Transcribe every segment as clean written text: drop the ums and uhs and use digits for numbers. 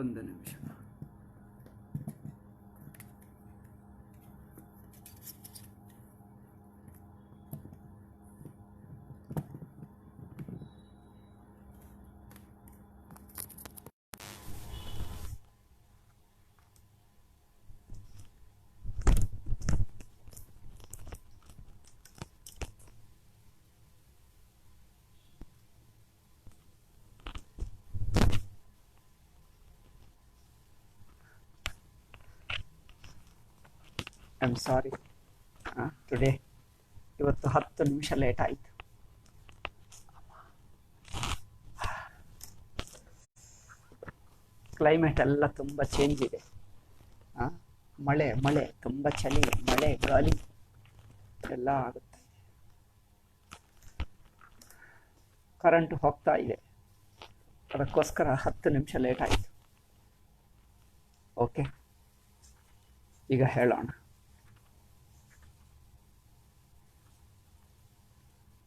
ಒಂದು ನಿಮಿಷ. I am sorry today ಇವತ್ತು 10 ನಿಮಿಷ ಲೇಟ್ ಆಯಿತು. ಕ್ಲೈಮೇಟ್ ಎಲ್ಲ ತುಂಬ ಚೇಂಜ್ ಇದೆ. ಮಳೆ ಮಳೆ ತುಂಬ ಚಳಿ, ಮಳೆ ಗಾಳಿ ಎಲ್ಲ ಆಗುತ್ತೆ. ಕರೆಂಟ್ ಹೋಗ್ತಾ ಇದೆ, ಅದಕ್ಕೋಸ್ಕರ 10 ನಿಮಿಷ ಲೇಟ್ ಆಯಿತು. ಓಕೆ, ಈಗ ಹೇಳೋಣ.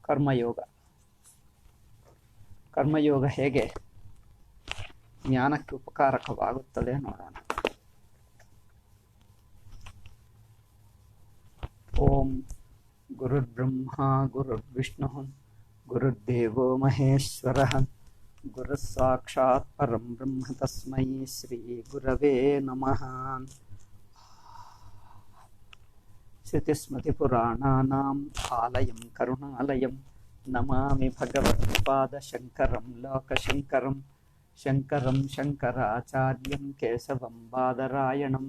ಕರ್ಮಯೋಗ. ಕರ್ಮಯೋಗ ಹೇಗೆ ಜ್ಞಾನಕ್ಕೆ ಉಪಕಾರಕವಾಗುತ್ತದೆ ನೋಡೋಣ. ಓಂ ಗುರುರ್ಬ್ರಹ್ಮ ಗುರುರ್ವಿಷ್ಣು ಗುರುರ್ದೇವೋ ಮಹೇಶ್ವರ ಗುರು ಸಾಕ್ಷಾತ್ ಪರಂ ಬ್ರಹ್ಮ ತಸ್ಮೈ ಶ್ರೀ ಗುರವೇ ನಮಃ. ಶ್ರುತಿಸ್ಮೃತಿಪುರಾಣಾನಾಂ ಆಲಯಂ ಕರುಣಾಲಯಂ ನಮಾಮಿ ಭಗವತ್ಪಾದಶಂಕರಂ ಲೋಕಶಂಕರಂ ಶಂಕರಂ ಶಂಕರಾಚಾರ್ಯಂ ಕೇಶವಂ ಬಾದರಾಯಣಂ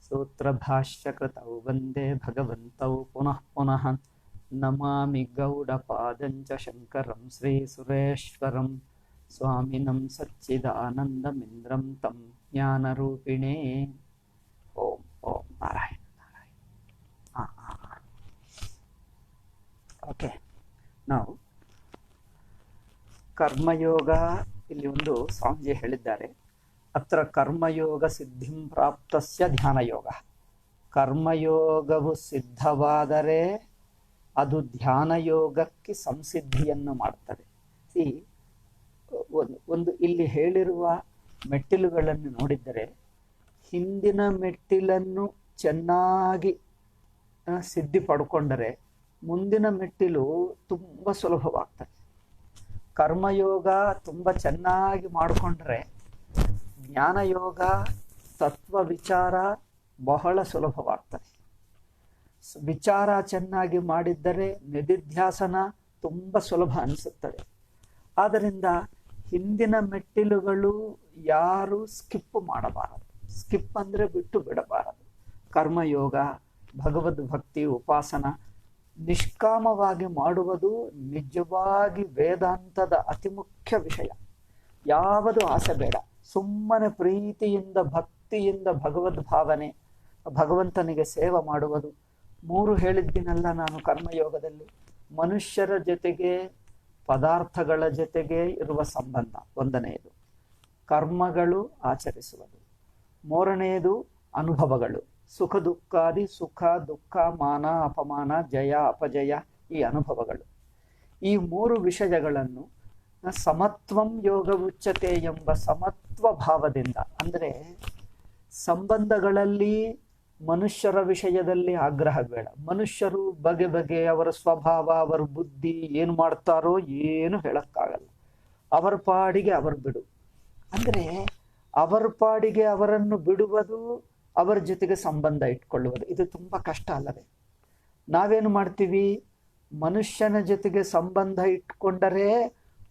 ಸೂತ್ರಭಾಷ್ಯಕೃತೌ ವಂದೇ ಭಗವಂತೌ ಪುನಃ ಪುನಃ ನಮಾಮಿ ಗೌಡಪಾದಂಚ ಶಂಕರಂ ಶ್ರೀ ಸುರೇಶ್ವರಂ ಸ್ವಾಮಿನಂ ಸಚ್ಚಿದಾನಂದಮಿಂದ್ರಂ ತಂ ಜ್ಞಾನರೂಪಿಣೇ. ಓಂ ಓಂ ನಾರಾಯಣ. ಓಕೆ, ನಾವು ಕರ್ಮಯೋಗ, ಇಲ್ಲಿ ಒಂದು ಸ್ವಾಮೀಜಿ ಹೇಳಿದ್ದಾರೆ, ಅತ್ರ ಕರ್ಮಯೋಗ ಸಿದ್ಧಿಂ ಪ್ರಾಪ್ತಸ್ಯ ಧ್ಯಾನಯೋಗ. ಕರ್ಮಯೋಗವು ಸಿದ್ಧವಾದರೆ ಅದು ಧ್ಯಾನಯೋಗಕ್ಕೆ ಸಂಸಿದ್ಧಿಯನ್ನು ಮಾಡುತ್ತದೆ. ಒಂದು ಇಲ್ಲಿ ಹೇಳಿರುವ ಮೆಟ್ಟಿಲುಗಳನ್ನು ನೋಡಿದರೆ ಹಿಂದಿನ ಮೆಟ್ಟಿಲನ್ನು ಚೆನ್ನಾಗಿ ಸಿದ್ಧಿ ಪಡ್ಕೊಂಡರೆ ಮುಂದಿನ ಮೆಟ್ಟಿಲು ತುಂಬ ಸುಲಭವಾಗ್ತದೆ. ಕರ್ಮಯೋಗ ತುಂಬ ಚೆನ್ನಾಗಿ ಮಾಡಿಕೊಂಡ್ರೆ ಜ್ಞಾನಯೋಗ ತತ್ವ ವಿಚಾರ ಬಹಳ ಸುಲಭವಾಗ್ತದೆ. ವಿಚಾರ ಚೆನ್ನಾಗಿ ಮಾಡಿದ್ದರೆ ನಿಧಿಧ್ಯಾಸನ ತುಂಬ ಸುಲಭ ಅನಿಸುತ್ತದೆ. ಆದ್ದರಿಂದ ಹಿಂದಿನ ಮೆಟ್ಟಿಲುಗಳು ಯಾರು ಸ್ಕಿಪ್ ಮಾಡಬಾರದು. ಸ್ಕಿಪ್ ಅಂದರೆ ಬಿಟ್ಟು ಬಿಡಬಾರದು. ಕರ್ಮಯೋಗ, ಭಗವದ್ ಭಕ್ತಿ, ಉಪಾಸನ ನಿಷ್ಕಾಮವಾಗಿ ಮಾಡುವುದು ನಿಜವಾಗಿ ವೇದಾಂತದ ಅತಿ ಮುಖ್ಯ ವಿಷಯ. ಯಾವುದು ಆಸೆ ಬೇಡ, ಸುಮ್ಮನೆ ಪ್ರೀತಿಯಿಂದ ಭಕ್ತಿಯಿಂದ ಭಗವದ್ ಭಾವನೆ, ಭಗವಂತನಿಗೆ ಸೇವೆ ಮಾಡುವುದು. 3 ಹೇಳಿದ್ದೀನಲ್ಲ ನಾನು ಕರ್ಮಯೋಗದಲ್ಲಿ. ಮನುಷ್ಯರ ಜೊತೆಗೆ ಪದಾರ್ಥಗಳ ಜೊತೆಗೆ ಇರುವ ಸಂಬಂಧ ಒಂದನೆಯದು, ಕರ್ಮಗಳು ಆಚರಿಸುವುದು. 3ನೇದು ಅನುಭವಗಳು, ಸುಖ ದುಃಖಾದಿ, ಸುಖ ದುಃಖ, ಮಾನ ಅಪಮಾನ, ಜಯ ಅಪಜಯ, ಈ ಅನುಭವಗಳು. ಈ 3 ವಿಷಯಗಳನ್ನು ಸಮತ್ವಂ ಯೋಗ ಉಚ್ಯತೆ ಎಂಬ ಸಮತ್ವ ಭಾವದಿಂದ, ಅಂದರೆ ಸಂಬಂಧಗಳಲ್ಲಿ ಮನುಷ್ಯರ ವಿಷಯದಲ್ಲಿ ಆಗ್ರಹ ಬೇಡ. ಮನುಷ್ಯರು ಬಗೆ ಬಗೆ ಅವರ ಸ್ವಭಾವ, ಅವರ ಬುದ್ಧಿ ಏನು ಮಾಡ್ತಾರೋ ಏನು ಹೇಳಕ್ಕಾಗಲ್ಲ. ಅವರ ಪಾಡಿಗೆ ಅವರು ಬಿಡು, ಅಂದರೆ ಅವರ ಪಾಡಿಗೆ ಅವರನ್ನು ಬಿಡುವುದು, ಅವರ ಜೊತೆಗೆ ಸಂಬಂಧ ಇಟ್ಕೊಳ್ಳುವುದು, ಇದು ತುಂಬ ಕಷ್ಟ ಅಲ್ಲವೇ? ನಾವೇನು ಮಾಡ್ತೀವಿ, ಮನುಷ್ಯನ ಜೊತೆಗೆ ಸಂಬಂಧ ಇಟ್ಕೊಂಡರೆ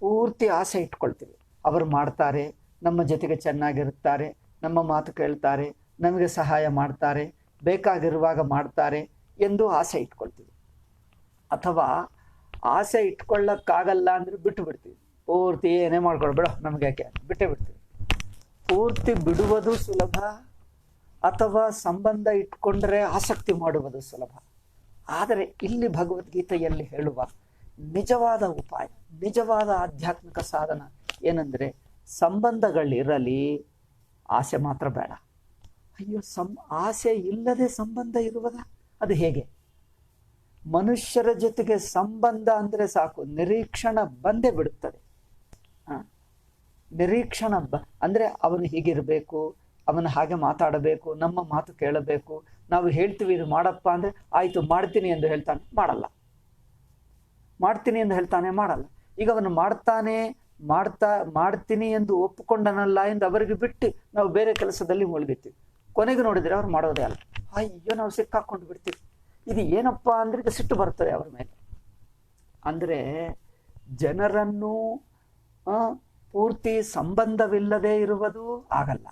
ಪೂರ್ತಿ ಆಸೆ ಇಟ್ಕೊಳ್ತೀವಿ. ಅವರು ಮಾಡ್ತಾರೆ, ನಮ್ಮ ಜೊತೆಗೆ ಚೆನ್ನಾಗಿರುತ್ತಾರೆ, ನಮ್ಮ ಮಾತು ಕೇಳ್ತಾರೆ, ನಮಗೆ ಸಹಾಯ ಮಾಡ್ತಾರೆ, ಬೇಕಾಗಿರುವಾಗ ಮಾಡ್ತಾರೆ ಎಂದು ಆಸೆ ಇಟ್ಕೊಳ್ತೀವಿ. ಅಥವಾ ಆಸೆ ಇಟ್ಕೊಳ್ಳಕ್ಕಾಗಲ್ಲ ಅಂದರೆ ಬಿಟ್ಟು ಬಿಡ್ತೀವಿ. ಪೂರ್ತಿ ಏನೇ ಮಾಡ್ಕೊಳ್ಬೇಡ ನಮಗೆ ಯಾಕೆ, ಬಿಟ್ಟೇ ಬಿಡ್ತೀವಿ. ಪೂರ್ತಿ ಬಿಡುವುದು ಸುಲಭ, ಅಥವಾ ಸಂಬಂಧ ಇಟ್ಕೊಂಡ್ರೆ ಆಸಕ್ತಿ ಮಾಡುವುದು ಸುಲಭ. ಆದರೆ ಇಲ್ಲಿ ಭಗವದ್ಗೀತೆಯಲ್ಲಿ ಹೇಳುವ ನಿಜವಾದ ಉಪಾಯ, ನಿಜವಾದ ಆಧ್ಯಾತ್ಮಿಕ ಸಾಧನ ಏನಂದರೆ, ಸಂಬಂಧಗಳಿರಲಿ, ಆಸೆ ಮಾತ್ರ ಬೇಡ. ಅಯ್ಯೋ, ಆಸೆ ಇಲ್ಲದೆ ಸಂಬಂಧ ಇರುವುದ? ಅದು ಹೇಗೆ? ಮನುಷ್ಯರ ಜೊತೆಗೆ ಸಂಬಂಧ ಅಂದರೆ ಸಾಕು, ನಿರೀಕ್ಷಣ ಬಂದೇ ಬಿಡುತ್ತದೆ. ನಿರೀಕ್ಷಣ ಅಂದ್ರೆ ಅವನು ಹೀಗಿರ್ಬೇಕು, ಅವನು ಹಾಗೆ ಮಾತಾಡಬೇಕು, ನಮ್ಮ ಮಾತು ಕೇಳಬೇಕು. ನಾವು ಹೇಳ್ತೀವಿ ಇದು ಮಾಡಪ್ಪ ಅಂದ್ರೆ ಆಯ್ತು ಮಾಡ್ತೀನಿ ಎಂದು ಹೇಳ್ತಾನೆ, ಮಾಡಲ್ಲ. ಮಾಡ್ತೀನಿ ಎಂದು ಹೇಳ್ತಾನೆ, ಮಾಡಲ್ಲ. ಈಗ ಅವನು ಮಾಡ್ತೀನಿ ಎಂದು ಒಪ್ಪಿಕೊಂಡನಲ್ಲ ಎಂದು ಅವರಿಗೆ ಬಿಟ್ಟು ನಾವು ಬೇರೆ ಕೆಲಸದಲ್ಲಿ ಮುಳುಗಿರ್ತೀವಿ. ಕೊನೆಗೆ ನೋಡಿದ್ರೆ ಅವ್ರು ಮಾಡೋದೇ ಅಲ್ಲ. ಅಯ್ಯೋ ನಾವು ಸಿಕ್ಕಾಕೊಂಡು ಬಿಡ್ತೀವಿ. ಇದು ಏನಪ್ಪಾ ಅಂದ್ರೆ ಈಗ ಸಿಟ್ಟು ಬರ್ತದೆ ಅವ್ರ ಮೇಲೆ. ಅಂದ್ರೆ ಜನರನ್ನು ಪೂರ್ತಿ ಸಂಬಂಧವಿಲ್ಲದೆ ಇರುವುದು ಆಗಲ್ಲ.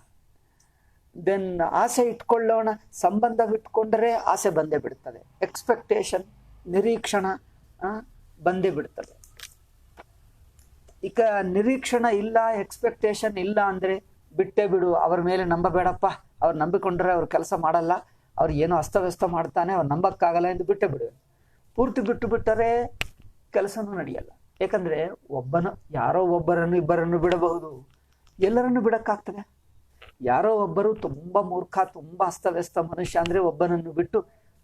ದೆನ್ ಆಸೆ ಇಟ್ಕೊಳ್ಳೋಣ, ಸಂಬಂಧವಿಟ್ಕೊಂಡ್ರೆ ಆಸೆ ಬಂದೇ ಬಿಡ್ತದೆ. ಎಕ್ಸ್ಪೆಕ್ಟೇಷನ್, ನಿರೀಕ್ಷಣ ಬಂದೇ ಬಿಡ್ತದೆ. ಈಗ ನಿರೀಕ್ಷಣ ಇಲ್ಲ, ಎಕ್ಸ್ಪೆಕ್ಟೇಷನ್ ಇಲ್ಲ ಅಂದ್ರೆ ಬಿಟ್ಟೇ ಬಿಡು. ಅವ್ರ ಮೇಲೆ ನಂಬಬೇಡಪ್ಪ, ಅವ್ರು ನಂಬಿಕೊಂಡ್ರೆ ಅವ್ರು ಕೆಲಸ ಮಾಡಲ್ಲ, ಅವ್ರು ಏನೋ ಅಸ್ತವ್ಯಸ್ತ ಮಾಡ್ತಾನೆ, ಅವ್ರು ನಂಬಕ್ಕಾಗಲ್ಲ ಎಂದು ಬಿಟ್ಟೇ ಬಿಡು. ಪೂರ್ತಿ ಬಿಟ್ಟು ಬಿಟ್ಟರೆ ಕೆಲಸನೂ ನಡೆಯಲ್ಲ. ಯಾಕಂದ್ರೆ ಯಾರೋ ಒಬ್ಬರನ್ನು ಇಬ್ಬರನ್ನು ಬಿಡಬಹುದು, ಎಲ್ಲರನ್ನು ಬಿಡಕ್ಕಾಗ್ತದೆ? ಯಾರೋ ಒಬ್ಬರು ತುಂಬಾ ಮೂರ್ಖ, ತುಂಬಾ ಅಸ್ತವ್ಯಸ್ತ ಮನುಷ್ಯ ಅಂದ್ರೆ ಒಬ್ಬನನ್ನು ಬಿಟ್ಟು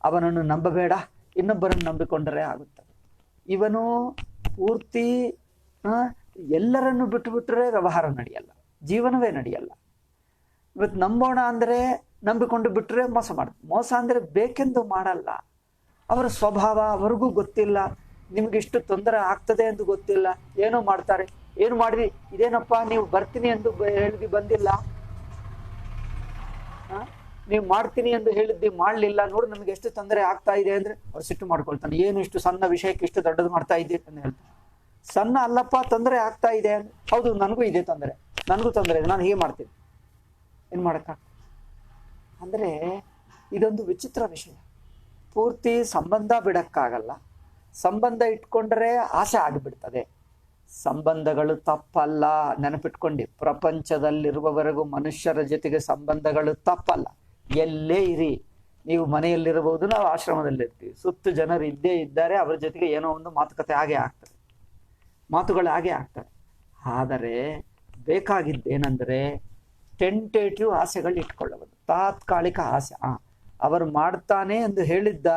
ಅವನನ್ನು ನಂಬಬೇಡ, ಇನ್ನೊಬ್ಬರನ್ನು ನಂಬಿಕೊಂಡರೆ ಆಗುತ್ತದೆ. ಇವನು ಪೂರ್ತಿ ಎಲ್ಲರನ್ನು ಬಿಟ್ಟು ಬಿಟ್ಟರೆ ವ್ಯವಹಾರ ನಡೆಯಲ್ಲ, ಜೀವನವೇ ನಡೆಯಲ್ಲ. ಇವತ್ತು ನಂಬೋಣ ಅಂದ್ರೆ ನಂಬಿಕೊಂಡು ಬಿಟ್ಟರೆ ಮೋಸ ಅಂದ್ರೆ ಬೇಕೆಂದು ಮಾಡಲ್ಲ. ಅವರ ಸ್ವಭಾವ ಅವರಿಗೂ ಗೊತ್ತಿಲ್ಲ, ನಿಮ್ಗಿಷ್ಟು ತೊಂದರೆ ಆಗ್ತದೆ ಎಂದು ಗೊತ್ತಿಲ್ಲ, ಏನೋ ಮಾಡ್ತಾರೆ. ಏನು ಮಾಡಿದ್ರಿ, ಇದೇನಪ್ಪ ನೀವು ಬರ್ತೀನಿ ಎಂದು ಹೇಳಿದ್ವಿ ಬಂದಿಲ್ಲ, ನೀವು ಮಾಡ್ತೀನಿ ಎಂದು ಹೇಳಿದ್ದಿ ಮಾಡ್ಲಿಲ್ಲ, ನೋಡಿ ನಮ್ಗೆ ಎಷ್ಟು ತೊಂದರೆ ಆಗ್ತಾ ಇದೆ ಅಂದ್ರೆ ಅವ್ರು ಸಿಟ್ಟು ಮಾಡ್ಕೊಳ್ತಾನೆ. ಏನು ಇಷ್ಟು ಸಣ್ಣ ವಿಷಯಕ್ಕೆ ಇಷ್ಟು ದೊಡ್ಡದು ಮಾಡ್ತಾ ಇದ್ದೆ ಅಂತ ಹೇಳ್ತಾನೆ. ಸಣ್ಣ ಅಲ್ಲಪ್ಪ, ತೊಂದರೆ ಆಗ್ತಾ ಇದೆ. ಹೌದು, ನನಗೂ ಇದೆ ತೊಂದರೆ, ನನಗೂ ತೊಂದರೆ ಇದೆ, ನಾನು ಹೀಗೆ ಮಾಡ್ತೀನಿ, ಏನ್ ಮಾಡಕ್ಕಾಗ್ತದೆ? ಅಂದ್ರೆ ಇದೊಂದು ವಿಚಿತ್ರ ವಿಷಯ. ಪೂರ್ತಿ ಸಂಬಂಧ ಬಿಡಕ್ಕಾಗಲ್ಲ, ಸಂಬಂಧ ಇಟ್ಕೊಂಡ್ರೆ ಆಸೆ ಆಗಿಬಿಡ್ತದೆ. ಸಂಬಂಧಗಳು ತಪ್ಪಲ್ಲ, ನೆನಪಿಟ್ಕೊಂಡು. ಪ್ರಪಂಚದಲ್ಲಿರುವವರೆಗೂ ಮನುಷ್ಯರ ಜೊತೆಗೆ ಸಂಬಂಧಗಳು ತಪ್ಪಲ್ಲ. ಎಲ್ಲೇ ಇರಿ, ನೀವು ಮನೆಯಲ್ಲಿರಬಹುದು, ನಾವು ಆಶ್ರಮದಲ್ಲಿರ್ತೀವಿ, ಸುತ್ತು ಜನರು ಇದ್ದೇ ಇದ್ದಾರೆ, ಅವರ ಜೊತೆಗೆ ಏನೋ ಒಂದು ಮಾತುಕತೆ ಮಾತುಗಳು ಹಾಗೆ ಆಗ್ತವೆ. ಆದರೆ ಬೇಕಾಗಿದ್ದೇನೆಂದ್ರೆ ಟೆಂಟೇಟಿವ್ ಆಸೆಗಳು ಇಟ್ಕೊಳ್ಳಬಹುದು, ತಾತ್ಕಾಲಿಕ ಆಸೆ. ಅವರು ಮಾಡ್ತಾನೆ ಎಂದು ಹೇಳಿದ್ದ,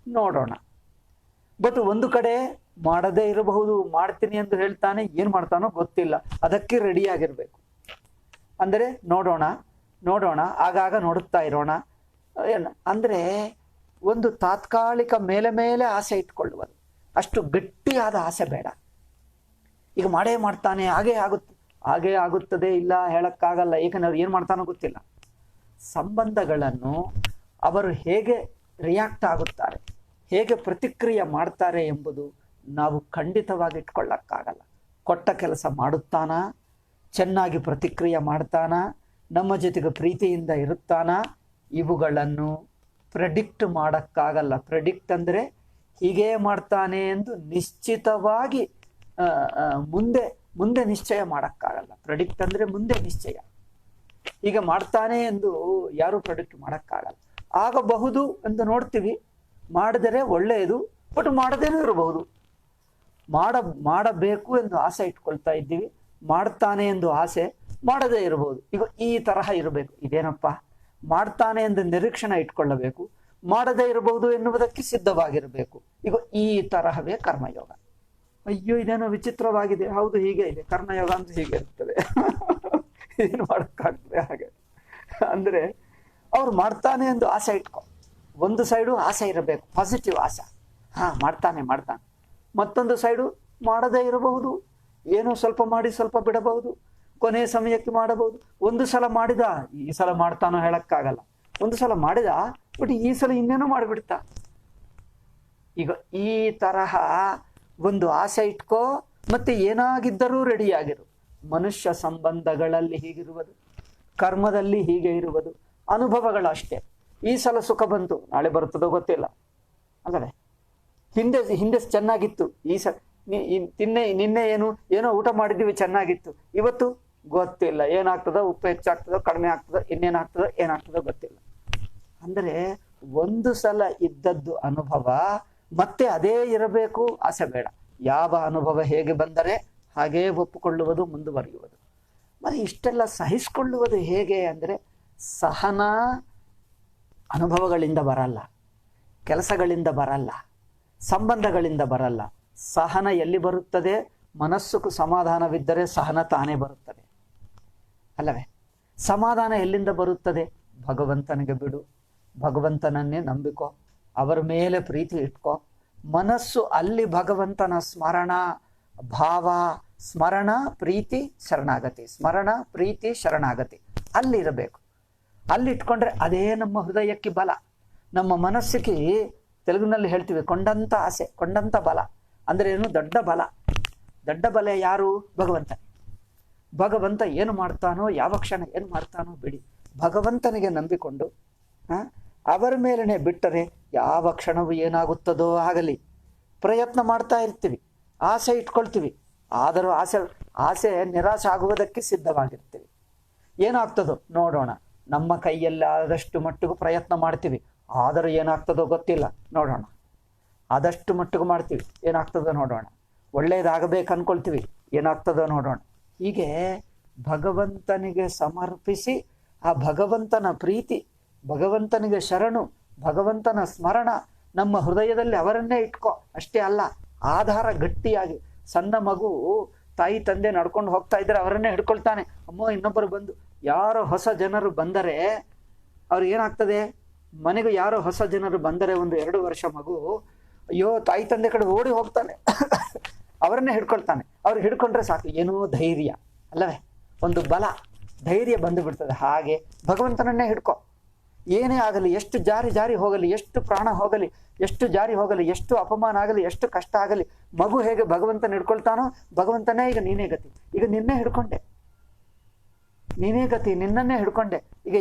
ನೋಡೋಣ. ಬಟ್ ಒಂದು ಕಡೆ ಮಾಡದೇ ಇರಬಹುದು, ಮಾಡ್ತೀನಿ ಎಂದು ಹೇಳ್ತಾನೆ, ಏನ್ ಮಾಡ್ತಾನೋ ಗೊತ್ತಿಲ್ಲ, ಅದಕ್ಕೆ ರೆಡಿಯಾಗಿರ್ಬೇಕು. ಅಂದರೆ ನೋಡೋಣ ಆಗಾಗ ನೋಡುತ್ತಾ ಇರೋಣ. ಅಂದ್ರೆ ಒಂದು ತಾತ್ಕಾಲಿಕ ಮೇಲೆ ಆಸೆ ಇಟ್ಕೊಳ್ಳುವುದು, ಅಷ್ಟು ಗಟ್ಟಿಯಾದ ಆಸೆ ಬೇಡ. ಈಗ ಮಾಡ್ತಾನೆ, ಹಾಗೇ ಆಗುತ್ತದೆ, ಇಲ್ಲ ಹೇಳಕ್ಕಾಗಲ್ಲ, ಏಕೆಂದ್ರೆ ಅವ್ರು ಏನ್ ಮಾಡ್ತಾನೋ ಗೊತ್ತಿಲ್ಲ. ಸಂಬಂಧಗಳನ್ನು ಅವರು ಹೇಗೆ ರಿಯಾಕ್ಟ್ ಆಗುತ್ತಾರೆ, ಹೇಗೆ ಪ್ರತಿಕ್ರಿಯೆ ಮಾಡ್ತಾರೆ ಎಂಬುದು ನಾವು ಖಂಡಿತವಾಗಿ ಇಟ್ಕೊಳ್ಳಕ್ಕಾಗಲ್ಲ. ಕೊಟ್ಟ ಕೆಲಸ ಮಾಡುತ್ತಾನ, ಚೆನ್ನಾಗಿ ಪ್ರತಿಕ್ರಿಯೆ ಮಾಡ್ತಾನ, ನಮ್ಮ ಜೊತೆಗೆ ಪ್ರೀತಿಯಿಂದ ಇರುತ್ತಾನ, ಇವುಗಳನ್ನು ಪ್ರೆಡಿಕ್ಟ್ ಮಾಡಕ್ಕಾಗಲ್ಲ. ಪ್ರೆಡಿಕ್ಟ್ ಅಂದ್ರೆ ಹೀಗೇ ಮಾಡ್ತಾನೆ ಎಂದು ನಿಶ್ಚಿತವಾಗಿ ಮುಂದೆ ನಿಶ್ಚಯ ಮಾಡಕ್ಕಾಗಲ್ಲ. ಪ್ರೆಡಿಕ್ಟ್ ಅಂದ್ರೆ ಮುಂದೆ ನಿಶ್ಚಯ. ಈಗ ಮಾಡ್ತಾನೆ ಎಂದು ಯಾರು ಪ್ರೆಡಿಕ್ಟ್ ಮಾಡಕ್ಕಾಗಲ್ಲ. ಆಗಬಹುದು ಎಂದು ನೋಡ್ತೀವಿ, ಮಾಡಿದರೆ ಒಳ್ಳೆಯದು, ಬಟ್ ಮಾಡದೇನೂ ಇರಬಹುದು. ಮಾಡಬೇಕು ಎಂದು ಆಸೆ ಇಟ್ಕೊಳ್ತಾ ಇದ್ದೀವಿ, ಮಾಡ್ತಾನೆ ಎಂದು ಆಸೆ, ಮಾಡದೇ ಇರಬಹುದು. ಈಗ ಈ ತರಹ ಇರಬೇಕು. ಇದೇನಪ್ಪ, ಮಾಡ್ತಾನೆ ಎಂದು ನಿರೀಕ್ಷಣೆ ಇಟ್ಕೊಳ್ಳಬೇಕು, ಮಾಡದೇ ಇರಬಹುದು ಎನ್ನುವುದಕ್ಕೆ ಸಿದ್ಧವಾಗಿರಬೇಕು. ಈಗ ಈ ತರಹವೇ ಕರ್ಮಯೋಗ. ಅಯ್ಯೋ ಇದೇನೋ ವಿಚಿತ್ರವಾಗಿದೆ, ಹೌದು ಹೀಗೆ ಇದೆ, ಕರ್ಮಯೋಗ ಅಂತ ಹೀಗೆ ಇರ್ತದೆ. ಏನು ಮಾಡಕ್ಕಾಗ್ತದೆ ಹಾಗೆ? ಅಂದ್ರೆ ಅವ್ರು ಮಾಡ್ತಾನೆ ಎಂದು ಆಸೆ ಇಟ್ಕೊ, ಒಂದು ಸೈಡು ಆಸೆ ಇರಬೇಕು, ಪಾಸಿಟಿವ್ ಆಸೆ, ಮಾಡ್ತಾನೆ. ಮತ್ತೊಂದು ಸೈಡು ಮಾಡದೇ ಇರಬಹುದು, ಏನೋ ಸ್ವಲ್ಪ ಮಾಡಿ ಸ್ವಲ್ಪ ಬಿಡಬಹುದು, ಕೊನೆಯ ಸಮಯಕ್ಕೆ ಮಾಡಬಹುದು. ಒಂದು ಸಲ ಮಾಡಿದ, ಈ ಸಲ ಮಾಡ್ತಾನೋ ಹೇಳಕ್ಕಾಗಲ್ಲ. ಒಂದು ಸಲ ಮಾಡಿದ, ಬಟ್ ಈ ಸಲ ಇನ್ನೇನೋ ಮಾಡಿಬಿಡ್ತಾ. ಈಗ ಈ ತರಹ ಒಂದು ಆಸೆ ಇಟ್ಕೋ, ಮತ್ತೆ ಏನಾಗಿದ್ದರೂ ರೆಡಿಯಾಗಿರು. ಮನುಷ್ಯ ಸಂಬಂಧಗಳಲ್ಲಿ ಹೀಗಿರುವುದು, ಕರ್ಮದಲ್ಲಿ ಹೀಗೆ ಇರುವುದು, ಅನುಭವಗಳಷ್ಟೇ. ಈ ಸಲ ಸುಖ ಬಂತು, ನಾಳೆ ಬರುತ್ತದೋ ಗೊತ್ತಿಲ್ಲ ಅಲ್ಲವೇ? ಹಿಂದೆ ಚೆನ್ನಾಗಿತ್ತು, ಈ ಸಲ ನಿನ್ನೆ ಏನೋ ಊಟ ಮಾಡಿದ್ದೀವಿ ಚೆನ್ನಾಗಿತ್ತು, ಇವತ್ತು ಗೊತ್ತಿಲ್ಲ, ಏನಾಗ್ತದೋ, ಉಪ್ಪು ಹೆಚ್ಚಾಗ್ತದೋ ಕಡಿಮೆ ಆಗ್ತದೋ, ಏನಾಗ್ತದೋ ಗೊತ್ತಿಲ್ಲ. ಅಂದ್ರೆ ಒಂದು ಸಲ ಇದ್ದದ್ದು ಅನುಭವ ಮತ್ತೆ ಅದೇ ಇರಬೇಕು, ಆಸೆ ಬೇಡ. ಯಾವ ಅನುಭವ ಹೇಗೆ ಬಂದರೆ ಹಾಗೇ ಒಪ್ಪಿಕೊಳ್ಳುವುದು, ಮುಂದುವರಿಯುವುದು. ಮತ್ತೆ ಇಷ್ಟೆಲ್ಲ ಸಹಿಸಿಕೊಳ್ಳುವುದು ಹೇಗೆ ಅಂದ್ರೆ, ಸಹನ ಅನುಭವಗಳಿಂದ ಬರಲ್ಲ, ಕೆಲಸಗಳಿಂದ ಬರಲ್ಲ, ಸಂಬಂಧಗಳಿಂದ ಬರಲ್ಲ. ಸಹನ ಎಲ್ಲಿ ಬರುತ್ತದೆ? ಮನಸ್ಸುకు ಸಮಾಧಾನವಿದ್ದರೆ ಸಹನ ತಾನೇ ಬರುತ್ತದೆ. ಅಲ್ಲವೇ? ಸಮಾಧಾನ ಎಲ್ಲಿಂದ ಬರುತ್ತದೆ? ಭಗವಂತನಿಗೆ ಬಿಡು, ಭಗವಂತನನ್ನೇ ನಂಬಿಕೋ, ಅವರ ಮೇಲೆ ಪ್ರೀತಿ ಇಟ್ಕೋ. ಮನಸ್ಸು ಅಲ್ಲಿ ಭಗವಂತನ ಸ್ಮರಣ ಭಾವ, ಸ್ಮರಣ ಪ್ರೀತಿ ಶರಣಾಗತಿ, ಸ್ಮರಣ ಪ್ರೀತಿ ಶರಣಾಗತಿ ಅಲ್ಲಿರಬೇಕು. ಅಲ್ಲಿ ಇಟ್ಕೊಂಡ್ರೆ ಅದೇ ನಮ್ಮ ಹೃದಯಕ್ಕೆ ಬಲ. ನಮ್ಮ ಮನಸ್ಸಿಗೆ ತೆಲುಗಿನಲ್ಲಿ ಹೇಳ್ತೀವಿ ಕೊಂಡಂತ ಆಸೆ, ಕೊಂಡಂತ ಬಲ ಅಂದ್ರೆ ಏನು? ದೊಡ್ಡ ಬಲ. ದೊಡ್ಡ ಬಲ ಯಾರು? ಭಗವಂತ. ಭಗವಂತ ಏನು ಮಾಡ್ತಾನೋ, ಯಾವ ಕ್ಷಣ ಏನು ಮಾಡ್ತಾನೋ ಬಿಡಿ, ಭಗವಂತನಿಗೆ ನಂಬಿಕೊಂಡು ಅವರ ಮೇಲನೆ ಬಿಟ್ಟರೆ ಯಾವ ಕ್ಷಣವೂ ಏನಾಗುತ್ತದೋ ಆಗಲಿ. ಪ್ರಯತ್ನ ಮಾಡ್ತಾ ಇರ್ತೀವಿ, ಆಸೆ ಇಟ್ಕೊಳ್ತೀವಿ, ಆದರೂ ಆಸೆ ನಿರಾಶೆ ಆಗುವುದಕ್ಕೆ ಸಿದ್ಧವಾಗಿರ್ತೀವಿ. ಏನಾಗ್ತದೋ ನೋಡೋಣ. ನಮ್ಮ ಕೈಯಲ್ಲಿ ಆದಷ್ಟು ಮಟ್ಟಿಗೂ ಪ್ರಯತ್ನ ಮಾಡ್ತೀವಿ, ಆದರೂ ಏನಾಗ್ತದೋ ಗೊತ್ತಿಲ್ಲ, ನೋಡೋಣ. ಆದಷ್ಟು ಮಟ್ಟಿಗೂ ಮಾಡ್ತೀವಿ, ಏನಾಗ್ತದೋ ನೋಡೋಣ. ಒಳ್ಳೆಯದಾಗಬೇಕು ಅನ್ಕೊಳ್ತೀವಿ, ಏನಾಗ್ತದೋ ನೋಡೋಣ. ಹೀಗೆ ಭಗವಂತನಿಗೆ ಸಮರ್ಪಿಸಿ ಆ ಭಗವಂತನ ಪ್ರೀತಿ, ಭಗವಂತನಿಗೆ ಶರಣು, ಭಗವಂತನ ಸ್ಮರಣ ನಮ್ಮ ಹೃದಯದಲ್ಲಿ ಅವರನ್ನೇ ಇಟ್ಕೋ. ಅಷ್ಟೇ ಅಲ್ಲ, ಆಧಾರ ಗಟ್ಟಿಯಾಗಿ. ಸಣ್ಣ ಮಗು ತಾಯಿ ತಂದೆ ನಡ್ಕೊಂಡು ಹೋಗ್ತಾ ಇದ್ರೆ ಅವರನ್ನೇ ಹಿಡ್ಕೊಳ್ತಾನೆ. ಅಮ್ಮೋ ಇನ್ನೊಬ್ಬರು ಬಂದು, ಯಾರೋ ಹೊಸ ಜನರು ಬಂದರೆ ಅವ್ರಿಗೆ ಏನಾಗ್ತದೆ? ಮನೆಗೂ ಯಾರೋ ಹೊಸ ಜನರು ಬಂದರೆ, 1-2 ವರ್ಷ ಮಗು ಅಯ್ಯೋ ತಾಯಿ ತಂದೆ ಕಡೆ ಓಡಿ ಹೋಗ್ತಾನೆ, ಅವರನ್ನೇ ಹಿಡ್ಕೊಳ್ತಾನೆ. ಅವ್ರಿಗೆ ಹಿಡ್ಕೊಂಡ್ರೆ ಸಾಕು, ಏನೋ ಧೈರ್ಯ ಅಲ್ಲವೇ? ಒಂದು ಬಲ, ಧೈರ್ಯ ಬಂದು ಬಿಡ್ತದೆ. ಹಾಗೆ ಭಗವಂತನನ್ನೇ ಹಿಡ್ಕೊ. ಏನೇ ಆಗಲಿ, ಎಷ್ಟು ಜಾರಿ ಹೋಗಲಿ, ಎಷ್ಟು ಪ್ರಾಣ ಹೋಗಲಿ, ಎಷ್ಟು ಜಾರಿ ಹೋಗಲಿ, ಎಷ್ಟು ಅಪಮಾನ ಆಗಲಿ, ಎಷ್ಟು ಕಷ್ಟ ಆಗಲಿ, ಮಗು ಹೇಗೆ ಭಗವಂತನ ಹಿಡ್ಕೊಳ್ತಾನೋ, ಭಗವಂತನೇ ಈಗ ನೀನೇ ಗತಿ. ಈಗ ನಿನ್ನೆ ಹಿಡ್ಕೊಂಡೆ, ನೀನೇ ಗತಿ, ನಿನ್ನನ್ನೇ ಹಿಡ್ಕೊಂಡೆ. ಈಗ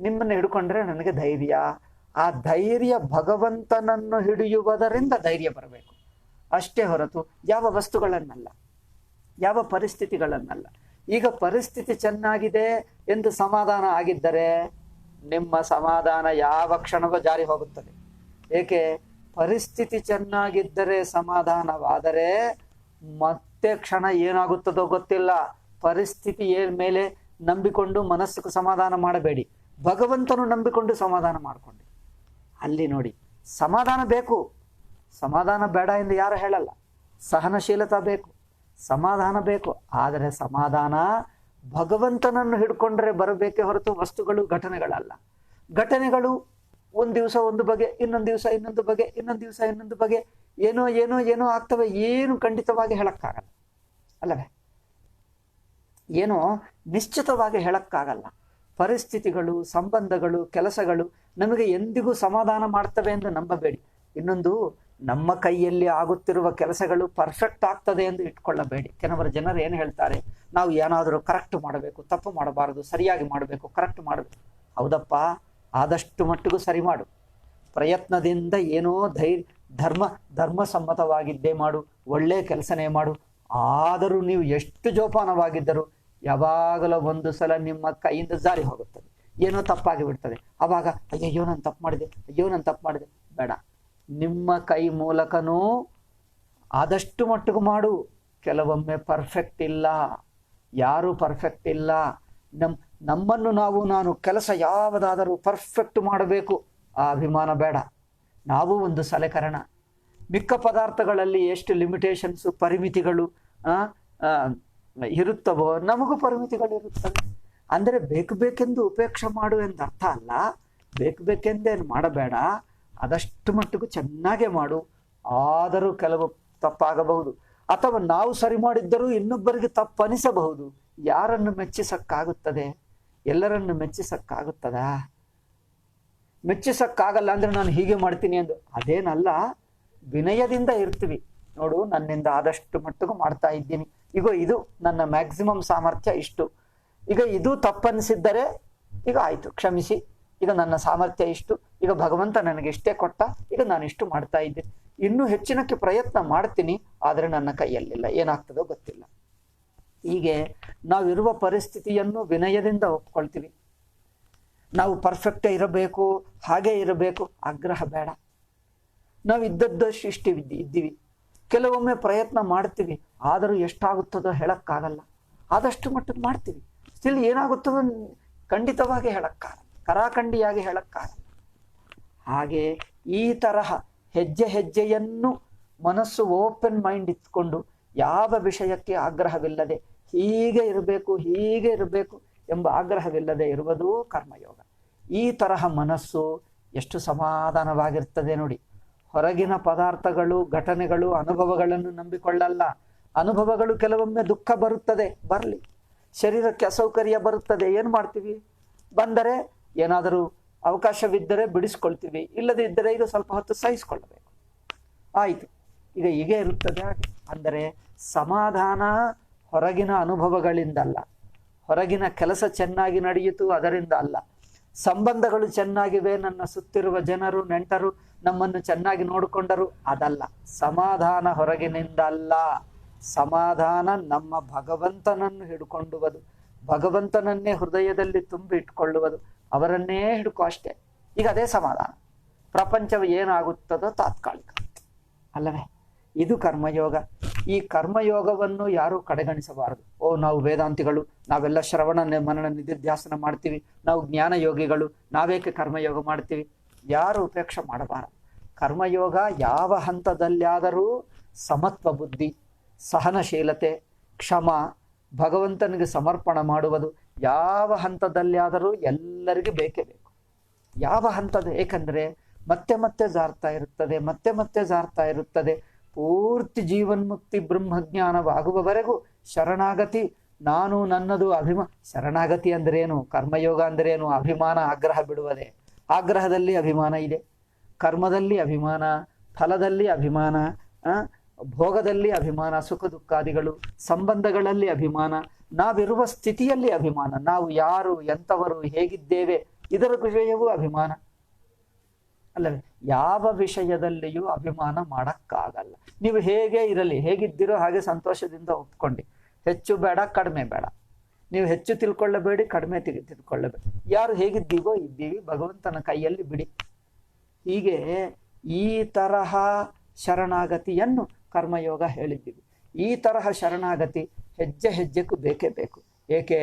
ನಿಮ್ಮನ್ನ ಹಿಡ್ಕೊಂಡ್ರೆ ನನಗೆ ಧೈರ್ಯ. ಆ ಧೈರ್ಯ ಭಗವಂತನನ್ನು ಹಿಡಿಯುವುದರಿಂದ ಧೈರ್ಯ ಬರಬೇಕು ಅಷ್ಟೇ ಹೊರತು ಯಾವ ವಸ್ತುಗಳನ್ನಲ್ಲ, ಯಾವ ಪರಿಸ್ಥಿತಿಗಳನ್ನಲ್ಲ. ಈಗ ಪರಿಸ್ಥಿತಿ ಚೆನ್ನಾಗಿದೆ ಎಂದು ಸಮಾಧಾನ ಆಗಿದ್ದರೆ ನಿಮ್ಮ ಸಮಾಧಾನ ಯಾವ ಕ್ಷಣವೂ ಜಾರಿ ಹೋಗುತ್ತದೆ. ಏಕೆ? ಪರಿಸ್ಥಿತಿ ಚೆನ್ನಾಗಿದ್ದರೆ ಸಮಾಧಾನವಾದರೆ ಮತ್ತೆ ಕ್ಷಣ ಏನಾಗುತ್ತದೋ ಗೊತ್ತಿಲ್ಲ. ಪರಿಸ್ಥಿತಿ ಮೇಲೆ ನಂಬಿಕೊಂಡು ಮನಸ್ಸಿಗೆ ಸಮಾಧಾನ ಮಾಡಬೇಡಿ, ಭಗವಂತನು ನಂಬಿಕೊಂಡು ಸಮಾಧಾನ ಮಾಡಿಕೊಂಡು. ಅಲ್ಲಿ ನೋಡಿ, ಸಮಾಧಾನ ಬೇಕು, ಸಮಾಧಾನ ಬೇಡ ಎಂದು ಯಾರು ಹೇಳಲ್ಲ. ಸಹನಶೀಲತಾ ಬೇಕು, ಸಮಾಧಾನ ಬೇಕು. ಆದರೆ ಸಮಾಧಾನ ಭಗವಂತನನ್ನು ಹಿಡ್ಕೊಂಡ್ರೆ ಬರಬೇಕೇ ಹೊರತು ವಸ್ತುಗಳು ಘಟನೆಗಳಲ್ಲ. ಘಟನೆಗಳು ಒಂದು ದಿವಸ ಒಂದು ಬಗೆ, ಇನ್ನೊಂದು ದಿವಸ ಇನ್ನೊಂದು ಬಗೆ, ಇನ್ನೊಂದು ದಿವಸ ಇನ್ನೊಂದು ಬಗೆ, ಏನೋ ಏನೋ ಏನೋ ಆಗ್ತವೆ. ಏನು ಖಂಡಿತವಾಗಿ ಹೇಳಕ್ಕಾಗಲ್ಲ ಅಲ್ಲವೇ? ಏನೋ ನಿಶ್ಚಿತವಾಗಿ ಹೇಳಕ್ಕಾಗಲ್ಲ. ಪರಿಸ್ಥಿತಿಗಳು, ಸಂಬಂಧಗಳು, ಕೆಲಸಗಳು ನಮಗೆ ಎಂದಿಗೂ ಸಮಾಧಾನ ಮಾಡ್ತವೆ ಎಂದು ನಂಬಬೇಡಿ. ಇನ್ನೊಂದು, ನಮ್ಮ ಕೈಯಲ್ಲಿ ಆಗುತ್ತಿರುವ ಕೆಲಸಗಳು ಪರ್ಫೆಕ್ಟ್ ಆಗ್ತದೆ ಎಂದು ಇಟ್ಕೊಳ್ಳಬೇಡಿ. ಕೆಲವರು ಜನರು ಏನು ಹೇಳ್ತಾರೆ, ನಾವು ಏನಾದರೂ ಕರೆಕ್ಟ್ ಮಾಡಬೇಕು, ತಪ್ಪು ಮಾಡಬಾರದು, ಸರಿಯಾಗಿ ಮಾಡಬೇಕು, ಕರೆಕ್ಟ್ ಮಾಡಬೇಕು. ಹೌದಪ್ಪ, ಆದಷ್ಟು ಮಟ್ಟಿಗೂ ಸರಿ ಮಾಡು. ಪ್ರಯತ್ನದಿಂದ ಏನೋ ಧರ್ಮಸಮ್ಮತವಾಗಿದ್ದೇ ಮಾಡು, ಒಳ್ಳೆಯ ಕೆಲಸನೇ ಮಾಡು. ಆದರೂ ನೀವು ಎಷ್ಟು ಜೋಪಾನವಾಗಿದ್ದರೂ ಯಾವಾಗಲೂ ಒಂದು ಸಲ ನಿಮ್ಮ ಕೈಯಿಂದ ಜಾರಿ ಹೋಗುತ್ತದೆ, ಏನೋ ತಪ್ಪಾಗಿ ಬಿಡ್ತದೆ. ಆವಾಗ ಅಯ್ಯೋ ನಾನು ತಪ್ಪು ಮಾಡಿದೆ, ಅಯ್ಯೋ ನಾನು ತಪ್ಪು ಮಾಡಿದೆ. ಬೇಡ, ನಿಮ್ಮ ಕೈ ಮೂಲಕನೂ ಆದಷ್ಟು ಮಟ್ಟಿಗೂ ಮಾಡು. ಕೆಲವೊಮ್ಮೆ ಪರ್ಫೆಕ್ಟ್ ಇಲ್ಲ, ಯಾರೂ ಪರ್ಫೆಕ್ಟ್ ಇಲ್ಲ. ನಮ್ಮನ್ನು ನಾನು ಕೆಲಸ ಯಾವುದಾದರೂ ಪರ್ಫೆಕ್ಟ್ ಮಾಡಬೇಕು, ಆ ಅಭಿಮಾನ ಬೇಡ. ನಾವು ಒಂದು ಸಲಕರಣ. ಮಿಕ್ಕ ಪದಾರ್ಥಗಳಲ್ಲಿ ಎಷ್ಟು ಲಿಮಿಟೇಷನ್ಸು, ಪರಿಮಿತಿಗಳು ಇರುತ್ತವೋ ನಮಗೂ ಪರಿಮಿತಿಗಳು ಇರುತ್ತವೆ. ಅಂದರೆ ಬೇಕೆಂದು ಉಪೇಕ್ಷೆ ಮಾಡು ಎಂದು ಅರ್ಥ ಅಲ್ಲ. ಬೇಕೆಂದೇನು ಮಾಡಬೇಡ, ಆದಷ್ಟು ಮಟ್ಟಿಗೂ ಚೆನ್ನಾಗೇ ಮಾಡು. ಆದರೂ ಕೆಲವು ತಪ್ಪಾಗಬಹುದು, ಅಥವಾ ನಾವು ಸರಿ ಮಾಡಿದ್ದರೂ ಇನ್ನೊಬ್ಬರಿಗೆ ತಪ್ಪು ಅನಿಸಬಹುದು. ಯಾರನ್ನು ಮೆಚ್ಚಿಸಕ್ಕಾಗುತ್ತದೆ? ಎಲ್ಲರನ್ನು ಮೆಚ್ಚಿಸಕ್ಕಾಗುತ್ತದಾ? ಮೆಚ್ಚಿಸಕ್ಕಾಗಲ್ಲ ಅಂದ್ರೆ ನಾನು ಹೀಗೆ ಮಾಡ್ತೀನಿ ಎಂದು ಅದೇನಲ್ಲ. ವಿನಯದಿಂದ ಇರ್ತೀವಿ. ನೋಡು, ನನ್ನಿಂದ ಆದಷ್ಟು ಮಟ್ಟಿಗೂ ಮಾಡ್ತಾ ಇದ್ದೀನಿ, ಈಗ ಇದು ನನ್ನ ಮ್ಯಾಕ್ಸಿಮಮ್ ಸಾಮರ್ಥ್ಯ ಇಷ್ಟು. ಈಗ ಇದು ತಪ್ಪನಿಸಿದ್ದರೆ ಈಗ ಆಯ್ತು, ಕ್ಷಮಿಸಿ, ಈಗ ನನ್ನ ಸಾಮರ್ಥ್ಯ ಇಷ್ಟು, ಈಗ ಭಗವಂತ ನನಗೆ ಇಷ್ಟೇ ಕೊಟ್ಟ, ಈಗ ನಾನು ಇಷ್ಟು ಮಾಡ್ತಾ ಇದ್ದೀನಿ, ಇನ್ನೂ ಹೆಚ್ಚಿನಕ್ಕೆ ಪ್ರಯತ್ನ ಮಾಡ್ತೀನಿ, ಆದರೆ ನನ್ನ ಕೈಯಲ್ಲಿಲ್ಲ, ಏನಾಗ್ತದೋ ಗೊತ್ತಿಲ್ಲ. ಹೀಗೆ ನಾವಿರುವ ಪರಿಸ್ಥಿತಿಯನ್ನು ವಿನಯದಿಂದ ಒಪ್ಕೊಳ್ತೀವಿ. ನಾವು ಪರ್ಫೆಕ್ಟೇ ಇರಬೇಕು, ಹಾಗೇ ಇರಬೇಕು, ಆಗ್ರಹ ಬೇಡ. ನಾವು ಇದ್ದದ್ದಷ್ಟು ಇದ್ದೀವಿ. ಕೆಲವೊಮ್ಮೆ ಪ್ರಯತ್ನ ಮಾಡ್ತೀವಿ, ಆದರೂ ಎಷ್ಟಾಗುತ್ತದೋ ಹೇಳಕ್ಕಾಗಲ್ಲ. ಆದಷ್ಟು ಮಟ್ಟಿಗೆ ಮಾಡ್ತೀವಿ, ಸ್ಟಿಲ್ ಏನಾಗುತ್ತದೋ ಖಂಡಿತವಾಗಿ ಹೇಳಕ್ಕಾಗಲ್ಲ, ಕರಾಖಂಡಿಯಾಗಿ ಹೇಳಕ್ಕಾಗಲ್ಲ. ಹಾಗೆ ಈ ತರಹ ಹೆಜ್ಜೆಯನ್ನು ಮನಸ್ಸು ಓಪನ್ ಮೈಂಡ್ ಇಟ್ಕೊಂಡು ಯಾವ ವಿಷಯಕ್ಕೆ ಆಗ್ರಹವಿಲ್ಲದೆ ಹೀಗೆ ಇರಬೇಕು, ಹೀಗೆ ಇರಬೇಕು, ಎಂಬ ಆಗ್ರಹವಿಲ್ಲದೆ ಇರುವುದು ಕರ್ಮಯೋಗ. ಈ ತರಹ ಮನಸ್ಸು ಎಷ್ಟು ಸಮಾಧಾನವಾಗಿರ್ತದೆ ನೋಡಿ. ಹೊರಗಿನ ಪದಾರ್ಥಗಳು, ಘಟನೆಗಳು, ಅನುಭವಗಳನ್ನು ನಂಬಿಕೊಳ್ಳಲ್ಲ. ಅನುಭವಗಳು ಕೆಲವೊಮ್ಮೆ ದುಃಖ ಬರುತ್ತದೆ, ಬರಲಿ. ಶರೀರಕ್ಕೆ ಅಸೌಕರ್ಯ ಬರುತ್ತದೆ, ಏನು ಮಾಡ್ತೀವಿ? ಬಂದರೆ ಏನಾದರೂ ಅವಕಾಶವಿದ್ದರೆ ಬಿಡಿಸ್ಕೊಳ್ತೀವಿ, ಇಲ್ಲದೇ ಇದ್ದರೆ ಈಗ ಸ್ವಲ್ಪ ಹೊತ್ತು ಸಹಿಸಿಕೊಳ್ಳಬೇಕು, ಆಯಿತು. ಈಗ ಹೀಗೆ ಇರುತ್ತದೆ. ಹಾಗೆ ಅಂದರೆ ಸಮಾಧಾನ ಹೊರಗಿನ ಅನುಭವಗಳಿಂದಲ್ಲ, ಹೊರಗಿನ ಕೆಲಸ ಚೆನ್ನಾಗಿ ನಡೆಯಿತು ಅದರಿಂದ ಅಲ್ಲ, ಸಂಬಂಧಗಳು ಚೆನ್ನಾಗಿವೆ, ನನ್ನ ಸುತ್ತಿರುವ ಜನರು ನೆಂಟರು ನಮ್ಮನ್ನು ಚೆನ್ನಾಗಿ ನೋಡಿಕೊಂಡರು ಅದಲ್ಲ. ಸಮಾಧಾನ ಹೊರಗಿನಿಂದ ಅಲ್ಲ, ಸಮಾಧಾನ ನಮ್ಮ ಭಗವಂತನನ್ನು ಹಿಡ್ಕೊಳ್ಳುವುದು, ಭಗವಂತನನ್ನೇ ಹೃದಯದಲ್ಲಿ ತುಂಬಿ ಇಟ್ಕೊಳ್ಳುವುದು, ಅವರನ್ನೇ ಹಿಡ್ಕೊ ಅಷ್ಟೇ. ಈಗ ಅದೇ ಸಮಾಧಾನ. ಪ್ರಪಂಚವು ಏನಾಗುತ್ತದೋ ತಾತ್ಕಾಲಿಕ ಅಲ್ಲವೇ? ಇದು ಕರ್ಮಯೋಗ. ಈ ಕರ್ಮಯೋಗವನ್ನು ಯಾರೂ ಕಡೆಗಣಿಸಬಾರದು. ನಾವು ವೇದಾಂತಿಗಳು, ನಾವೆಲ್ಲ ಶ್ರವಣ ಮನನ ನಿಧಿಧ್ಯಾಸನ ಮಾಡ್ತೀವಿ, ನಾವು ಜ್ಞಾನ ಯೋಗಿಗಳು, ನಾವೇಕೆ ಕರ್ಮಯೋಗ ಮಾಡ್ತೀವಿ? ಯಾರು ಉಪೇಕ್ಷೆ ಮಾಡಬಾರದು. ಕರ್ಮಯೋಗ ಯಾವ ಹಂತದಲ್ಲಾದರೂ ಸಮತ್ವ ಬುದ್ಧಿ, ಸಹನಶೀಲತೆ, ಕ್ಷಮ, ಭಗವಂತನಿಗೆ ಸಮರ್ಪಣ ಮಾಡುವುದು ಯಾವ ಹಂತದಲ್ಲಾದರೂ ಎಲ್ಲರಿಗೂ ಬೇಕೇ ಬೇಕು. ಯಾವ ಹಂತದ, ಏಕೆಂದರೆ ಮತ್ತೆ ಮತ್ತೆ ಜಾರ್ತಾ ಇರುತ್ತದೆ, ಮತ್ತೆ ಮತ್ತೆ ಜಾರ್ತಾ ಇರುತ್ತದೆ. ಪೂರ್ತಿ ಜೀವನ್ಮುಕ್ತಿ ಬ್ರಹ್ಮಜ್ಞಾನವಾಗುವವರೆಗೂ ಶರಣಾಗತಿ, ನಾನು ನನ್ನದು ಶರಣಾಗತಿ ಅಂದ್ರೇನು? ಕರ್ಮಯೋಗ ಅಂದ್ರೇನು? ಅಭಿಮಾನ, ಆಗ್ರಹ ಬಿಡುವುದೇ. ಆಗ್ರಹದಲ್ಲಿ ಅಭಿಮಾನ ಇದೆ, ಕರ್ಮದಲ್ಲಿ ಅಭಿಮಾನ, ಫಲದಲ್ಲಿ ಅಭಿಮಾನ, ಭೋಗದಲ್ಲಿ ಅಭಿಮಾನ, ಸುಖ ದುಃಖಾದಿಗಳು, ಸಂಬಂಧಗಳಲ್ಲಿ ಅಭಿಮಾನ, ನಾವಿರುವ ಸ್ಥಿತಿಯಲ್ಲಿ ಅಭಿಮಾನ, ನಾವು ಯಾರು, ಎಂಥವರು, ಹೇಗಿದ್ದೇವೆ ಇದರ ವಿಷಯವೂ ಅಭಿಮಾನ ಅಲ್ಲವೇ? ಯಾವ ವಿಷಯದಲ್ಲಿಯೂ ಅಭಿಮಾನ ಮಾಡಕ್ಕಾಗಲ್ಲ. ನೀವು ಹೇಗೆ ಇರಲಿ, ಹೇಗಿದ್ದೀರೋ ಹಾಗೆ ಸಂತೋಷದಿಂದ ಒಪ್ಕೊಂಡು, ಹೆಚ್ಚು ಬೇಡ ಕಡಿಮೆ ಬೇಡ, ನೀವು ಹೆಚ್ಚು ತಿಳ್ಕೊಳ್ಳಬೇಡಿ, ಕಡಿಮೆ ತಿಳ್ಕೊಳ್ಳಬೇಡಿ, ಯಾರು ಹೇಗಿದ್ದೀವೋ ಇದ್ದೀವಿ, ಭಗವಂತನ ಕೈಯಲ್ಲಿ ಬಿಡಿ. ಹೀಗೆ ಈ ತರಹ ಶರಣಾಗತಿಯನ್ನು ಕರ್ಮಯೋಗ ಹೇಳಿದ್ದೀವಿ. ಈ ತರಹ ಶರಣಾಗತಿ ಹೆಜ್ಜೆ ಹೆಜ್ಜೆಗೂ ಬೇಕೇ ಬೇಕು. ಏಕೆ?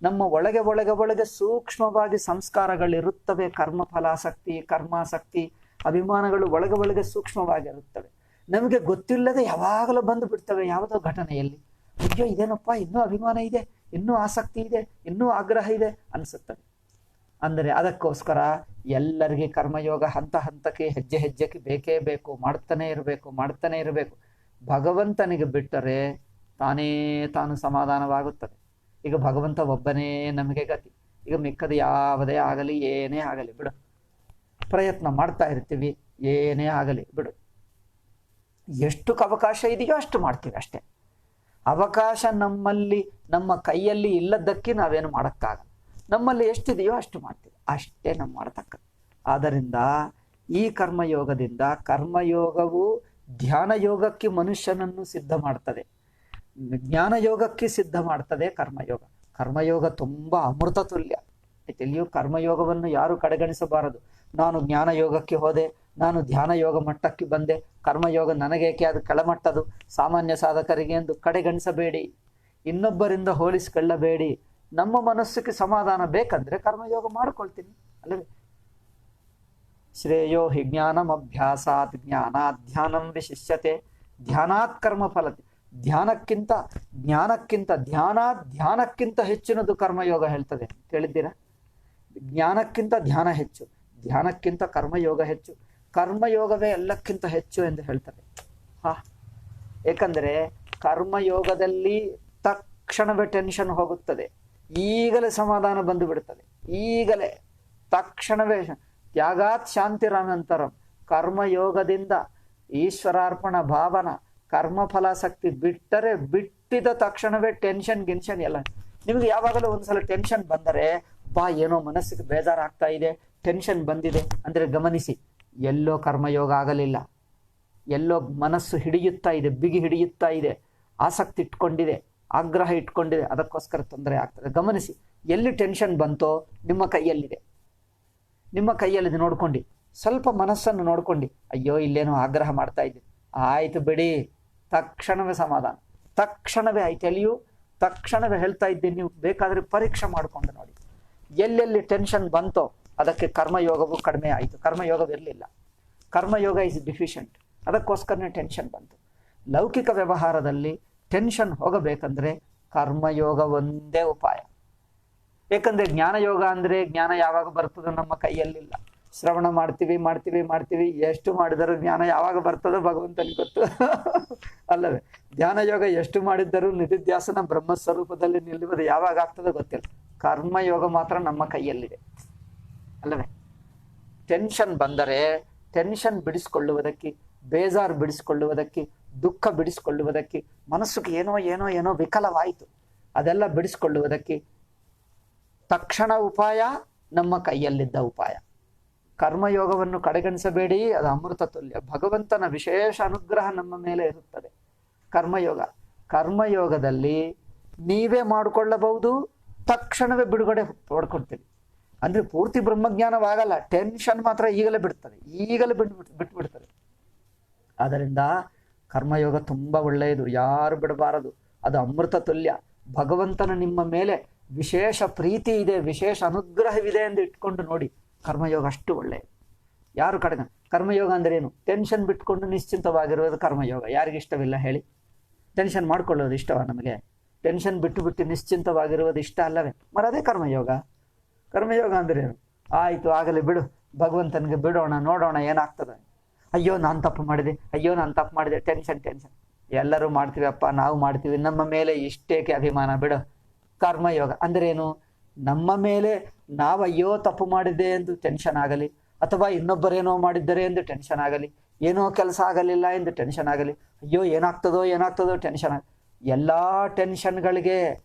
ನಮ್ಮ ಒಳಗೆ ಒಳಗೆ ಒಳಗೆ ಸೂಕ್ಷ್ಮವಾಗಿ ಸಂಸ್ಕಾರಗಳಿರುತ್ತವೆ. ಕರ್ಮಫಲಾಸಕ್ತಿ, ಕರ್ಮಾಸಕ್ತಿ, ಅಭಿಮಾನಗಳು ಒಳಗೆ ಒಳಗೆ ಸೂಕ್ಷ್ಮವಾಗಿರುತ್ತವೆ. ನಮಗೆ ಗೊತ್ತಿಲ್ಲದೆ ಯಾವಾಗಲೂ ಬಂದು ಬಿಡ್ತವೆ ಯಾವುದೋ ಘಟನೆಯಲ್ಲಿ. ಅಯ್ಯೋ ಇದೇನಪ್ಪ, ಇನ್ನೂ ಅಭಿಮಾನ ಇದೆ, ಇನ್ನೂ ಆಸಕ್ತಿ ಇದೆ, ಇನ್ನೂ ಆಗ್ರಹ ಇದೆ ಅನಿಸುತ್ತದೆ. ಅಂದರೆ ಅದಕ್ಕೋಸ್ಕರ ಎಲ್ಲರಿಗೆ ಕರ್ಮಯೋಗ ಹಂತ ಹಂತಕ್ಕೆ, ಹೆಜ್ಜೆ ಹೆಜ್ಜೆಗೆ ಬೇಕೇ ಬೇಕು. ಮಾಡ್ತಾನೆ ಇರಬೇಕು, ಮಾಡ್ತಾನೆ ಇರಬೇಕು. ಭಗವಂತನಿಗೆ ಬಿಟ್ಟರೆ ತಾನು ಸಮಾಧಾನವಾಗುತ್ತದೆ. ಈಗ ಭಗವಂತ ಒಬ್ಬನೇ ನಮಗೆ ಗತಿ. ಈಗ ಮಿಕ್ಕದು ಯಾವುದೇ ಆಗಲಿ, ಏನೇ ಆಗಲಿ ಬಿಡು, ಪ್ರಯತ್ನ ಮಾಡ್ತಾ ಇರ್ತೀವಿ, ಏನೇ ಆಗಲಿ ಬಿಡು. ಎಷ್ಟು ಅವಕಾಶ ಇದೆಯೋ ಅಷ್ಟು ಮಾಡ್ತೀವಿ ಅಷ್ಟೇ. ಅವಕಾಶ ನಮ್ಮಲ್ಲಿ, ನಮ್ಮ ಕೈಯಲ್ಲಿ ಇಲ್ಲದಕ್ಕೆ ನಾವೇನು ಮಾಡೋಕ್ಕಾಗಲ್ಲ. ನಮ್ಮಲ್ಲಿ ಎಷ್ಟಿದೆಯೋ ಅಷ್ಟು ಮಾಡ್ತೀವಿ, ಅಷ್ಟೇ ನಾವು ಮಾಡತಕ್ಕದ್ದು. ಆದ್ದರಿಂದ ಈ ಕರ್ಮಯೋಗದಿಂದ, ಕರ್ಮಯೋಗವು ಧ್ಯಾನ ಯೋಗಕ್ಕೆ ಮನುಷ್ಯನನ್ನು ಸಿದ್ಧ ಮಾಡ್ತದೆ, ಜ್ಞಾನ ಯೋಗಕ್ಕೆ ಸಿದ್ಧ ಮಾಡ್ತದೆ ಕರ್ಮಯೋಗ. ಕರ್ಮಯೋಗ ತುಂಬ ಅಮೃತ ತುಲ್ಯ. ಇಲ್ಲಿಯೂ ಕರ್ಮಯೋಗವನ್ನು ಯಾರು ಕಡೆಗಣಿಸಬಾರದು. ನಾನು ಜ್ಞಾನ ಯೋಗಕ್ಕೆ ಹೋದೆ, ನಾನು ಧ್ಯಾನ ಯೋಗ ಮಟ್ಟಕ್ಕೆ ಬಂದೆ, ಕರ್ಮಯೋಗ ನನಗೇಕೆ, ಅದು ಕೆಳಮಟ್ಟದು, ಸಾಮಾನ್ಯ ಸಾಧಕರಿಗೆ ಎಂದು ಕಡೆಗಣಿಸಬೇಡಿ, ಇನ್ನೊಬ್ಬರಿಂದ ಹೋಲಿಸಿಕೊಳ್ಳಬೇಡಿ. ನಮ್ಮ ಮನಸ್ಸಿಗೆ ಸಮಾಧಾನ ಬೇಕಂದ್ರೆ ಕರ್ಮಯೋಗ ಮಾಡ್ಕೊಳ್ತೀನಿ ಅಲ್ಲವೇ? ಶ್ರೇಯೋ ಹಿ ಜ್ಞಾನಮಭ್ಯಾಸಾತ್ ಜ್ಞಾನಾತ್ ಧ್ಯಾನಂ ವಿಶಿಷ್ಯತೆ ಧ್ಯಾನಾತ್ ಕರ್ಮ ಫಲತೆ. ಧ್ಯಾನಕ್ಕಿಂತ ಜ್ಞಾನಕ್ಕಿಂತ, ಧ್ಯಾನಕ್ಕಿಂತ ಹೆಚ್ಚಿನದು ಕರ್ಮಯೋಗ ಹೇಳ್ತದೆ. ಕೇಳಿದ್ದೀರಾ? ಜ್ಞಾನಕ್ಕಿಂತ ಧ್ಯಾನ ಹೆಚ್ಚು, ಧ್ಯಾನಕ್ಕಿಂತ ಕರ್ಮಯೋಗ ಹೆಚ್ಚು, ಕರ್ಮಯೋಗವೇ ಎಲ್ಲಕ್ಕಿಂತ ಹೆಚ್ಚು ಎಂದು ಹೇಳ್ತಾರೆ. ಏಕೆಂದರೆ ಕರ್ಮಯೋಗದಲ್ಲಿ ತಕ್ಷಣವೇ ಟೆನ್ಷನ್ ಹೋಗುತ್ತದೆ, ಈಗಲೇ ಸಮಾಧಾನ ಬಂದು ಬಿಡುತ್ತದೆ, ಈಗಲೇ ತಕ್ಷಣವೇ. ತ್ಯಾಗಾತ್ ಶಾಂತಿರನಂತರಂ. ಕರ್ಮಯೋಗದಿಂದ ಈಶ್ವರಾರ್ಪಣ ಭಾವನ, ಕರ್ಮಫಲಾಸಕ್ತಿ ಬಿಟ್ಟರೆ ಬಿಟ್ಟಿದ ತಕ್ಷಣವೇ ಗಿನ್ಷನ್ ಎಲ್ಲ. ನಿಮಗೆ ಯಾವಾಗಲೂ ಒಂದ್ಸಲ ಟೆನ್ಷನ್ ಬಂದರೆ, ಏನೋ ಮನಸ್ಸಿಗೆ ಬೇಜಾರಾಗ್ತಾ ಇದೆ, ಟೆನ್ಷನ್ ಬಂದಿದೆ ಅಂದರೆ ಗಮನಿಸಿ, ಎಲ್ಲೋ ಕರ್ಮಯೋಗ ಆಗಲಿಲ್ಲ, ಎಲ್ಲೋ ಮನಸ್ಸು ಹಿಡಿಯುತ್ತಾ ಇದೆ, ಬಿಗಿ ಹಿಡಿಯುತ್ತಾ ಇದೆ, ಆಸಕ್ತಿ ಇಟ್ಕೊಂಡಿದೆ, ಆಗ್ರಹ ಇಟ್ಕೊಂಡಿದೆ, ಅದಕ್ಕೋಸ್ಕರ ತೊಂದರೆ ಆಗ್ತದೆ. ಗಮನಿಸಿ, ಎಲ್ಲಿ ಟೆನ್ಷನ್ ಬಂತೋ ನಿಮ್ಮ ಕೈಯಲ್ಲಿದೆ, ನಿಮ್ಮ ಕೈಯಲ್ಲಿದೆ. ನೋಡ್ಕೊಂಡು ಸ್ವಲ್ಪ ಮನಸ್ಸನ್ನು ನೋಡ್ಕೊಂಡು, ಅಯ್ಯೋ ಇಲ್ಲೇನೋ ಆಗ್ರಹ ಮಾಡ್ತಾ ಇದ್ದೆ, ಆಯ್ತು ಬಿಡಿ, ತಕ್ಷಣವೇ ಸಮಾಧಾನ, ತಕ್ಷಣವೇ ಆಯ್ತು. ಎಲ್ಲಿಯೂ ತಕ್ಷಣವೇ ಹೇಳ್ತಾ ಇದ್ದೀನಿ, ನೀವು ಬೇಕಾದರೆ ಪರೀಕ್ಷೆ ಮಾಡಿಕೊಂಡು ನೋಡಿ. ಎಲ್ಲೆಲ್ಲಿ ಟೆನ್ಷನ್ ಬಂತೋ ಅದಕ್ಕೆ ಕರ್ಮಯೋಗವು ಕಡಿಮೆ ಆಯಿತು, ಕರ್ಮಯೋಗವಿರಲಿಲ್ಲ, ಕರ್ಮಯೋಗ ಇಸ್ ಡಿಫಿಷಿಯಂಟ್, ಅದಕ್ಕೋಸ್ಕರನೇ ಟೆನ್ಷನ್ ಬಂತು. ಲೌಕಿಕ ವ್ಯವಹಾರದಲ್ಲಿ ಟೆನ್ಷನ್ ಹೋಗಬೇಕಂದ್ರೆ ಕರ್ಮಯೋಗ ಒಂದೇ ಉಪಾಯ. ಯಾಕಂದ್ರೆ ಜ್ಞಾನ ಯೋಗ ಅಂದ್ರೆ ಜ್ಞಾನ ಯಾವಾಗ ಬರ್ತದೋ ನಮ್ಮ ಕೈಯಲ್ಲಿಲ್ಲ. ಶ್ರವಣ ಮಾಡ್ತೀವಿ ಮಾಡ್ತೀವಿ ಮಾಡ್ತೀವಿ, ಎಷ್ಟು ಮಾಡಿದರೂ ಜ್ಞಾನ ಯಾವಾಗ ಬರ್ತದೋ ಭಗವಂತನಿಗೆ ಗೊತ್ತು. ಅಲ್ಲವೇ? ಧ್ಯಾನ ಯೋಗ ಎಷ್ಟು ಮಾಡಿದ್ದರೂ ನಿಧಿಧ್ಯಾಸನ ಬ್ರಹ್ಮಸ್ವರೂಪದಲ್ಲಿ ನಿಲ್ಲುವುದು ಯಾವಾಗ ಆಗ್ತದೋ ಗೊತ್ತಿಲ್ಲ. ಕರ್ಮಯೋಗ ಮಾತ್ರ ನಮ್ಮ ಕೈಯಲ್ಲಿದೆ, ಅಲ್ಲವೇ? ಟೆನ್ಷನ್ ಬಂದರೆ ಟೆನ್ಷನ್ ಬಿಡಿಸ್ಕೊಳ್ಳುವುದಕ್ಕೆ, ಬೇಜಾರು ಬಿಡಿಸ್ಕೊಳ್ಳುವುದಕ್ಕೆ, ದುಃಖ ಬಿಡಿಸ್ಕೊಳ್ಳುವುದಕ್ಕೆ, ಮನಸ್ಸಿಗೆ ಏನೋ ಏನೋ ಏನೋ ವಿಕಲವಾಯಿತು, ಅದೆಲ್ಲ ಬಿಡಿಸ್ಕೊಳ್ಳುವುದಕ್ಕೆ ತಕ್ಷಣ ಉಪಾಯ ನಮ್ಮ ಕೈಯಲ್ಲಿದ್ದ ಉಪಾಯ. ಕರ್ಮಯೋಗವನ್ನು ಕಡೆಗಣಿಸಬೇಡಿ, ಅದು ಅಮೃತ ತುಲ್ಯ. ಭಗವಂತನ ವಿಶೇಷ ಅನುಗ್ರಹ ನಮ್ಮ ಮೇಲೆ ಇರುತ್ತದೆ. ಕರ್ಮಯೋಗದಲ್ಲಿ ನೀವೇ ಮಾಡಿಕೊಳ್ಳಬಹುದು, ತಕ್ಷಣವೇ ಬಿಡುಗಡೆ ಪಡ್ಕೊಳ್ತೀವಿ. ಅಂದ್ರೆ ಪೂರ್ತಿ ಬ್ರಹ್ಮಜ್ಞಾನವಾಗಲ್ಲ, ಟೆನ್ಷನ್ ಮಾತ್ರ ಈಗಲೇ ಬಿಡ್ತದೆ, ಈಗಲೇ ಬಿಟ್ಬಿಡ್ತದೆ. ಆದ್ದರಿಂದ ಕರ್ಮಯೋಗ ತುಂಬಾ ಒಳ್ಳೆಯದು, ಯಾರು ಬಿಡಬಾರದು. ಅದು ಅಮೃತ ತುಲ್ಯ. ಭಗವಂತನ ನಿಮ್ಮ ಮೇಲೆ ವಿಶೇಷ ಪ್ರೀತಿ ಇದೆ, ವಿಶೇಷ ಅನುಗ್ರಹವಿದೆ ಎಂದು ಇಟ್ಕೊಂಡು ನೋಡಿ. ಕರ್ಮಯೋಗ ಅಷ್ಟು ಒಳ್ಳೆಯದು. ಯಾರು ಕರ್ಮಯೋಗ ಅಂದ್ರೆ ಏನು? ಟೆನ್ಷನ್ ಬಿಟ್ಕೊಂಡು ನಿಶ್ಚಿಂತವಾಗಿರುವುದು ಕರ್ಮಯೋಗ. ಯಾರಿಗಿಷ್ಟವಿಲ್ಲ ಹೇಳಿ? ಟೆನ್ಷನ್ ಮಾಡ್ಕೊಳ್ಳೋದು ಇಷ್ಟವ ನಮಗೆ? ಟೆನ್ಷನ್ ಬಿಟ್ಟು ನಿಶ್ಚಿಂತವಾಗಿರುವುದು ಇಷ್ಟ ಅಲ್ಲವೇ? ಅದೇ ಕರ್ಮಯೋಗ. ಕರ್ಮಯೋಗ ಅಂದ್ರೆ ಏನು? ಆಯ್ತು, ಆಗಲಿ ಬಿಡು, ಭಗವಂತನಿಗೆ ಬಿಡೋಣ, ನೋಡೋಣ ಏನಾಗ್ತದೆ. ಅಯ್ಯೋ ನಾನು ತಪ್ಪು ಮಾಡಿದೆ, ಟೆನ್ಷನ್. ಎಲ್ಲರೂ ಮಾಡ್ತೀವಪ್ಪ, ನಾವು ಮಾಡ್ತೀವಿ, ನಮ್ಮ ಮೇಲೆ ಇಷ್ಟೇಕೆ ಅಭಿಮಾನ, ಬಿಡು. ಕರ್ಮಯೋಗ ಅಂದ್ರೆ ಏನು? ನಮ್ಮ ಮೇಲೆ ನಾವು ಅಯ್ಯೋ ತಪ್ಪು ಮಾಡಿದೆ ಎಂದು ಟೆನ್ಷನ್ ಆಗಲಿ, ಅಥವಾ ಇನ್ನೊಬ್ಬರೇನೋ ಮಾಡಿದ್ದಾರೆ ಎಂದು ಟೆನ್ಷನ್ ಆಗಲಿ, ಏನೋ ಕೆಲಸ ಆಗಲಿಲ್ಲ ಎಂದು ಟೆನ್ಷನ್ ಆಗಲಿ, ಅಯ್ಯೋ ಏನಾಗ್ತದೋ ಟೆನ್ಷನ್ ಆಗಲಿ. ಎಲ್ಲ ಟೆನ್ಷನ್ಗಳಿಗೆ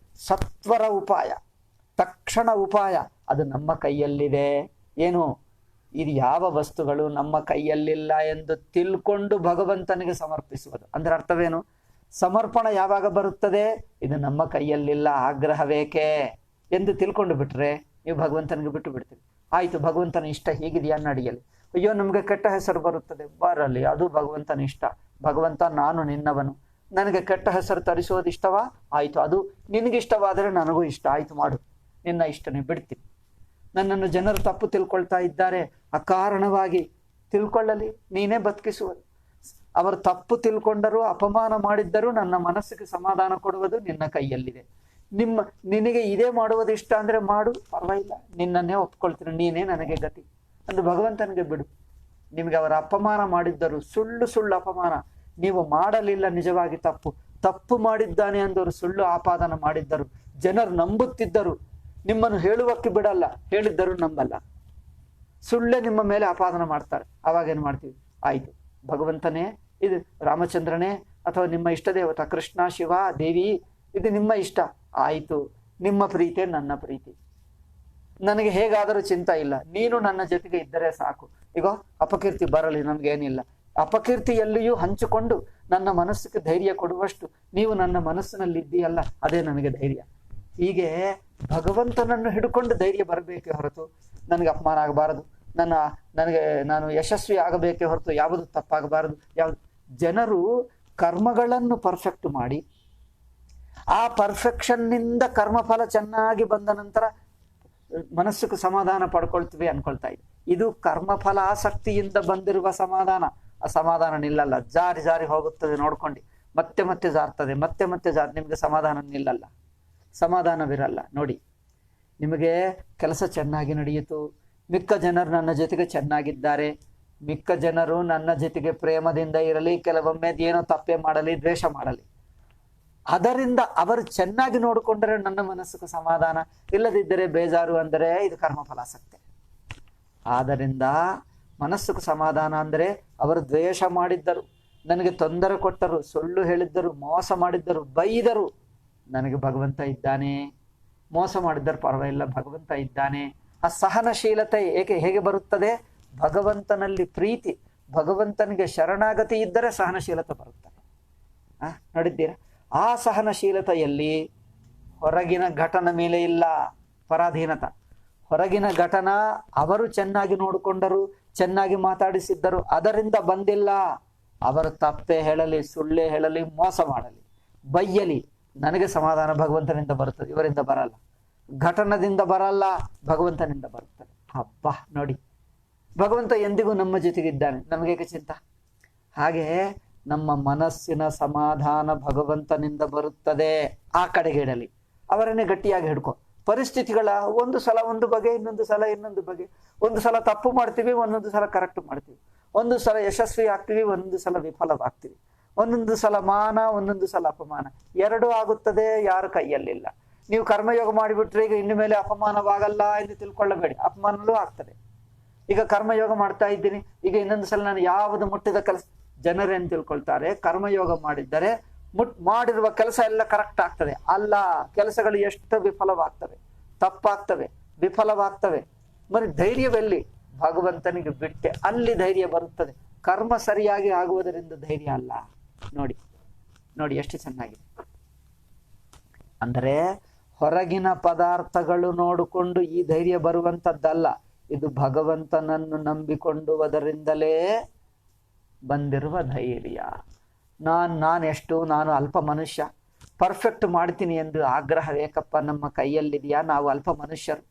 ಸತ್ವರ ಉಪಾಯ, ತಕ್ಷಣ ಉಪಾಯ ಅದು ನಮ್ಮ ಕೈಯಲ್ಲಿದೆ. ಏನು? ಇದು ಯಾವ ವಸ್ತುಗಳು ನಮ್ಮ ಕೈಯಲ್ಲಿಲ್ಲ ಎಂದು ತಿಳ್ಕೊಂಡು ಭಗವಂತನಿಗೆ ಸಮರ್ಪಿಸುವುದು. ಅಂದ್ರೆ ಅರ್ಥವೇನು? ಸಮರ್ಪಣ ಯಾವಾಗ ಬರುತ್ತದೆ? ಇದು ನಮ್ಮ ಕೈಯಲ್ಲಿಲ್ಲ, ಆಗ್ರಹವೇಕೆ ಎಂದು ತಿಳ್ಕೊಂಡು ಬಿಟ್ರೆ ನೀವು ಭಗವಂತನಿಗೆ ಬಿಟ್ಟು ಬಿಡ್ತೀರಿ. ಆಯ್ತು, ಭಗವಂತನ ಇಷ್ಟ ಹೀಗಿದೆಯಾ ನಡೆಯಲಿ. ಅಯ್ಯೋ ನಮಗೆ ಕೆಟ್ಟ ಹೆಸರು ಬರುತ್ತದೆ, ಬರಲಿ, ಅದು ಭಗವಂತನ ಇಷ್ಟ. ಭಗವಂತ ನಾನು ನಿನ್ನವನು, ನನಗೆ ಕೆಟ್ಟ ಹೆಸರು ತರಿಸೋದು ಇಷ್ಟವಾ? ಆಯ್ತು, ಅದು ನಿನಗಿಷ್ಟವಾದರೆ ನನಗೂ ಇಷ್ಟ, ಆಯ್ತು ಮಾಡು, ನಿನ್ನ ಇಷ್ಟನೇ ಬಿಡ್ತೀನಿ. ನನ್ನನ್ನು ಜನರು ತಪ್ಪು ತಿಳ್ಕೊಳ್ತಾ ಇದ್ದಾರೆ, ಅಕಾರಣವಾಗಿ ತಿಳ್ಕೊಳ್ಳಲಿ, ನೀನೇ ಬದುಕಿಸುವುದು. ಅವರು ತಪ್ಪು ತಿಳ್ಕೊಂಡರೂ ಅಪಮಾನ ಮಾಡಿದ್ದರೂ ನನ್ನ ಮನಸ್ಸಿಗೆ ಸಮಾಧಾನ ಕೊಡುವುದು ನಿನ್ನ ಕೈಯಲ್ಲಿದೆ. ನಿನಗೆ ಇದೇ ಮಾಡುವುದು ಇಷ್ಟ ಅಂದ್ರೆ ಮಾಡು, ಪರವಾಗಿಲ್ಲ, ನಿನ್ನನ್ನೇ ಒಪ್ಕೊಳ್ತೀನಿ, ನೀನೇ ನನಗೆ ಗತಿ ಅಂದು ಭಗವಂತನಿಗೆ ಬಿಡು. ನಿಮಗೆ ಅವರ ಅಪಮಾನ ಮಾಡಿದ್ದರು, ಸುಳ್ಳು ಅಪಮಾನ, ನೀವು ಮಾಡಲಿಲ್ಲ, ನಿಜವಾಗಿ ತಪ್ಪು ಮಾಡಿದ್ದಾನೆ ಅಂದವರು ಸುಳ್ಳು ಆಪಾದನ ಮಾಡಿದ್ದರು, ಜನರು ನಂಬುತ್ತಿದ್ದರು, ನಿಮ್ಮನ್ನು ಹೇಳುವಕ್ಕೆ ಬಿಡಲ್ಲ, ಹೇಳಿದ್ದರು ನಂಬಲ್ಲ, ಸುಳ್ಳೇ ನಿಮ್ಮ ಮೇಲೆ ಆಪಾದನ ಮಾಡ್ತಾರೆ. ಅವಾಗೇನು ಮಾಡ್ತೀವಿ? ಆಯ್ತು, ಭಗವಂತನೇ, ಇದು ರಾಮಚಂದ್ರನೇ, ಅಥವಾ ನಿಮ್ಮ ಇಷ್ಟ ದೇವತ ಕೃಷ್ಣ, ಶಿವ, ದೇವಿ, ಇದು ನಿಮ್ಮ ಇಷ್ಟ, ಆಯ್ತು, ನಿಮ್ಮ ಪ್ರೀತಿ ನನ್ನ ಪ್ರೀತಿ, ನನಗೆ ಹೇಗಾದರೂ ಚಿಂತ ಇಲ್ಲ, ನೀನು ನನ್ನ ಜೊತೆಗೆ ಇದ್ದರೆ ಸಾಕು. ಈಗ ಅಪಕೀರ್ತಿ ಬರಲಿ, ನಮ್ಗೇನಿಲ್ಲ. ಅಪಕೀರ್ತಿಯಲ್ಲಿಯೂ ಹಂಚಿಕೊಂಡು ನನ್ನ ಮನಸ್ಸಿಗೆ ಧೈರ್ಯ ಕೊಡುವಷ್ಟು ನೀವು ನನ್ನ ಮನಸ್ಸಿನಲ್ಲಿ ಇದ್ದೀಯಲ್ಲ, ಅದೇ ನನಗೆ ಧೈರ್ಯ. ಹೀಗೆ ಭಗವಂತನನ್ನು ಹಿಡ್ಕೊಂಡು ಧೈರ್ಯ ಬರಬೇಕೇ ಹೊರತು ನನಗೆ ಅಪಮಾನ ಆಗಬಾರದು, ನಾನು ಯಶಸ್ವಿ ಆಗಬೇಕೇ ಹೊರತು ಯಾವುದು ತಪ್ಪಾಗಬಾರದು. ಜನರು ಕರ್ಮಗಳನ್ನು ಪರ್ಫೆಕ್ಟ್ ಮಾಡಿ ಆ ಪರ್ಫೆಕ್ಷನ್ನಿಂದ ಕರ್ಮಫಲ ಚೆನ್ನಾಗಿ ಬಂದ ನಂತರ ಮನಸ್ಸಿಗೆ ಸಮಾಧಾನ ಪಡ್ಕೊಳ್ತೀವಿ ಅನ್ಕೊಳ್ತಾ ಇದೆ. ಇದು ಕರ್ಮಫಲ ಆಸಕ್ತಿಯಿಂದ ಬಂದಿರುವ ಸಮಾಧಾನ. ಆ ಸಮಾಧಾನ ನಿಲ್ಲಲ್ಲ, ಜಾರಿ ಹೋಗುತ್ತದೆ, ನೋಡ್ಕೊಂಡು ಮತ್ತೆ ಜಾರ್ತದೆ, ಮತ್ತೆ ನಿಮಗೆ ಸಮಾಧಾನ ನಿಲ್ಲಲ್ಲ, ಸಮಾಧಾನವಿರಲ್ಲ. ನೋಡಿ, ನಿಮಗೆ ಕೆಲಸ ಚೆನ್ನಾಗಿ ನಡೆಯಿತು, ಮಿಕ್ಕ ಜನರು ನನ್ನ ಜೊತೆಗೆ ಚೆನ್ನಾಗಿದ್ದಾರೆ, ಮಿಕ್ಕ ಜನರು ನನ್ನ ಜೊತೆಗೆ ಪ್ರೇಮದಿಂದ ಇರಲಿ, ಕೆಲವೊಮ್ಮೆ ಏನೋ ತಪ್ಪೇ ಮಾಡಲಿ, ದ್ವೇಷ ಮಾಡಲಿ, ಅದರಿಂದ ಅವರು ಚೆನ್ನಾಗಿ ನೋಡಿಕೊಂಡರೆ ನನ್ನ ಮನಸ್ಸಿಗೆ ಸಮಾಧಾನ, ಇಲ್ಲದಿದ್ದರೆ ಬೇಜಾರು ಅಂದರೆ ಇದು ಕರ್ಮಫಲಾಸಕ್ತಿ. ಆದ್ದರಿಂದ ಮನಸ್ಸಿಗೆ ಸಮಾಧಾನ ಅಂದರೆ ಅವರು ದ್ವೇಷ ಮಾಡಿದ್ದರು, ನನಗೆ ತೊಂದರೆ ಕೊಟ್ಟರು, ಸುಳ್ಳು ಹೇಳಿದ್ದರು, ಮೋಸ ಮಾಡಿದ್ದರು, ಬೈದರು, ನನಗೆ ಭಗವಂತ ಇದ್ದಾನೆ. ಮೋಸ ಮಾಡಿದ್ದರು ಪರವಾಗಿಲ್ಲ, ಭಗವಂತ ಇದ್ದಾನೆ. ಆ ಸಹನಶೀಲತೆ ಹೇಗೆ ಬರುತ್ತದೆ? ಭಗವಂತನಲ್ಲಿ ಪ್ರೀತಿ, ಭಗವಂತನಿಗೆ ಶರಣಾಗತಿ ಇದ್ದರೆ ಸಹನಶೀಲತೆ ಬರುತ್ತದೆ. ನೋಡಿದ್ದೀರಾ? ಆ ಸಹನಶೀಲತೆಯಲ್ಲಿ ಹೊರಗಿನ ಘಟನೆ ಮೇಲೆ ಇಲ್ಲ ಪರಾಧೀನತ. ಹೊರಗಿನ ಘಟನಾ ಅವರು ಚೆನ್ನಾಗಿ ನೋಡಿಕೊಂಡರು, ಚೆನ್ನಾಗಿ ಮಾತಾಡಿಸಿದ್ದರು, ಅದರಿಂದ ಬಂದಿಲ್ಲ. ಅವರು ತಪ್ಪೇ ಹೇಳಲಿ, ಸುಳ್ಳೇ ಹೇಳಲಿ, ಮೋಸ ಮಾಡಲಿ, ಬೈಯಲಿ, ನನಗೆ ಸಮಾಧಾನ ಭಗವಂತನಿಂದ ಬರುತ್ತದೆ, ಇವರಿಂದ ಬರಲ್ಲ. ಘಟನದಿಂದ ಬರಲ್ಲ, ಭಗವಂತನಿಂದ ಬರುತ್ತದೆ. ಅಬ್ಬ ನೋಡಿ, ಭಗವಂತ ಎಂದಿಗೂ ನಮ್ಮ ಜೊತೆಗಿದ್ದಾನೆ, ನಮಗೇಕೆ ಚಿಂತ? ಹಾಗೆ ನಮ್ಮ ಮನಸ್ಸಿನ ಸಮಾಧಾನ ಭಗವಂತನಿಂದ ಬರುತ್ತದೆ. ಆ ಕಡೆಗೆ ಇಡಲಿ, ಅವರನ್ನೇ ಗಟ್ಟಿಯಾಗಿ ಹಿಡ್ಕೊ. ಪರಿಸ್ಥಿತಿಗಳ ಒಂದು ಸಲ ಒಂದು ಬಗೆ, ಇನ್ನೊಂದು ಸಲ ಇನ್ನೊಂದು ಬಗೆ. ಒಂದು ಸಲ ತಪ್ಪು ಮಾಡ್ತೀವಿ, ಒಂದೊಂದು ಸಲ ಕರೆಕ್ಟ್ ಮಾಡ್ತೀವಿ. ಒಂದು ಸಲ ಯಶಸ್ವಿ ಆಗ್ತೀವಿ, ಒಂದೊಂದು ಸಲ ವಿಫಲವಾಗ್ತೀವಿ. ಒಂದೊಂದು ಸಲ ಮಾನ, ಒಂದೊಂದು ಸಲ ಅಪಮಾನ. ಎರಡೂ ಆಗುತ್ತದೆ, ಯಾರ ಕೈಯಲ್ಲಿಲ್ಲ. ನೀವು ಕರ್ಮಯೋಗ ಮಾಡಿಬಿಟ್ರೆ ಈಗ ಇನ್ನು ಮೇಲೆ ಅಪಮಾನವಾಗಲ್ಲ ಎಂದು ತಿಳ್ಕೊಳ್ಳಬೇಡಿ, ಅಪಮಾನವೂ ಆಗ್ತದೆ. ಈಗ ಕರ್ಮಯೋಗ ಮಾಡ್ತಾ ಇದ್ದೀನಿ, ಈಗ ಇನ್ನೊಂದು ಸಲ ನಾನು ಯಾವುದು ಮುಟ್ಟಿದ ಕೆಲಸ, ಜನರೇನು ತಿಳ್ಕೊಳ್ತಾರೆ, ಕರ್ಮಯೋಗ ಮಾಡಿದ್ದರೆ ಮಾಡಿರುವ ಕೆಲಸ ಎಲ್ಲ ಕರೆಕ್ಟ್ ಆಗ್ತದೆ. ಅಲ್ಲ, ಕೆಲಸಗಳು ಎಷ್ಟು ವಿಫಲವಾಗ್ತವೆ, ತಪ್ಪಾಗ್ತವೆ, ವಿಫಲವಾಗ್ತವೆ. మరి ಧೈರ್ಯವೆಲ್ಲಿ? ಭಗವಂತನಿಗೆ ಬಿಟ್ಟೆ ಅಲ್ಲಿ ಧೈರ್ಯ ಬರುತ್ತದೆ. ಕರ್ಮ ಸರಿಯಾಗಿ ಆಗುವುದರಿಂದ ಧೈರ್ಯ ಅಲ್ಲ. ನೋಡಿ ನೋಡಿ ಎಷ್ಟು ಚೆನ್ನಾಗಿದೆ. ಅಂದರೆ ಹೊರಗಿನ ಪದಾರ್ಥಗಳು ನೋಡಿಕೊಂಡು ಈ ಧೈರ್ಯ ಬರುವಂಥದ್ದಲ್ಲ, ಇದು ಭಗವಂತನನ್ನು ನಂಬಿಕೊಂಡುವುದರಿಂದಲೇ ಬಂದಿರುವ ಧೈರ್ಯ. ನಾನೆಷ್ಟು, ನಾನು ಅಲ್ಪ ಮನುಷ್ಯ, ಪರ್ಫೆಕ್ಟ್ ಮಾಡ್ತೀನಿ ಎಂದು ಆಗ್ರಹ ಏಕಪ್ಪ ನಮ್ಮ ಕೈಯಲ್ಲಿದೆಯಾ? ನಾವು ಅಲ್ಪ ಮನುಷ್ಯರು,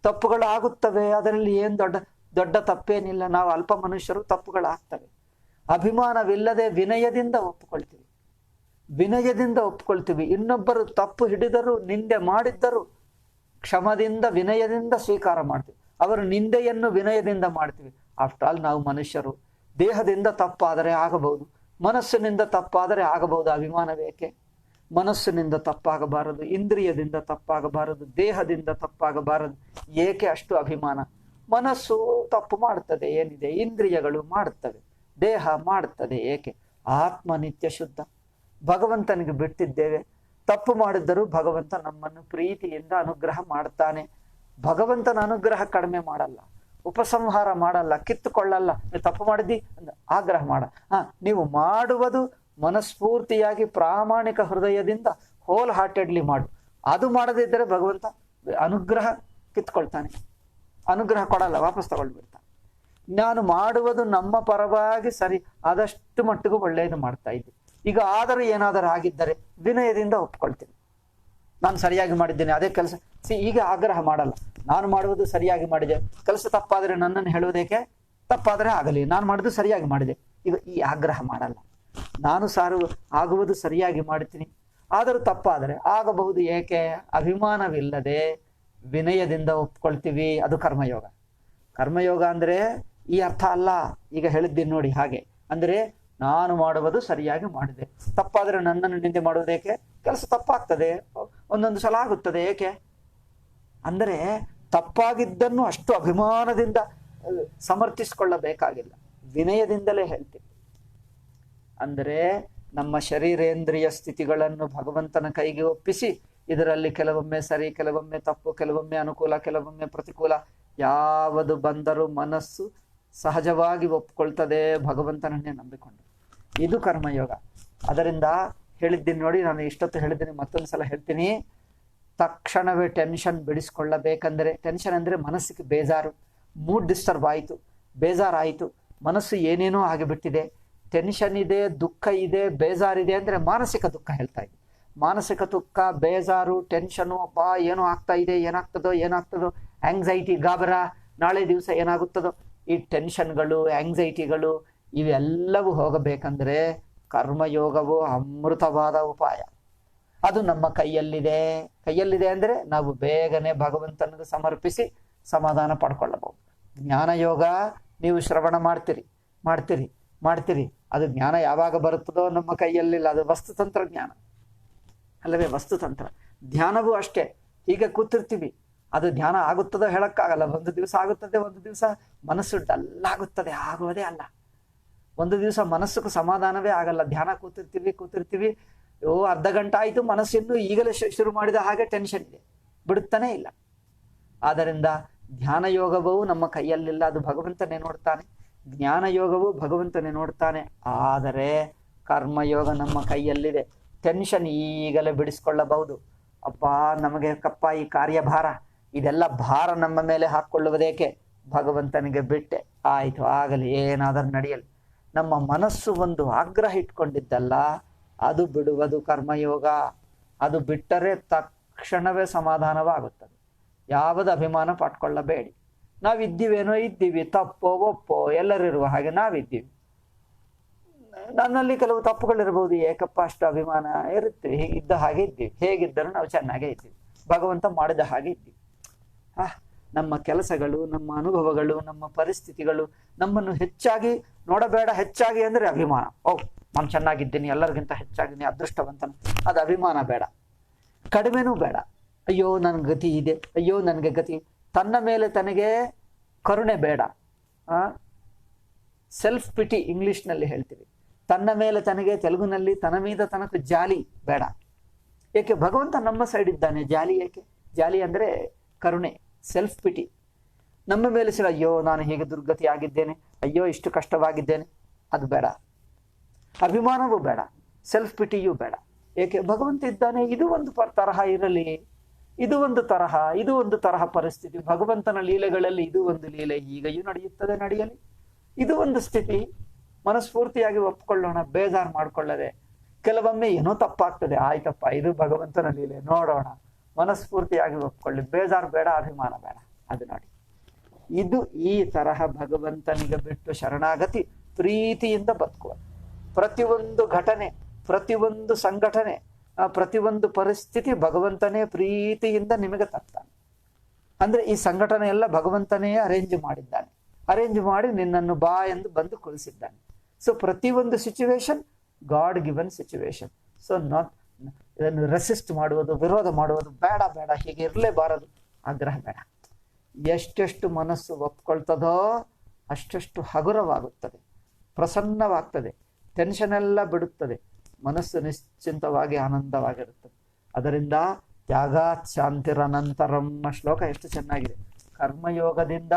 ತಪ್ಪುಗಳು ಆಗುತ್ತವೆ, ಅದರಲ್ಲಿ ಏನು ದೊಡ್ಡ ದೊಡ್ಡ ತಪ್ಪೇನಿಲ್ಲ. ನಾವು ಅಲ್ಪ ಮನುಷ್ಯರು, ತಪ್ಪುಗಳಾಗ್ತವೆ. ಅಭಿಮಾನವಿಲ್ಲದೆ ವಿನಯದಿಂದ ಒಪ್ಪಿಕೊಳ್ತೀವಿ, ವಿನಯದಿಂದ ಒಪ್ಪಿಕೊಳ್ತೀವಿ. ಇನ್ನೊಬ್ಬರು ತಪ್ಪು ಹಿಡಿದರೂ, ನಿಂದೆ ಮಾಡಿದ್ದರೂ ಕ್ಷಮದಿಂದ ವಿನಯದಿಂದ ಸ್ವೀಕಾರ ಮಾಡ್ತೀವಿ. ಅವರ ನಿಂದೆಯನ್ನು ವಿನಯದಿಂದ ಮಾಡ್ತೀವಿ. ಆಫ್ಟರ್ ಆಲ್ ನಾವು ಮನುಷ್ಯರು. ದೇಹದಿಂದ ತಪ್ಪಾದರೆ ಆಗಬಹುದು, ಮನಸ್ಸಿನಿಂದ ತಪ್ಪಾದರೆ ಆಗಬಹುದು. ಅಭಿಮಾನ ಬೇಕೆ? ಮನಸ್ಸಿನಿಂದ ತಪ್ಪಾಗಬಾರದು, ಇಂದ್ರಿಯದಿಂದ ತಪ್ಪಾಗಬಾರದು, ದೇಹದಿಂದ ತಪ್ಪಾಗಬಾರದು. ಏಕೆ ಅಷ್ಟು ಅಭಿಮಾನ? ಮನಸ್ಸು ತಪ್ಪು ಮಾಡ್ತದೆ, ಏನಿದೆ, ಇಂದ್ರಿಯಗಳು ಮಾಡುತ್ತವೆ, ದೇಹ ಮಾಡುತ್ತದೆ. ಏಕೆ? ಆತ್ಮ ನಿತ್ಯ ಶುದ್ಧ, ಭಗವಂತನಿಗೆ ಬಿಟ್ಟಿದ್ದೇವೆ. ತಪ್ಪು ಮಾಡಿದ್ದರೂ ಭಗವಂತ ನಮ್ಮನ್ನು ಪ್ರೀತಿಯಿಂದ ಅನುಗ್ರಹ ಮಾಡ್ತಾನೆ. ಭಗವಂತನ ಅನುಗ್ರಹ ಕಡಿಮೆ ಮಾಡಲ್ಲ, ಉಪಸಂಹಾರ ಮಾಡಲ್ಲ, ಕಿತ್ತುಕೊಳ್ಳಲ್ಲ. ನೀವು ತಪ್ಪು ಮಾಡಿದ್ದಿ ಆಗ್ರಹ ಮಾಡ. ನೀವು ಮಾಡುವುದು ಮನಸ್ಫೂರ್ತಿಯಾಗಿ ಪ್ರಾಮಾಣಿಕ ಹೃದಯದಿಂದ ಹೋಲ್ ಹಾರ್ಟೆಡ್ಲಿ ಮಾಡು. ಅದು ಮಾಡದಿದ್ದರೆ ಭಗವಂತ ಅನುಗ್ರಹ ಕಿತ್ಕೊಳ್ತಾನೆ, ಅನುಗ್ರಹ ಕೊಡಲ್ಲ, ವಾಪಸ್ ತಗೊಳ್ಬಿಡ್ತಾನೆ. ನಾನು ಮಾಡುವುದು ನಮ್ಮ ಪರವಾಗಿ ಸರಿ, ಆದಷ್ಟು ಮಟ್ಟಿಗೂ ಒಳ್ಳೆಯದು ಮಾಡ್ತಾ ಇದ್ದೆ. ಈಗ ಆದರೂ ಏನಾದರೂ ಆಗಿದ್ದರೆ ವಿನಯದಿಂದ ಒಪ್ಕೊಳ್ತೀನಿ, ನಾನು ಸರಿಯಾಗಿ ಮಾಡಿದ್ದೇನೆ, ಅದೇ ಕೆಲಸ. ಈಗ ಆಗ್ರಹ ಮಾಡಲ್ಲ. ನಾನು ಮಾಡುವುದು ಸರಿಯಾಗಿ ಮಾಡಿದೆ, ಕೆಲಸ ತಪ್ಪಾದರೆ ನನ್ನನ್ನು ಹೇಳುವುದೇಕೆ? ತಪ್ಪಾದರೆ ಆಗಲಿ, ನಾನು ಮಾಡುವುದು ಸರಿಯಾಗಿ ಮಾಡಿದೆ. ಈಗ ಈ ಆಗ್ರಹ ಮಾಡಲ್ಲ. ನಾನು ಆಗುವುದು ಸರಿಯಾಗಿ ಮಾಡ್ತೀನಿ, ಆದರೂ ತಪ್ಪಾದರೆ ಆಗಬಹುದು. ಏಕೆ? ಅಭಿಮಾನವಿಲ್ಲದೆ ವಿನಯದಿಂದ ಒಪ್ಕೊಳ್ತೀವಿ. ಅದು ಕರ್ಮಯೋಗ. ಕರ್ಮಯೋಗ ಅಂದರೆ ಈ ಅರ್ಥ ಅಲ್ಲ, ಈಗ ಹೇಳಿದ್ದೀನಿ ನೋಡಿ. ಹಾಗೆ ಅಂದರೆ ನಾನು ಮಾಡುವುದು ಸರಿಯಾಗಿ ಮಾಡಿದೆ, ತಪ್ಪಾದರೆ ನನ್ನನ್ನು ನಿಂದೆ ಮಾಡುವುದೇಕೆ? ಕೆಲಸ ತಪ್ಪಾಗ್ತದೆ, ಒಂದೊಂದು ಸಲ ಆಗುತ್ತದೆ. ಏಕೆ ಅಂದರೆ ತಪ್ಪಾಗಿದ್ದನ್ನು ಅಷ್ಟು ಅಭಿಮಾನದಿಂದ ಸಮರ್ಥಿಸಿಕೊಳ್ಳಬೇಕಾಗಿಲ್ಲ, ವಿನಯದಿಂದಲೇ ಹೇಳ್ತೀವಿ. ಅಂದರೆ ನಮ್ಮ ಶರೀರೇಂದ್ರಿಯ ಸ್ಥಿತಿಗಳನ್ನು ಭಗವಂತನ ಕೈಗೆ ಒಪ್ಪಿಸಿ, ಇದರಲ್ಲಿ ಕೆಲವೊಮ್ಮೆ ಸರಿ, ಕೆಲವೊಮ್ಮೆ ತಪ್ಪು, ಕೆಲವೊಮ್ಮೆ ಅನುಕೂಲ, ಕೆಲವೊಮ್ಮೆ ಪ್ರತಿಕೂಲ, ಯಾವುದು ಬಂದರೂ ಮನಸ್ಸು ಸಹಜವಾಗಿ ಒಪ್ಕೊಳ್ತದೆ, ಭಗವಂತನನ್ನೇ ನಂಬಿಕೊಂಡು. ಇದು ಕರ್ಮಯೋಗ. ಅದರಿಂದ ಹೇಳಿದ್ದೀನಿ ನೋಡಿ, ನಾನು ಇಷ್ಟೊತ್ತು ಹೇಳಿದ್ದೀನಿ, ಮತ್ತೊಂದು ಸಲ ಹೇಳ್ತೀನಿ. ತಕ್ಷಣವೇ ಟೆನ್ಷನ್ ಬಿಡಿಸ್ಕೊಳ್ಳಬೇಕಂದ್ರೆ, ಟೆನ್ಷನ್ ಅಂದರೆ ಮನಸ್ಸಿಗೆ ಬೇಜಾರು, ಮೂಡ್ ಡಿಸ್ಟರ್ಬ್ ಆಯಿತು, ಬೇಜಾರಾಯಿತು, ಮನಸ್ಸು ಏನೇನೋ ಆಗಿಬಿಟ್ಟಿದೆ, ಟೆನ್ಷನ್ ಇದೆ, ದುಃಖ ಇದೆ, ಬೇಜಾರಿದೆ ಅಂದರೆ ಮಾನಸಿಕ ದುಃಖ ಹೇಳ್ತಾ ಇದೆ. ಮಾನಸಿಕ ದುಃಖ, ಬೇಜಾರು, ಟೆನ್ಷನು, ಅಪ್ಪ ಏನೋ ಆಗ್ತಾ ಇದೆ, ಏನಾಗ್ತದೋ, ಆಂಗ್ಸೈಟಿ, ಗಾಬರ, ನಾಳೆ ದಿವಸ ಏನಾಗುತ್ತದೋ, ಈ ಟೆನ್ಷನ್ಗಳು, ಆಂಗ್ಸೈಟಿಗಳು ಇವೆಲ್ಲವೂ ಹೋಗಬೇಕಂದ್ರೆ ಕರ್ಮಯೋಗವು ಅಮೃತವಾದ ಉಪಾಯ. ಅದು ನಮ್ಮ ಕೈಯಲ್ಲಿದೆ. ಕೈಯಲ್ಲಿದೆ ಅಂದರೆ ನಾವು ಬೇಗನೆ ಭಗವಂತನಿಗೆ ಸಮರ್ಪಿಸಿ ಸಮಾಧಾನ ಪಡ್ಕೊಳ್ಳಬಹುದು. ಜ್ಞಾನಯೋಗ ನೀವು ಶ್ರವಣ ಮಾಡ್ತೀರಿ, ಅದು ಜ್ಞಾನ ಯಾವಾಗ ಬರುತ್ತದೋ ನಮ್ಮ ಕೈಯಲ್ಲಿಲ್ಲ. ಅದು ವಸ್ತುತಂತ್ರ ಜ್ಞಾನ ಅಲ್ಲವೇ? ವಸ್ತುತಂತ್ರ. ಧ್ಯಾನವೂ ಅಷ್ಟೇ. ಹೀಗೆ ಕೂತಿರ್ತೀವಿ, ಅದು ಧ್ಯಾನ ಆಗುತ್ತದೋ ಹೇಳಕ್ಕಾಗಲ್ಲ. ಒಂದು ದಿವಸ ಆಗುತ್ತದೆ, ಒಂದು ದಿವಸ ಮನಸ್ಸು ಡಲ್ಲಾಗುತ್ತದೆ, ಆಗುವುದೇ ಅಲ್ಲ. ಒಂದು ದಿವಸ ಮನಸ್ಸಿಗೆ ಸಮಾಧಾನವೇ ಆಗಲ್ಲ. ಧ್ಯಾನ ಕೂತಿರ್ತೀವಿ, ಅರ್ಧ ಗಂಟೆ ಆಯಿತು, ಮನಸ್ಸಿನ್ನು ಈಗಲೇ ಶುರು ಮಾಡಿದ ಹಾಗೆ ಟೆನ್ಷನ್ ಇದೆ, ಬಿಡುತ್ತಾನೆ ಇಲ್ಲ. ಆದ್ದರಿಂದ ಧ್ಯಾನ ಯೋಗವೂ ನಮ್ಮ ಕೈಯಲ್ಲಿಲ್ಲ, ಅದು ಭಗವಂತನೇ ನೋಡ್ತಾನೆ. ಜ್ಞಾನ ಯೋಗವೂ ಭಗವಂತನೇ ನೋಡ್ತಾನೆ. ಆದರೆ ಕರ್ಮಯೋಗ ನಮ್ಮ ಕೈಯಲ್ಲಿದೆ. ಟೆನ್ಷನ್ ಈಗಲೇ ಬಿಡಿಸ್ಕೊಳ್ಳಬಹುದು. ಅಪ್ಪ ನಮಗೆ ಕಪ್ಪ ಈ ಕಾರ್ಯಭಾರ, ಇದೆಲ್ಲ ಭಾರ ನಮ್ಮ ಮೇಲೆ ಹಾಕ್ಕೊಳ್ಳುವುದೇಕೆ? ಭಗವಂತನಿಗೆ ಬಿಟ್ಟೆ, ಆಯಿತು, ಆಗಲಿ, ಏನಾದರೂ ನಡೆಯಲಿ. ನಮ್ಮ ಮನಸ್ಸು ಒಂದು ಆಗ್ರಹ ಇಟ್ಕೊಂಡಿದ್ದಲ್ಲ, ಅದು ಬಿಡುವುದು ಕರ್ಮಯೋಗ. ಅದು ಬಿಟ್ಟರೆ ತಕ್ಷಣವೇ ಸಮಾಧಾನವಾಗುತ್ತದೆ. ಯಾವುದು ಅಭಿಮಾನ ಪಟ್ಕೊಳ್ಳಬೇಡಿ. ನಾವಿದ್ದೀವೇನೋ ಇದ್ದೀವಿ, ತಪ್ಪೋ ಒಪ್ಪೋ ಎಲ್ಲರಿರುವ ಹಾಗೆ ನಾವಿದ್ದೀವಿ. ನನ್ನಲ್ಲಿ ಕೆಲವು ತಪ್ಪುಗಳಿರ್ಬೋದು, ಏಕಪ್ಪ ಅಷ್ಟು ಅಭಿಮಾನ ಇರುತ್ತೀವಿ, ಇದ್ದ ಹಾಗೆ ಇದ್ದೀವಿ, ಹೇಗಿದ್ದರೂ ನಾವು ಚೆನ್ನಾಗೇ ಇದ್ದೀವಿ. ಭಗವಂತ ಮಾಡಿದ ಹಾಗೆ ಇದ್ದೀವಿ. ನಮ್ಮ ಕೆಲಸಗಳು, ನಮ್ಮ ಅನುಭವಗಳು, ನಮ್ಮ ಪರಿಸ್ಥಿತಿಗಳು ನಮ್ಮನ್ನು ಹೆಚ್ಚಾಗಿ ನೋಡಬೇಡ. ಹೆಚ್ಚಾಗಿ ಅಂದ್ರೆ ಅಭಿಮಾನ. ನಾನು ಚೆನ್ನಾಗಿದ್ದೀನಿ, ಎಲ್ಲರಿಗಿಂತ ಹೆಚ್ಚಾಗಿದ್ದೀನಿ, ಅದೃಷ್ಟವಂತನ, ಅದು ಅಭಿಮಾನ ಬೇಡ. ಕಡಿಮೆನೂ ಬೇಡ. ಅಯ್ಯೋ ನನ್ ಗತಿ ಇದೆ, ಅಯ್ಯೋ ನನಗೆ ಗತಿ. ತನ್ನ ಮೇಲೆ ತನಗೆ ಕರುಣೆ ಬೇಡ. ಸೆಲ್ಫ್ ಪಿಟಿ ಇಂಗ್ಲಿಷ್ನಲ್ಲಿ ಹೇಳ್ತೀವಿ. ತನ್ನ ಮೇಲೆ ತನಗೆ, ತೆಲುಗಿನಲ್ಲಿ ತನ ಮೀದ ತನಕ ಜಾಲಿ ಬೇಡ. ಏಕೆ? ಭಗವಂತ ನಮ್ಮ ಸೈಡ್ ಇದ್ದಾನೆ. ಜಾಲಿ ಏಕೆ? ಜಾಲಿ ಅಂದ್ರೆ ಕರುಣೆ, ಸೆಲ್ಫ್ ಪಿಟಿ. ನಮ್ಮ ಮೇಲೆ ಸಹ ಅಯ್ಯೋ ನಾನು ಹೀಗೆ ದುರ್ಗತಿ ಆಗಿದ್ದೇನೆ, ಅಯ್ಯೋ ಇಷ್ಟು ಕಷ್ಟವಾಗಿದ್ದೇನೆ, ಅದು ಬೇಡ. ಅಭಿಮಾನವೂ ಬೇಡ, ಸೆಲ್ಫ್ ಪಿಟಿಯೂ ಬೇಡ. ಏಕೆ? ಭಗವಂತ ಇದ್ದಾನೆ. ಇದು ಒಂದು ತರಹ ಇರಲಿ, ಇದು ಒಂದು ತರಹ ಪರಿಸ್ಥಿತಿ. ಭಗವಂತನ ಲೀಲೆಗಳಲ್ಲಿ ಇದು ಒಂದು ಲೀಲೆ, ಹೀಗೆಯೂ ನಡೆಯುತ್ತದೆ, ನಡೆಯಲಿ. ಇದು ಒಂದು ಸ್ಥಿತಿ. ಮನಸ್ಫೂರ್ತಿಯಾಗಿ ಒಪ್ಕೊಳ್ಳೋಣ, ಬೇಜಾರು ಮಾಡ್ಕೊಳ್ಳದೆ. ಕೆಲವೊಮ್ಮೆ ಏನೋ ತಪ್ಪಾಗ್ತದೆ, ಆಯ್ತಪ್ಪ ಇದು ಭಗವಂತನ ಲೀಲೆ, ನೋಡೋಣ, ಮನಸ್ಫೂರ್ತಿಯಾಗಿ ಒಪ್ಕೊಳ್ಳಿ. ಬೇಜಾರು ಬೇಡ, ಅಭಿಮಾನ ಬೇಡ. ಅದು ನೋಡಿ, ಇದು ಈ ತರಹ ಭಗವಂತನಿಗೆ ಬಿಟ್ಟು ಶರಣಾಗತಿ ಪ್ರೀತಿಯಿಂದ ಬದುಕುವ. ಪ್ರತಿಯೊಂದು ಘಟನೆ, ಪ್ರತಿಯೊಂದು ಸಂಘಟನೆ, ಪ್ರತಿಯೊಂದು ಪರಿಸ್ಥಿತಿ ಭಗವಂತನೇ ಪ್ರೀತಿಯಿಂದ ನಿಮಗೆ ತರ್ತಾನೆ. ಅಂದ್ರೆ ಈ ಸಂಘಟನೆ ಎಲ್ಲ ಭಗವಂತನೇ ಅರೇಂಜ್ ಮಾಡಿದ್ದಾನೆ. ಅರೇಂಜ್ ಮಾಡಿ ನಿನ್ನನ್ನು ಬಾ ಎಂದು ಬಂದು ಕುಳಿಸಿದ್ದಾನೆ. ಸೊ ಪ್ರತಿಯೊಂದು situation god given situation. So ಇದನ್ನು ರೆಸಿಸ್ಟ್ ಮಾಡುವುದು, ವಿರೋಧ ಮಾಡುವುದು ಬೇಡ, ಬೇಡ, ಹೀಗೆ ಇರಲೇಬಾರದು, ಆಗ್ರಹ ಬೇಡ. ಎಷ್ಟೆಷ್ಟು ಮನಸ್ಸು ಒಪ್ಕೊಳ್ತದೋ ಅಷ್ಟೆಷ್ಟು ಹಗುರವಾಗುತ್ತದೆ, ಪ್ರಸನ್ನವಾಗ್ತದೆ, ಟೆನ್ಷನ್ ಎಲ್ಲ ಬಿಡುತ್ತದೆ, ಮನಸ್ಸು ನಿಶ್ಚಿಂತವಾಗಿ ಆನಂದವಾಗಿರುತ್ತದೆ. ಅದರಿಂದ ತ್ಯಾಗಾತ್ ಶಾಂತಿರನಂತರಂ ಶ್ಲೋಕ ಎಷ್ಟು ಚೆನ್ನಾಗಿದೆ. ಕರ್ಮಯೋಗದಿಂದ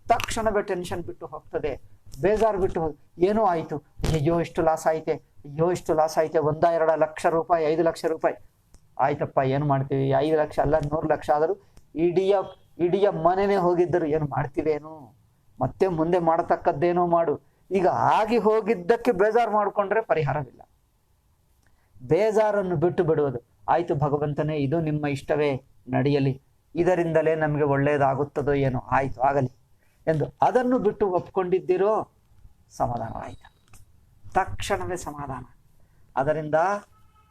ತಕ್ಷಣವೇ ಟೆನ್ಷನ್ ಬಿಟ್ಟು ಹೋಗ್ತದೆ, ಬೇಜಾರು ಬಿಟ್ಟು ಏನೋ ಆಯಿತು, ಅಯ್ಯೋ ಇಷ್ಟು ಲಾಸ್ ಆಯ್ತೆ, ಅಯ್ಯೋ ಇಷ್ಟು ಲಾಸ್ ಆಯ್ತೆ, 1-2 ಲಕ್ಷ ರೂಪಾಯಿ, 5 ಲಕ್ಷ ರೂಪಾಯಿ ಆಯ್ತಪ್ಪ, ಏನು ಮಾಡ್ತೀವಿ? 5 ಲಕ್ಷ ಅಲ್ಲ, 100 ಲಕ್ಷ ಆದರೂ ಇಡೀ ಮನೆನೇ ಹೋಗಿದ್ದರು ಏನು ಮಾಡ್ತೀವೇನು? ಮತ್ತೆ ಮುಂದೆ ಮಾಡತಕ್ಕದ್ದೇನೋ ಮಾಡು. ಈಗ ಆಗಿ ಹೋಗಿದ್ದಕ್ಕೆ ಬೇಜಾರು ಮಾಡಿಕೊಂಡ್ರೆ ಪರಿಹಾರವಿಲ್ಲ. ಬೇಜಾರನ್ನು ಬಿಟ್ಟು ಬಿಡುವುದು. ಆಯ್ತು ಆಯ್ತು ಇದು ನಿಮ್ಮ ಇಷ್ಟವೇ, ನಡೆಯಲಿ, ಇದರಿಂದಲೇ ನಮಗೆ ಒಳ್ಳೆಯದಾಗುತ್ತದೋ ಏನೋ, ಆಯ್ತು ಆಗಲಿ ಎಂದು ಅದನ್ನು ಬಿಟ್ಟು ಒಪ್ಕೊಂಡಿದ್ದೀರೋ ಸಮಾಧಾನವಾಯಿತು, ತಕ್ಷಣವೇ ಸಮಾಧಾನ. ಅದರಿಂದ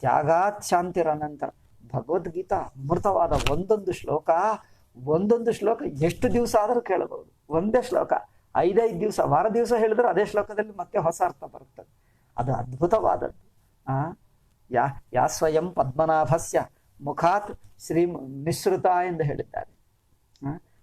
ತ್ಯಾಗಾತ್ ಶಾಂತಿರ ನಂತರ ಭಗವದ್ಗೀತಾ ಅಮೃತವಾದ ಒಂದೊಂದು ಶ್ಲೋಕ ಎಷ್ಟು ದಿವಸ ಆದರೂ ಕೇಳಬಹುದು. ಒಂದೇ ಶ್ಲೋಕ 5 ದಿವಸ, ವಾರ ದಿವಸ ಹೇಳಿದ್ರೆ ಅದೇ ಶ್ಲೋಕದಲ್ಲಿ ಮತ್ತೆ ಹೊಸ ಅರ್ಥ ಬರುತ್ತದೆ. ಅದು ಅದ್ಭುತವಾದದ್ದು. ಯಾ ಸ್ವಯಂ ಪದ್ಮನಾಭಸ್ಯ ಮುಖಾತ್ ಶ್ರೀ ನಿಸೃತ ಎಂದು ಹೇಳಿದ್ದಾರೆ.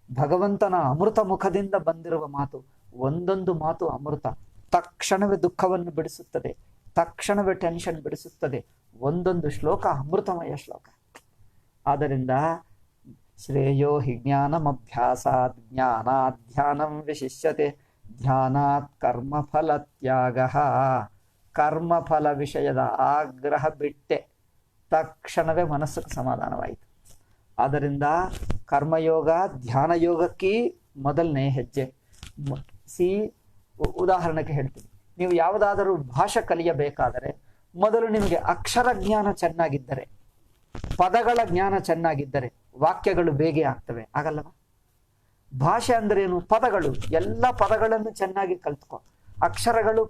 ಭಗವಂತನ ಅಮೃತ ಮುಖದಿಂದ ಬಂದಿರುವ ಮಾತು, ಒಂದೊಂದು ಮಾತು ಅಮೃತ. ತಕ್ಷಣವೇ ದುಃಖವನ್ನು ಬಿಡಿಸುತ್ತದೆ, ತಕ್ಷಣವೇ ಟೆನ್ಷನ್ ಬಿಡಿಸುತ್ತದೆ. ಒಂದೊಂದು ಶ್ಲೋಕ ಅಮೃತಮಯ ಶ್ಲೋಕ. ಆದ್ದರಿಂದ ಶ್ರೇಯೋ ಹಿ ಜ್ಞಾನಮಭ್ಯಾಸಾತ್ ಜ್ಞಾನಾತ್ ಧ್ಯಾನಂ ವಿಶಿಷ್ಯತೆ ಧ್ಯಾನಾತ್ ಕರ್ಮಫಲ ತ್ಯಾಗ. ಕರ್ಮಫಲ ವಿಷಯದ ಆಗ್ರಹ ಬಿಟ್ಟೆ ತಕ್ಷಣವೇ ಮನಸ್ಸಿಗೆ ಸಮಾಧಾನವಾಯಿತು. ಆದ್ದರಿಂದ ಕರ್ಮಯೋಗ ಧ್ಯಾನ ಯೋಗಕ್ಕೆ ಮೊದಲನೇ ಹೆಜ್ಜೆ. ಉದಾಹರಣೆಗೆ ಹೇಳ್ತೀನಿ, ನೀವು ಯಾವುದಾದರೂ ಭಾಷೆ ಕಲಿಯಬೇಕಾದರೆ ಮೊದಲು ನಿಮಗೆ ಅಕ್ಷರ ಜ್ಞಾನ ಚೆನ್ನಾಗಿದ್ದರೆ, ಪದಗಳ ಜ್ಞಾನ ಚೆನ್ನಾಗಿದ್ದರೆ ವಾಕ್ಯಗಳು ಬೇಗ ಆಗ್ತವೆ, ಆಗಲ್ಲವ? ಭಾಷೆ ಅಂದ್ರೆ ಏನು? ಪದಗಳು, ಎಲ್ಲ ಪದಗಳನ್ನು ಚೆನ್ನಾಗಿ ಕಲ್ತ್ಕೊ. ಅಕ್ಷರಗಳು,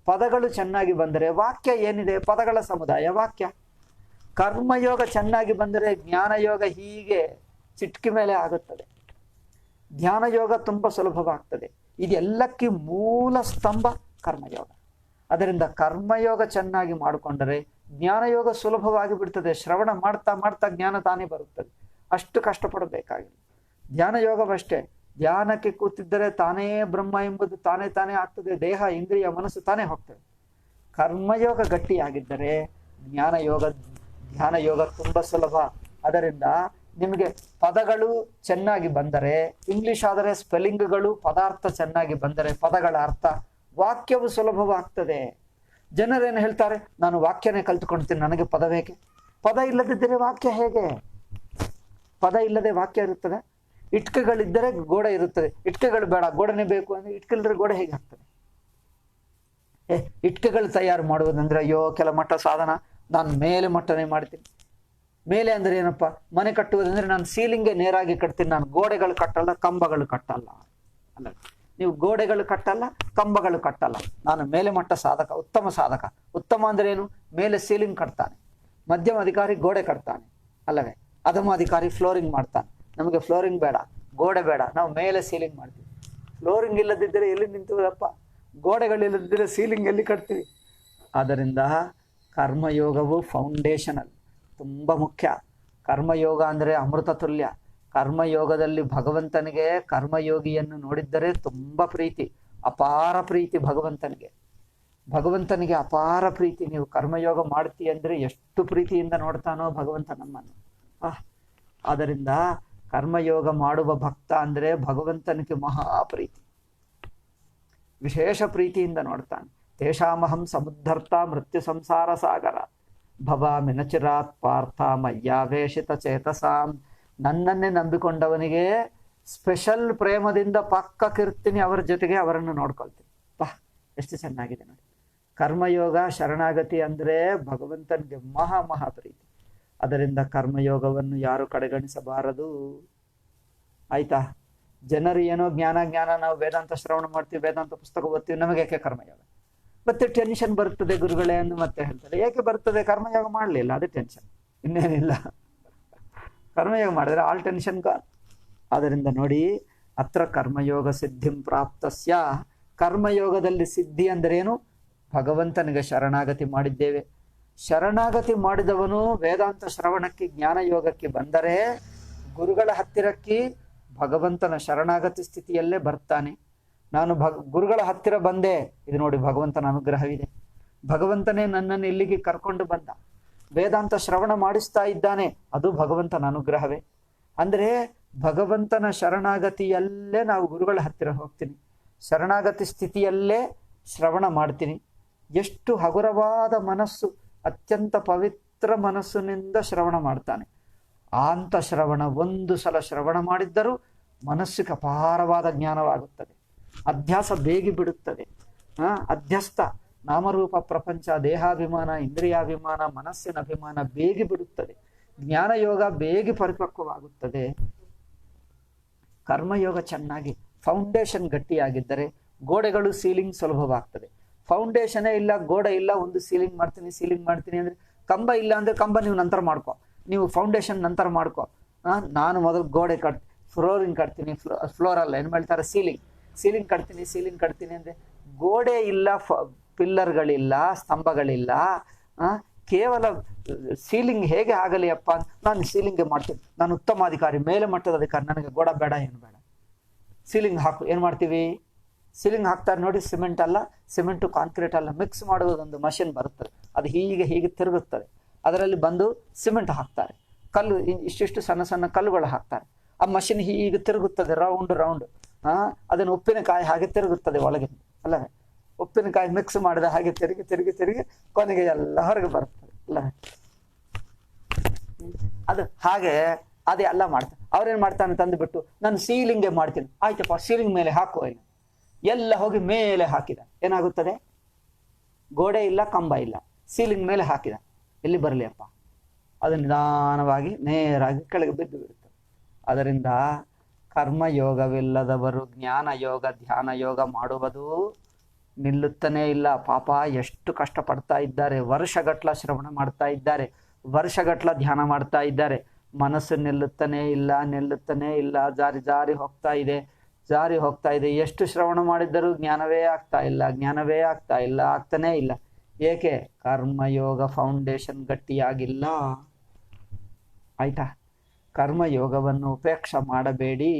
ಪದಗಳು ಚೆನ್ನಾಗಿ ಬಂದರೆ ವಾಕ್ಯ ಏನಿದೆ, ಪದಗಳ ಸಮುದಾಯ ವಾಕ್ಯ. ಕರ್ಮಯೋಗ ಚೆನ್ನಾಗಿ ಬಂದರೆ ಜ್ಞಾನಯೋಗ ಹೀಗೆ ಚಿಟ್ಕಿ ಮೇಲೆ ಆಗುತ್ತದೆ, ಧ್ಯಾನ ಯೋಗ ತುಂಬ ಸುಲಭವಾಗ್ತದೆ. ಇದೆಲ್ಲಕ್ಕೆ ಮೂಲ ಸ್ತಂಭ ಕರ್ಮಯೋಗ. ಅದರಿಂದ ಕರ್ಮಯೋಗ ಚೆನ್ನಾಗಿ ಮಾಡಿಕೊಂಡರೆ ಜ್ಞಾನಯೋಗ ಸುಲಭವಾಗಿ ಬಿಡ್ತದೆ. ಶ್ರವಣ ಮಾಡ್ತಾ ಮಾಡ್ತಾ ಜ್ಞಾನ ತಾನೇ ಬರುತ್ತದೆ, ಅಷ್ಟು ಕಷ್ಟಪಡಬೇಕಾಗಿಲ್ಲ. ಧ್ಯಾನ ಯೋಗವಷ್ಟೇ, ಧ್ಯಾನಕ್ಕೆ ಕೂತಿದ್ದರೆ ತಾನೇ ಬ್ರಹ್ಮ ಎಂಬುದು ತಾನೇ ಆಗ್ತದೆ, ದೇಹ ಇಂದ್ರಿಯ ಮನಸ್ಸು ತಾನೇ ಹೋಗ್ತದೆ. ಕರ್ಮಯೋಗ ಗಟ್ಟಿಯಾಗಿದ್ದರೆ ಧ್ಯಾನ ಯೋಗ ತುಂಬ ಸುಲಭ. ಅದರಿಂದ ನಿಮಗೆ ಪದಗಳು ಚೆನ್ನಾಗಿ ಬಂದರೆ, ಇಂಗ್ಲಿಷ್ ಆದರೆ ಸ್ಪೆಲ್ಲಿಂಗ್ಗಳು, ಪದಾರ್ಥ ಚೆನ್ನಾಗಿ ಬಂದರೆ ಪದಗಳ ಅರ್ಥ, ವಾಕ್ಯವು ಸುಲಭವಾಗ್ತದೆ. ಜನರೇನು ಹೇಳ್ತಾರೆ, ನಾನು ವಾಕ್ಯನೇ ಕಲ್ತ್ಕೊಳ್ತೀನಿ, ನನಗೆ ಪದ ಬೇಕೆ. ಪದ ಇಲ್ಲದಿದ್ದರೆ ವಾಕ್ಯ ಹೇಗೆ? ಪದ ಇಲ್ಲದೆ ವಾಕ್ಯ ಇರುತ್ತದೆ? ಇಟ್ಕೆಗಳಿದ್ದರೆ ಗೋಡೆ ಇರುತ್ತದೆ, ಇಟ್ಕೆಗಳು ಬೇಡ ಗೋಡೆನೇ ಬೇಕು ಅಂದ್ರೆ ಇಟ್ಕೆಲ್ದ್ರೆ ಗೋಡೆ ಹೇಗೆ ಆಗ್ತದೆ? ಇಟ್ಕೆಗಳು ತಯಾರು ಮಾಡುವುದಂದ್ರೆ ಅಯ್ಯೋ ಕೆಲ ಮಟ್ಟ ಸಾಧನ, ನಾನು ಮೇಲೆ ಮಟ್ಟನೇ ಮಾಡ್ತೀನಿ. ಮೇಲೆ ಅಂದ್ರೆ ಏನಪ್ಪ? ಮನೆ ಕಟ್ಟುವುದಂದ್ರೆ ನಾನು ಸೀಲಿಂಗ್ಗೆ ನೇರಾಗಿ ಕಟ್ತೀನಿ, ನಾನು ಗೋಡೆಗಳು ಕಟ್ಟಲ್ಲ, ಕಂಬಗಳು ಕಟ್ಟಲ್ಲ. ಅಲ್ಲ, ನೀವು ಗೋಡೆಗಳು ಕಟ್ಟಲ್ಲ, ಕಂಬಗಳು ಕಟ್ಟಲ್ಲ, ನಾನು ಮೇಲೆ ಮಟ್ಟ ಸಾಧಕ, ಉತ್ತಮ ಸಾಧಕ. ಉತ್ತಮ ಅಂದ್ರೆ ಏನು? ಮೇಲೆ ಸೀಲಿಂಗ್ ಕಟ್ತಾನೆ, ಮಧ್ಯಮ ಅಧಿಕಾರಿ ಗೋಡೆ ಕಟ್ತಾನೆ, ಅಲ್ಲವೇ? ಅಧಮಾಧಿಕಾರಿ ಫ್ಲೋರಿಂಗ್ ಮಾಡ್ತಾನೆ, ನಮಗೆ ಫ್ಲೋರಿಂಗ್ ಬೇಡ, ಗೋಡೆ ಬೇಡ, ನಾವು ಮೇಲೆ ಸೀಲಿಂಗ್ ಮಾಡ್ತೀವಿ. ಫ್ಲೋರಿಂಗ್ ಇಲ್ಲದಿದ್ದರೆ ಎಲ್ಲಿ ನಿಂತುವುದಪ್ಪ? ಗೋಡೆಗಳಿಲ್ಲದಿದ್ದರೆ ಸೀಲಿಂಗ್ ಎಲ್ಲಿ ಕಟ್ತೀವಿ? ಆದ್ದರಿಂದ ಕರ್ಮಯೋಗವು ಫೌಂಡೇಶನಲ್, ತುಂಬ ಮುಖ್ಯ. ಕರ್ಮಯೋಗ ಅಂದರೆ ಅಮೃತ ತುಲ್ಯ. ಕರ್ಮಯೋಗದಲ್ಲಿ ಭಗವಂತನಿಗೆ ಕರ್ಮಯೋಗಿಯನ್ನು ನೋಡಿದ್ದರೆ ತುಂಬ ಪ್ರೀತಿ, ಅಪಾರ ಪ್ರೀತಿ ಭಗವಂತನಿಗೆ. ಭಗವಂತನಿಗೆ ಅಪಾರ ಪ್ರೀತಿ. ನೀವು ಕರ್ಮಯೋಗ ಮಾಡ್ತೀ ಅಂದರೆ ಎಷ್ಟು ಪ್ರೀತಿಯಿಂದ ನೋಡ್ತಾನೋ ಭಗವಂತ ನಮ್ಮನ್ನು. ಆದ್ದರಿಂದ ಕರ್ಮಯೋಗ ಮಾಡುವ ಭಕ್ತ ಅಂದರೆ ಭಗವಂತನಿಗೆ ಮಹಾಪ್ರೀತಿ, ವಿಶೇಷ ಪ್ರೀತಿಯಿಂದ ನೋಡ್ತಾನೆ. ತೇಷಾಮಹಂ ಸಮುದ್ಧರ್ತ ಮೃತ್ಯು ಸಂಸಾರ ಸಾಗರ ಭವಾಮಿ ನಚಿರಾತ್ ಪಾರ್ಥ ಮಯ್ಯಾವೇಶಿತ ಚೇತಸಾಂ. ನನ್ನನ್ನೇ ನಂಬಿಕೊಂಡವನಿಗೆ ಸ್ಪೆಷಲ್ ಪ್ರೇಮದಿಂದ ಪಕ್ಕಕ್ಕಿರ್ತೀನಿ, ಅವರ ಜೊತೆಗೆ ಅವರನ್ನು ನೋಡ್ಕೊಳ್ತೀನಿ. ಎಷ್ಟು ಚೆನ್ನಾಗಿದೆ ನೋಡಿ. ಕರ್ಮಯೋಗ ಶರಣಾಗತಿ ಅಂದರೆ ಭಗವಂತನಿಗೆ ಮಹಾ ಪ್ರೀತಿ. ಅದರಿಂದ ಕರ್ಮಯೋಗವನ್ನು ಯಾರು ಕಡೆಗಣಿಸಬಾರದು. ಆಯ್ತಾ? ಜನರು ಏನೋ ಜ್ಞಾನ ನಾವು ವೇದಾಂತ ಶ್ರವಣ ಮಾಡ್ತೀವಿ, ವೇದಾಂತ ಪುಸ್ತಕ ಓದ್ತೀವಿ, ನಮಗೆ ಯಾಕೆ ಕರ್ಮಯೋಗ? ಮತ್ತೆ ಟೆನ್ಷನ್ ಬರ್ತದೆ ಗುರುಗಳೇ ಎಂದು ಮತ್ತೆ ಹೇಳ್ತಾರೆ. ಏಕೆ ಬರ್ತದೆ? ಕರ್ಮಯೋಗ ಮಾಡಲಿಲ್ಲ, ಅದು ಟೆನ್ಷನ್, ಇನ್ನೇನಿಲ್ಲ. ಕರ್ಮಯೋಗ ಮಾಡಿದ್ರೆ ಆಲ್ ಟೆನ್ಷನ್ ಗಾನ್. ಆದ್ದರಿಂದ ನೋಡಿ, ಅತ್ರ ಕರ್ಮಯೋಗ ಸಿದ್ಧಿಂ ಪ್ರಾಪ್ತಸ್ಯ. ಕರ್ಮಯೋಗದಲ್ಲಿ ಸಿದ್ಧಿ ಅಂದರೇನು? ಭಗವಂತನಿಗೆ ಶರಣಾಗತಿ ಮಾಡಿದ್ದೇವೆ. ಶರಣಾಗತಿ ಮಾಡಿದವನು ವೇದಾಂತ ಶ್ರವಣಕ್ಕೆ ಜ್ಞಾನಯೋಗಕ್ಕೆ ಬಂದರೆ ಗುರುಗಳ ಹತ್ತಿರಕ್ಕೆ ಭಗವಂತನ ಶರಣಾಗತಿ ಸ್ಥಿತಿಯಲ್ಲೇ ಬರ್ತಾನೆ. ನಾನು ಗುರುಗಳ ಹತ್ತಿರ ಬಂದೆ, ಇದು ನೋಡಿ ಭಗವಂತನ ಅನುಗ್ರಹವಿದೆ. ಭಗವಂತನೇ ನನ್ನನ್ನು ಇಲ್ಲಿಗೆ ಕರ್ಕೊಂಡು ಬಂದ, ವೇದಾಂತ ಶ್ರವಣ ಮಾಡಿಸ್ತಾ ಇದ್ದಾನೆ, ಅದು ಭಗವಂತನ ಅನುಗ್ರಹವೇ. ಅಂದರೆ ಭಗವಂತನ ಶರಣಾಗತಿಯಲ್ಲೇ ನಾವು ಗುರುಗಳ ಹತ್ತಿರ ಹೋಗ್ತೀನಿ, ಶರಣಾಗತಿ ಸ್ಥಿತಿಯಲ್ಲೇ ಶ್ರವಣ ಮಾಡ್ತೀನಿ. ಎಷ್ಟು ಹಗುರವಾದ ಮನಸ್ಸು, ಅತ್ಯಂತ ಪವಿತ್ರ ಮನಸ್ಸಿನಿಂದ ಶ್ರವಣ ಮಾಡ್ತಾನೆ. ಆಂತ ಶ್ರವಣ ಒಂದು ಸಲ ಶ್ರವಣ ಮಾಡಿದ್ದರೂ ಮನಸ್ಸಿಗೆ ಅಪಾರವಾದ ಜ್ಞಾನವಾಗುತ್ತದೆ. ಅಧ್ಯಾಸ ಬೇಗಿ ಬಿಡುತ್ತದೆ. ಅಧ್ಯಸ್ಥ ನಾಮರೂಪ ಪ್ರಪಂಚ, ದೇಹಾಭಿಮಾನ, ಇಂದ್ರಿಯಾಭಿಮಾನ, ಮನಸ್ಸಿನ ಅಭಿಮಾನ ಬೇಗಿ ಬಿಡುತ್ತದೆ. ಜ್ಞಾನಯೋಗ ಬೇಗಿ ಪರಿಪಕ್ವವಾಗುತ್ತದೆ. ಕರ್ಮಯೋಗ ಚೆನ್ನಾಗಿ ಫೌಂಡೇಶನ್ ಗಟ್ಟಿಯಾಗಿದ್ದರೆ ಗೋಡೆಗಳು ಸೀಲಿಂಗ್ ಸುಲಭವಾಗ್ತದೆ. ಫೌಂಡೇಶನೇ ಇಲ್ಲ, ಗೋಡೆ ಇಲ್ಲ, ಒಂದು ಸೀಲಿಂಗ್ ಮಾಡ್ತೀನಿ ಅಂದ್ರೆ, ಕಂಬ ಇಲ್ಲ ಅಂದ್ರೆ ಕಂಬ ನೀವು ನಂತರ ಮಾಡ್ಕೊ, ನೀವು ಫೌಂಡೇಶನ್ ನಂತರ ಮಾಡ್ಕೊ. ನಾನು ಮೊದಲು ಗೋಡೆ ಫ್ಲೋರಿಂಗ್ ಕಟ್ತೀನಿ, ಫ್ಲೋರ್ ಅಲ್ಲ ಏನು ಮಾಡ್ತಾರೆ, ಸೀಲಿಂಗ್ ಕಟ್ತೀನಿ ಅಂದ್ರೆ ಗೋಡೆ ಇಲ್ಲ, ಪಿಲ್ಲರ್ಗಳಿಲ್ಲ, ಸ್ತಂಭಗಳಿಲ್ಲ, ಕೇವಲ ಸೀಲಿಂಗ್ ಹೇಗೆ ಆಗಲಿ ಅಪ್ಪ? ನಾನು ಸೀಲಿಂಗ್ಗೆ ಮಾಡ್ತೀನಿ, ನಾನು ಉತ್ತಮಾಧಿಕಾರಿ, ಮೇಲೆ ಮಟ್ಟದ ಅಧಿಕಾರಿ, ನನಗೆ ಗೋಡೆ ಬೇಡ, ಏನು ಬೇಡ, ಸೀಲಿಂಗ್ ಹಾಕು. ಏನು ಮಾಡ್ತೀವಿ? ಸೀಲಿಂಗ್ ಹಾಕ್ತಾರೆ ನೋಡಿ, ಸಿಮೆಂಟ್ ಅಲ್ಲ, ಸಿಮೆಂಟು ಕಾಂಕ್ರೀಟ್ ಅಲ್ಲ, ಮಿಕ್ಸ್ ಮಾಡುವುದೊಂದು ಮಷಿನ್ ಬರುತ್ತದೆ, ಅದು ಹೀಗೆ ತಿರುಗುತ್ತದೆ, ಅದರಲ್ಲಿ ಬಂದು ಸಿಮೆಂಟ್ ಹಾಕ್ತಾರೆ, ಕಲ್ಲು ಇಷ್ಟಿಷ್ಟು ಸಣ್ಣ ಕಲ್ಲುಗಳು ಹಾಕ್ತಾರೆ, ಆ ಮಷಿನ್ ಹೀಗೆ ತಿರುಗುತ್ತದೆ, ರೌಂಡ್ ಅದನ್ನು ಉಪ್ಪಿನಕಾಯಿ ಹಾಗೆ ತಿರುಗುತ್ತದೆ ಒಳಗೆ, ಅಲ್ಲವೇ? ಉಪ್ಪಿನಕಾಯಿ ಮಿಕ್ಸ್ ಮಾಡಿದ ಹಾಗೆ ತಿರುಗಿ ಕೊನೆಗೆ ಎಲ್ಲ ಹೊರಗೆ ಬರ್ತದೆ, ಅಲ್ಲವೇ? ಅದು ಹಾಗೆ ಅದೇ ಎಲ್ಲ ಮಾಡ್ತಾನೆ. ಅವ್ರೇನ್ ಮಾಡ್ತಾನೆ, ತಂದುಬಿಟ್ಟು ನಾನು ಸೀಲಿಂಗ್ಗೆ ಮಾಡ್ತೀನಿ, ಆಯ್ತಪ್ಪ ಸೀಲಿಂಗ್ ಮೇಲೆ ಹಾಕುವ, ಎಲ್ಲ ಹೋಗಿ ಮೇಲೆ ಹಾಕಿದ, ಏನಾಗುತ್ತದೆ? ಗೋಡೆ ಇಲ್ಲ, ಕಂಬ ಇಲ್ಲ, ಸೀಲಿಂಗ್ ಮೇಲೆ ಹಾಕಿದ, ಎಲ್ಲಿ ಬರಲಿ ಅಪ್ಪ? ಅದು ನಿಧಾನವಾಗಿ ನೇರಾಗಿ ಕೆಳಗೆ ಬಿದ್ದು ಬಿಡುತ್ತದೆ. ಅದರಿಂದ ಕರ್ಮಯೋಗವಿಲ್ಲದವರು ಜ್ಞಾನ ಯೋಗ ಧ್ಯಾನ ಯೋಗ ಮಾಡುವುದು ನಿಲ್ಲುತ್ತಾನೇ ಇಲ್ಲ. ಪಾಪ ಎಷ್ಟು ಕಷ್ಟಪಡ್ತಾ ಇದ್ದಾರೆ, ವರ್ಷಗಟ್ಲ ಶ್ರವಣ ಮಾಡ್ತಾ ಇದ್ದಾರೆ, ವರ್ಷಗಟ್ಲ ಧ್ಯಾನ ಮಾಡ್ತಾ ಇದ್ದಾರೆ, ಮನಸ್ಸು ನಿಲ್ಲುತ್ತಾನೇ ಇಲ್ಲ, ಜಾರಿ ಹೋಗ್ತಾ ಇದೆ. ಎಷ್ಟು ಶ್ರವಣ ಮಾಡಿದ್ದರೂ ಜ್ಞಾನವೇ ಆಗ್ತಾ ಇಲ್ಲ, ಆಗ್ತಾನೇ ಇಲ್ಲ. ಏಕೆ? ಕರ್ಮಯೋಗ ಫೌಂಡೇಶನ್ ಗಟ್ಟಿಯಾಗಿಲ್ಲ. ಆಯ್ತಾ? ಕರ್ಮಯೋಗವನ್ನು ಉಪೇಕ್ಷೆ ಮಾಡಬೇಡಿ.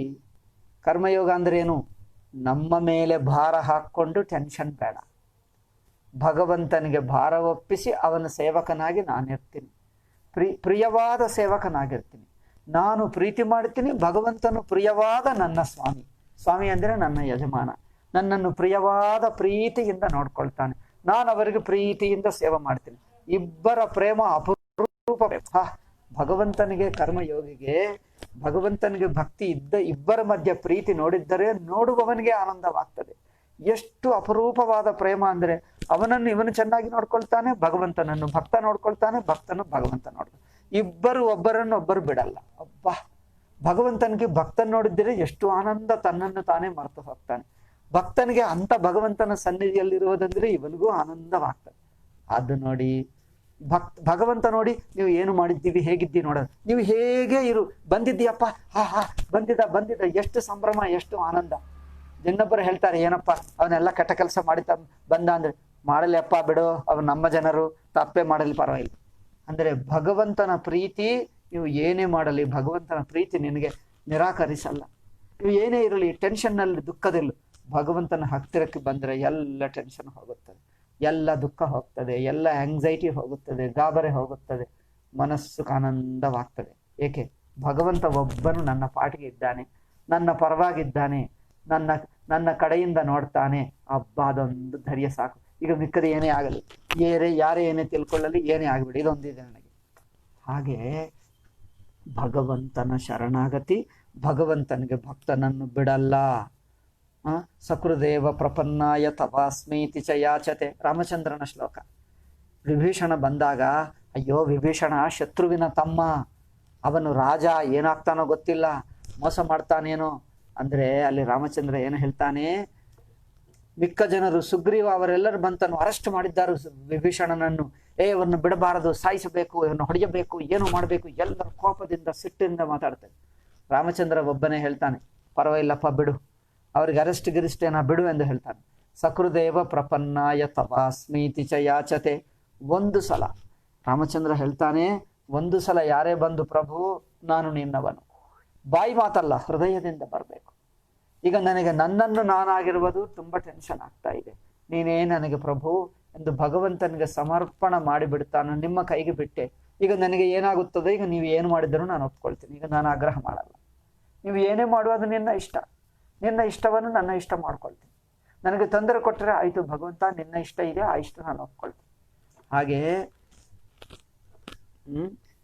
ಕರ್ಮಯೋಗ ಅಂದ್ರೆ ಏನು? ನಮ್ಮ ಮೇಲೆ ಭಾರ ಹಾಕ್ಕೊಂಡು ಟೆನ್ಷನ್ ಬೇಡ, ಭಗವಂತನಿಗೆ ಭಾರ ಒಪ್ಪಿಸಿ ಅವನ ಸೇವಕನಾಗಿ ನಾನಿರ್ತೀನಿ, ಪ್ರಿಯವಾದ ಸೇವಕನಾಗಿರ್ತೀನಿ. ನಾನು ಪ್ರೀತಿ ಮಾಡ್ತೀನಿ, ಭಗವಂತನು ಪ್ರಿಯವಾದ ನನ್ನ ಸ್ವಾಮಿ ಅಂದರೆ ನನ್ನ ಯಜಮಾನ, ನನ್ನನ್ನು ಪ್ರಿಯವಾದ ಪ್ರೀತಿಯಿಂದ ನೋಡ್ಕೊಳ್ತಾನೆ, ನಾನು ಅವರಿಗೆ ಪ್ರೀತಿಯಿಂದ ಸೇವೆ ಮಾಡ್ತೀನಿ. ಇಬ್ಬರ ಪ್ರೇಮ ಅಪರೂಪ. ಭಗವಂತನಿಗೆ ಕರ್ಮಯೋಗಿಗೆ ಭಗವಂತನಿಗೆ ಭಕ್ತಿ ಇಬ್ಬರ ಮಧ್ಯೆ ಪ್ರೀತಿ ನೋಡಿದ್ದರೆ ನೋಡುವವನಿಗೆ ಆನಂದವಾಗ್ತದೆ. ಎಷ್ಟು ಅಪರೂಪವಾದ ಪ್ರೇಮ ಅಂದರೆ, ಅವನನ್ನು ಇವನು ಚೆನ್ನಾಗಿ ನೋಡ್ಕೊಳ್ತಾನೆ, ಭಗವಂತನನ್ನು ಭಕ್ತ ನೋಡ್ಕೊಳ್ತಾನೆ, ಭಕ್ತನು ಭಗವಂತ ನೋಡ್ತಾನೆ. ಇಬ್ಬರು ಒಬ್ಬರನ್ನೊಬ್ಬರು ಬಿಡಲ್ಲ. ಅಬ್ಬಾ, ಭಗವಂತನಿಗೆ ಭಕ್ತನ್ ನೋಡಿದ್ದರೆ ಎಷ್ಟು ಆನಂದ, ತನ್ನನ್ನು ತಾನೇ ಮರೆತು ಹೋಗ್ತಾನೆ. ಭಕ್ತನಿಗೆ ಅಂತ ಭಗವಂತನ ಸನ್ನಿಧಿಯಲ್ಲಿರುವುದಂದ್ರೆ ಇವನಿಗೂ ಆನಂದವಾಗ್ತದೆ. ಅದು ನೋಡಿ, ಭಗವಂತ ನೋಡಿ ನೀವು ಏನು ಮಾಡಿದ್ದೀವಿ, ಹೇಗಿದ್ದೀವಿ ನೋಡೋದು. ನೀವು ಹೇಗೆ ಇರು, ಬಂದಿದ್ದೀಯಪ್ಪ, ಹಾ ಬಂದಿದ್ದ, ಎಷ್ಟು ಸಂಭ್ರಮ, ಎಷ್ಟು ಆನಂದ. ಇನ್ನೊಬ್ಬರು ಹೇಳ್ತಾರೆ, ಏನಪ್ಪ ಅವನೆಲ್ಲ ಕೆಟ್ಟ ಕೆಲಸ ಮಾಡಿ ಬಂದ ಅಂದ್ರೆ, ಮಾಡಲಿ ಅಪ್ಪ ಬಿಡು, ಅವ್ರು ನಮ್ಮ ಜನರು, ತಪ್ಪೇ ಮಾಡಲಿ ಪರವಾಗಿಲ್ಲ. ಅಂದ್ರೆ ಭಗವಂತನ ಪ್ರೀತಿ, ನೀವು ಏನೇ ಮಾಡಲಿ ಭಗವಂತನ ಪ್ರೀತಿ ನಿನಗೆ ನಿರಾಕರಿಸಲ್ಲ. ನೀವು ಏನೇ ಇರಲಿ, ಟೆನ್ಷನ್ನಲ್ಲಿ, ದುಃಖದಲ್ಲೂ ಭಗವಂತನ ಹತ್ತಿರಕ್ಕೆ ಬಂದರೆ ಎಲ್ಲ ಟೆನ್ಷನ್ ಹೋಗುತ್ತದೆ, ಎಲ್ಲ ದುಃಖ ಹೋಗ್ತದೆ, ಎಲ್ಲ ಆಂಗ್ಸೈಟಿ ಹೋಗುತ್ತದೆ, ಗಾಬರಿ ಹೋಗುತ್ತದೆ, ಮನಸ್ಸು ಆನಂದವಾಗ್ತದೆ. ಏಕೆ? ಭಗವಂತ ಒಬ್ಬನು ನನ್ನ ಪಾಟಿಗೆ ಇದ್ದಾನೆ, ನನ್ನ ಪರವಾಗಿದ್ದಾನೆ, ನನ್ನ ಕಡೆಯಿಂದ ನೋಡ್ತಾನೆ. ಹಬ್ಬ, ಅದೊಂದು ಧೈರ್ಯ ಸಾಕು. ಈಗ ಮಿಕ್ಕದ ಏನೇ ಆಗಲಿ, ಯಾರೇ ಏನೇ ತಿಳ್ಕೊಳ್ಳಲಿ, ಏನೇ ಆಗಬಿಡಿ, ಇದೊಂದಿದೆ ನನಗೆ. ಹಾಗೆ ಭಗವಂತನ ಶರಣಾಗತಿ, ಭಗವಂತನಿಗೆ ಭಕ್ತನನ್ನು ಬಿಡಲ್ಲ. ಸಕೃದೇವ ಪ್ರಪನ್ನಾಯ ತವಾಸ್ಮೀತಿ ಚ ಯಾಚತೆ, ರಾಮಚಂದ್ರನ ಶ್ಲೋಕ. ವಿಭೀಷಣ ಬಂದಾಗ, ಅಯ್ಯೋ ವಿಭೀಷಣ ಶತ್ರುವಿನ ತಮ್ಮ, ಅವನು ರಾಜ, ಏನಾಗ್ತಾನೋ ಗೊತ್ತಿಲ್ಲ, ಮೋಸ ಮಾಡ್ತಾನೇನೋ ಅಂದ್ರೆ, ಅಲ್ಲಿ ರಾಮಚಂದ್ರ ಏನು ಹೇಳ್ತಾನೆ, ಮಿಕ್ಕ ಜನರು ಸುಗ್ರೀವ ಅವರೆಲ್ಲರೂ ಬಂತನು ಅರೆಸ್ಟ್ ಮಾಡಿದ್ದಾರೆ ವಿಭೀಷಣನನ್ನು. ಅವರನ್ನು ಬಿಡಬಾರದು, ಸಾಯಿಸಬೇಕು, ಇವನು ಹೊಡೆಯಬೇಕು, ಏನು ಮಾಡಬೇಕು, ಎಲ್ಲರ ಕೋಪದಿಂದ ಸಿಟ್ಟಿಂದ ಮಾತಾಡ್ತಾರೆ. ರಾಮಚಂದ್ರ ಒಬ್ಬನೇ ಹೇಳ್ತಾನೆ, ಪರವಾಗಿಲ್ಲಪ್ಪ ಬಿಡು, ಅವ್ರಿಗೆ ಅರೆಸ್ಟ್ ಗಿರಿಸ್ಟ್ ಏನ ಬಿಡು ಎಂದು ಹೇಳ್ತಾನೆ. ಸಕೃದೇವ ಪ್ರಪನ್ನಾಯ ತವಾಸ್ಮೀತಿ ಚ ಯಾಚತೆ. ಒಂದು ಸಲ ರಾಮಚಂದ್ರ ಹೇಳ್ತಾನೆ, ಒಂದು ಸಲ ಯಾರೇ ಬಂದು ಪ್ರಭು ನಾನು ನಿನ್ನವನು, ಬಾಯಿ ಮಾತಲ್ಲ, ಹೃದಯದಿಂದ ಬರಬೇಕು. ಈಗ ನನಗೆ ನನ್ನನ್ನು ನಾನಾಗಿರುವುದು ತುಂಬ ಟೆನ್ಷನ್ ಆಗ್ತಾ ಇದೆ, ನೀನೇ ನನಗೆ ಪ್ರಭು ಎಂದು ಭಗವಂತನಿಗೆ ಸಮರ್ಪಣ ಮಾಡಿಬಿಡ್ತಾನೆ. ನಿಮ್ಮ ಕೈಗೆ ಬಿಟ್ಟೆ, ಈಗ ನನಗೆ ಏನಾಗುತ್ತದೆ, ಈಗ ನೀವು ಏನು ಮಾಡಿದರೂ ನಾನು ಒಪ್ಕೊಳ್ತೀನಿ, ಈಗ ನಾನು ಆಗ್ರಹ ಮಾಡಲ್ಲ. ನೀವು ಏನೇ ಮಾಡುವುದು ನಿನ್ನ ಇಷ್ಟ, ನಿನ್ನ ಇಷ್ಟವನ್ನು ನನ್ನ ಇಷ್ಟ ಮಾಡ್ಕೊಳ್ತೀನಿ. ನನಗೆ ತೊಂದರೆ ಕೊಟ್ಟರೆ ಆಯಿತು ಭಗವಂತ, ನಿನ್ನ ಇಷ್ಟ ಇದೆ, ಆ ಇಷ್ಟ ನಾನು ಒಪ್ಕೊಳ್ತೀನಿ. ಹಾಗೆ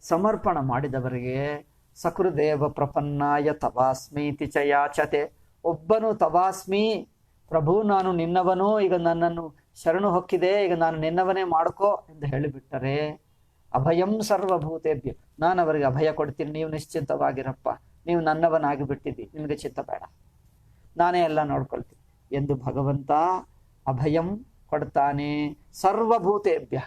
ಸಮರ್ಪಣ ಮಾಡಿದವರಿಗೆ ಸಕೃದೇವ ಪ್ರಪನ್ನಾಯ ತವಾಸ್ಮೀತಿ ಚ ಯಾಚತೆ. ಒಬ್ಬನು ತವಾಸ್ಮಿ, ಪ್ರಭು ನಾನು ನಿನ್ನವನು, ಈಗ ನನ್ನನ್ನು ಶರಣು ಹೊಕ್ಕಿದೆ, ಈಗ ನಾನು ನಿನ್ನವನೇ ಮಾಡ್ಕೋ ಎಂದು ಹೇಳಿಬಿಟ್ಟರೆ, ಅಭಯಂ ಸರ್ವಭೂತೇಭ್ಯ, ನಾನು ಅವರಿಗೆ ಅಭಯ ಕೊಡ್ತೀನಿ, ನೀವು ನಿಶ್ಚಿಂತವಾಗಿರಪ್ಪ, ನೀವು ನನ್ನವನಾಗಿ ಬಿಟ್ಟಿದ್ದಿ, ನಿಮಗೆ ಚಿಂತ ಬೇಡ, ನಾನೇ ಎಲ್ಲ ನೋಡ್ಕೊಳ್ತೀನಿ ಎಂದು ಭಗವಂತ ಅಭಯಂ ಕೊಡ್ತಾನೆ. ಸರ್ವಭೂತೇಭ್ಯ,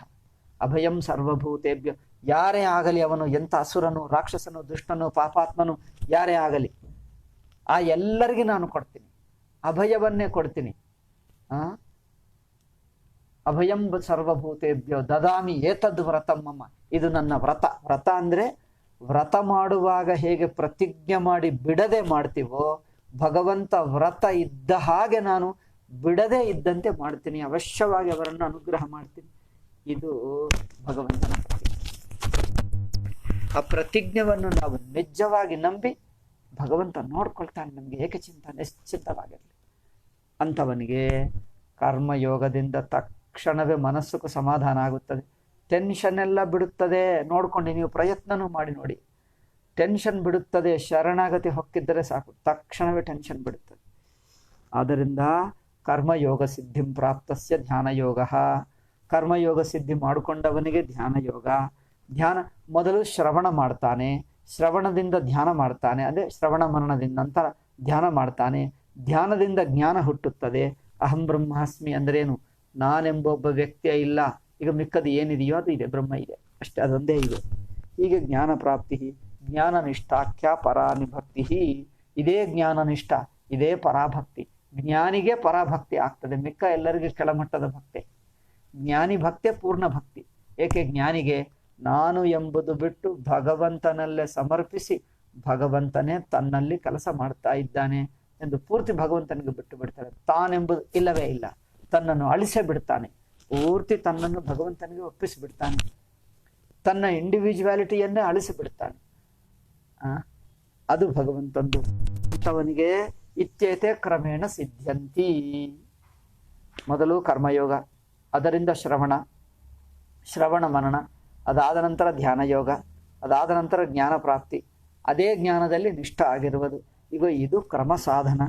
ಅಭಯಂ ಸರ್ವಭೂತೇಭ್ಯ. ಯಾರೇ ಆಗಲಿ, ಅವನು ಎಂಥ ಅಸುರನು, ರಾಕ್ಷಸನು, ದುಷ್ಟನು, ಪಾಪಾತ್ಮನು ಯಾರೇ ಆಗಲಿ, ಆ ಎಲ್ಲರಿಗೂ ನಾನು ಕೊಡ್ತೀನಿ, ಅಭಯವನ್ನೇ ಕೊಡ್ತೀನಿ. ಅಭಯಂ ಸರ್ವಭೂತೇಭ್ಯೋ ದದಾಮಿ ಏತದ್ ವ್ರತಮ್ಮಮ್ಮ. ಇದು ನನ್ನ ವ್ರತ. ವ್ರತ ಅಂದ್ರೆ ವ್ರತ ಮಾಡುವಾಗ ಹೇಗೆ ಪ್ರತಿಜ್ಞೆ ಮಾಡಿ ಬಿಡದೆ ಮಾಡ್ತೀವೋ, ಭಗವಂತ ವ್ರತ ಇದ್ದ ಹಾಗೆ ನಾನು ಬಿಡದೆ ಇದ್ದಂತೆ ಮಾಡ್ತೀನಿ, ಅವಶ್ಯವಾಗಿ ಅವರನ್ನು ಅನುಗ್ರಹ ಮಾಡ್ತೀನಿ. ಇದು ಭಗವಂತನ ಪ್ರತಿಜ್ಞೆ. ಆ ಪ್ರತಿಜ್ಞೆಯನ್ನು ನಾವು ನಿಜವಾಗಿ ನಂಬಿ ಭಗವಂತ ನೋಡ್ಕೊಳ್ತಾನೆ, ನಮಗೆ ಏಕೆ ನಿಶ್ಚಿಂತವಾಗಿರಲಿ. ಅಂಥವನಿಗೆ ಕರ್ಮಯೋಗದಿಂದ ತಕ್ಷಣವೇ ಮನಸ್ಸುకు ಸಮಾಧಾನ ಆಗುತ್ತದೆ, ಟೆನ್ಷನ್ ಎಲ್ಲ ಬಿಡುತ್ತದೆ. ನೋಡ್ಕೊಂಡು ನೀವು ಪ್ರಯತ್ನನೂ ಮಾಡಿ ನೋಡಿ, ಟೆನ್ಷನ್ ಬಿಡುತ್ತದೆ. ಶರಣಾಗತಿ ಹೊಕ್ಕಿದ್ದರೆ ಸಾಕು, ತಕ್ಷಣವೇ ಟೆನ್ಷನ್ ಬಿಡುತ್ತದೆ. ಆದ್ದರಿಂದ ಕರ್ಮಯೋಗ ಸಿದ್ಧಿಂ ಪ್ರಾಪ್ತಸ್ಯ ಧ್ಯಾನಯೋಗ. ಕರ್ಮಯೋಗ ಸಿದ್ಧಿ ಮಾಡಿಕೊಂಡವನಿಗೆ ಧ್ಯಾನಯೋಗ. ಧ್ಯಾನ ಮೊದಲು ಶ್ರವಣ ಮಾಡ್ತಾನೆ, ಶ್ರವಣದಿಂದ ಧ್ಯಾನ ಮಾಡ್ತಾನೆ, ಅದೇ ಶ್ರವಣ ಮರಣದಿಂದ ನಂತರ ಧ್ಯಾನ ಮಾಡ್ತಾನೆ. ಧ್ಯಾನದಿಂದ ಜ್ಞಾನ ಹುಟ್ಟುತ್ತದೆ. ಅಹಂ ಬ್ರಹ್ಮಾಸ್ಮಿ ಅಂದ್ರೇನು, ನಾನೆಂಬೊಬ್ಬ ವ್ಯಕ್ತಿಯ ಇಲ್ಲ, ಈಗ ಮಿಕ್ಕದು ಏನಿದೆಯೋ ಅದು ಇದೆ, ಬ್ರಹ್ಮ ಇದೆ ಅಷ್ಟೇ, ಅದೊಂದೇ ಇದೆ. ಹೀಗೆ ಜ್ಞಾನ ಪ್ರಾಪ್ತಿ, ಜ್ಞಾನನಿಷ್ಠಾಖ್ಯ ಪರಾನಿಭಕ್ತಿ. ಇದೇ ಜ್ಞಾನನಿಷ್ಠ, ಇದೇ ಪರಾಭಕ್ತಿ. ಜ್ಞಾನಿಗೆ ಪರಾಭಕ್ತಿ ಆಗ್ತದೆ, ಮಿಕ್ಕ ಎಲ್ಲರಿಗೂ ಕೆಳಮಟ್ಟದ ಭಕ್ತಿ. ಜ್ಞಾನಿ ಭಕ್ತಿ ಪೂರ್ಣ ಭಕ್ತಿ. ಏಕೆ? ಜ್ಞಾನಿಗೆ ನಾನು ಎಂಬುದು ಬಿಟ್ಟು ಭಗವಂತನಲ್ಲೇ ಸಮರ್ಪಿಸಿ, ಭಗವಂತನೇ ತನ್ನಲ್ಲಿ ಕೆಲಸ ಮಾಡ್ತಾ ಇದ್ದಾನೆ ಎಂದು ಪೂರ್ತಿ ಭಗವಂತನಿಗೆ ಬಿಟ್ಟು ಬಿಡ್ತಾನೆ. ತಾನೆಂಬುದು ಇಲ್ಲವೇ ಇಲ್ಲ, ತನ್ನನ್ನು ಅಳಿಸೇ ಬಿಡ್ತಾನೆ, ಪೂರ್ತಿ ತನ್ನನ್ನು ಭಗವಂತನಿಗೆ ಒಪ್ಪಿಸಿಬಿಡ್ತಾನೆ, ತನ್ನ ಇಂಡಿವಿಜುವಾಲಿಟಿಯನ್ನೇ ಅಳಿಸಿಬಿಡ್ತಾನೆ. ಅದು ಭಗವಂತಂದು. ಅಂಥವನಿಗೆ ಇತ್ಯೇತೆ ಕ್ರಮೇಣ ಸಿದ್ಧಂತಿ. ಮೊದಲು ಕರ್ಮಯೋಗ, ಅದರಿಂದ ಶ್ರವಣ ಮನನ, ಅದಾದ ನಂತರ ಧ್ಯಾನ ಯೋಗ, ಅದಾದ ನಂತರ ಜ್ಞಾನ ಪ್ರಾಪ್ತಿ, ಅದೇ ಜ್ಞಾನದಲ್ಲಿ ನಿಷ್ಠ ಆಗಿರುವುದು. ಈಗ ಇದು ಕ್ರಮ ಸಾಧನ.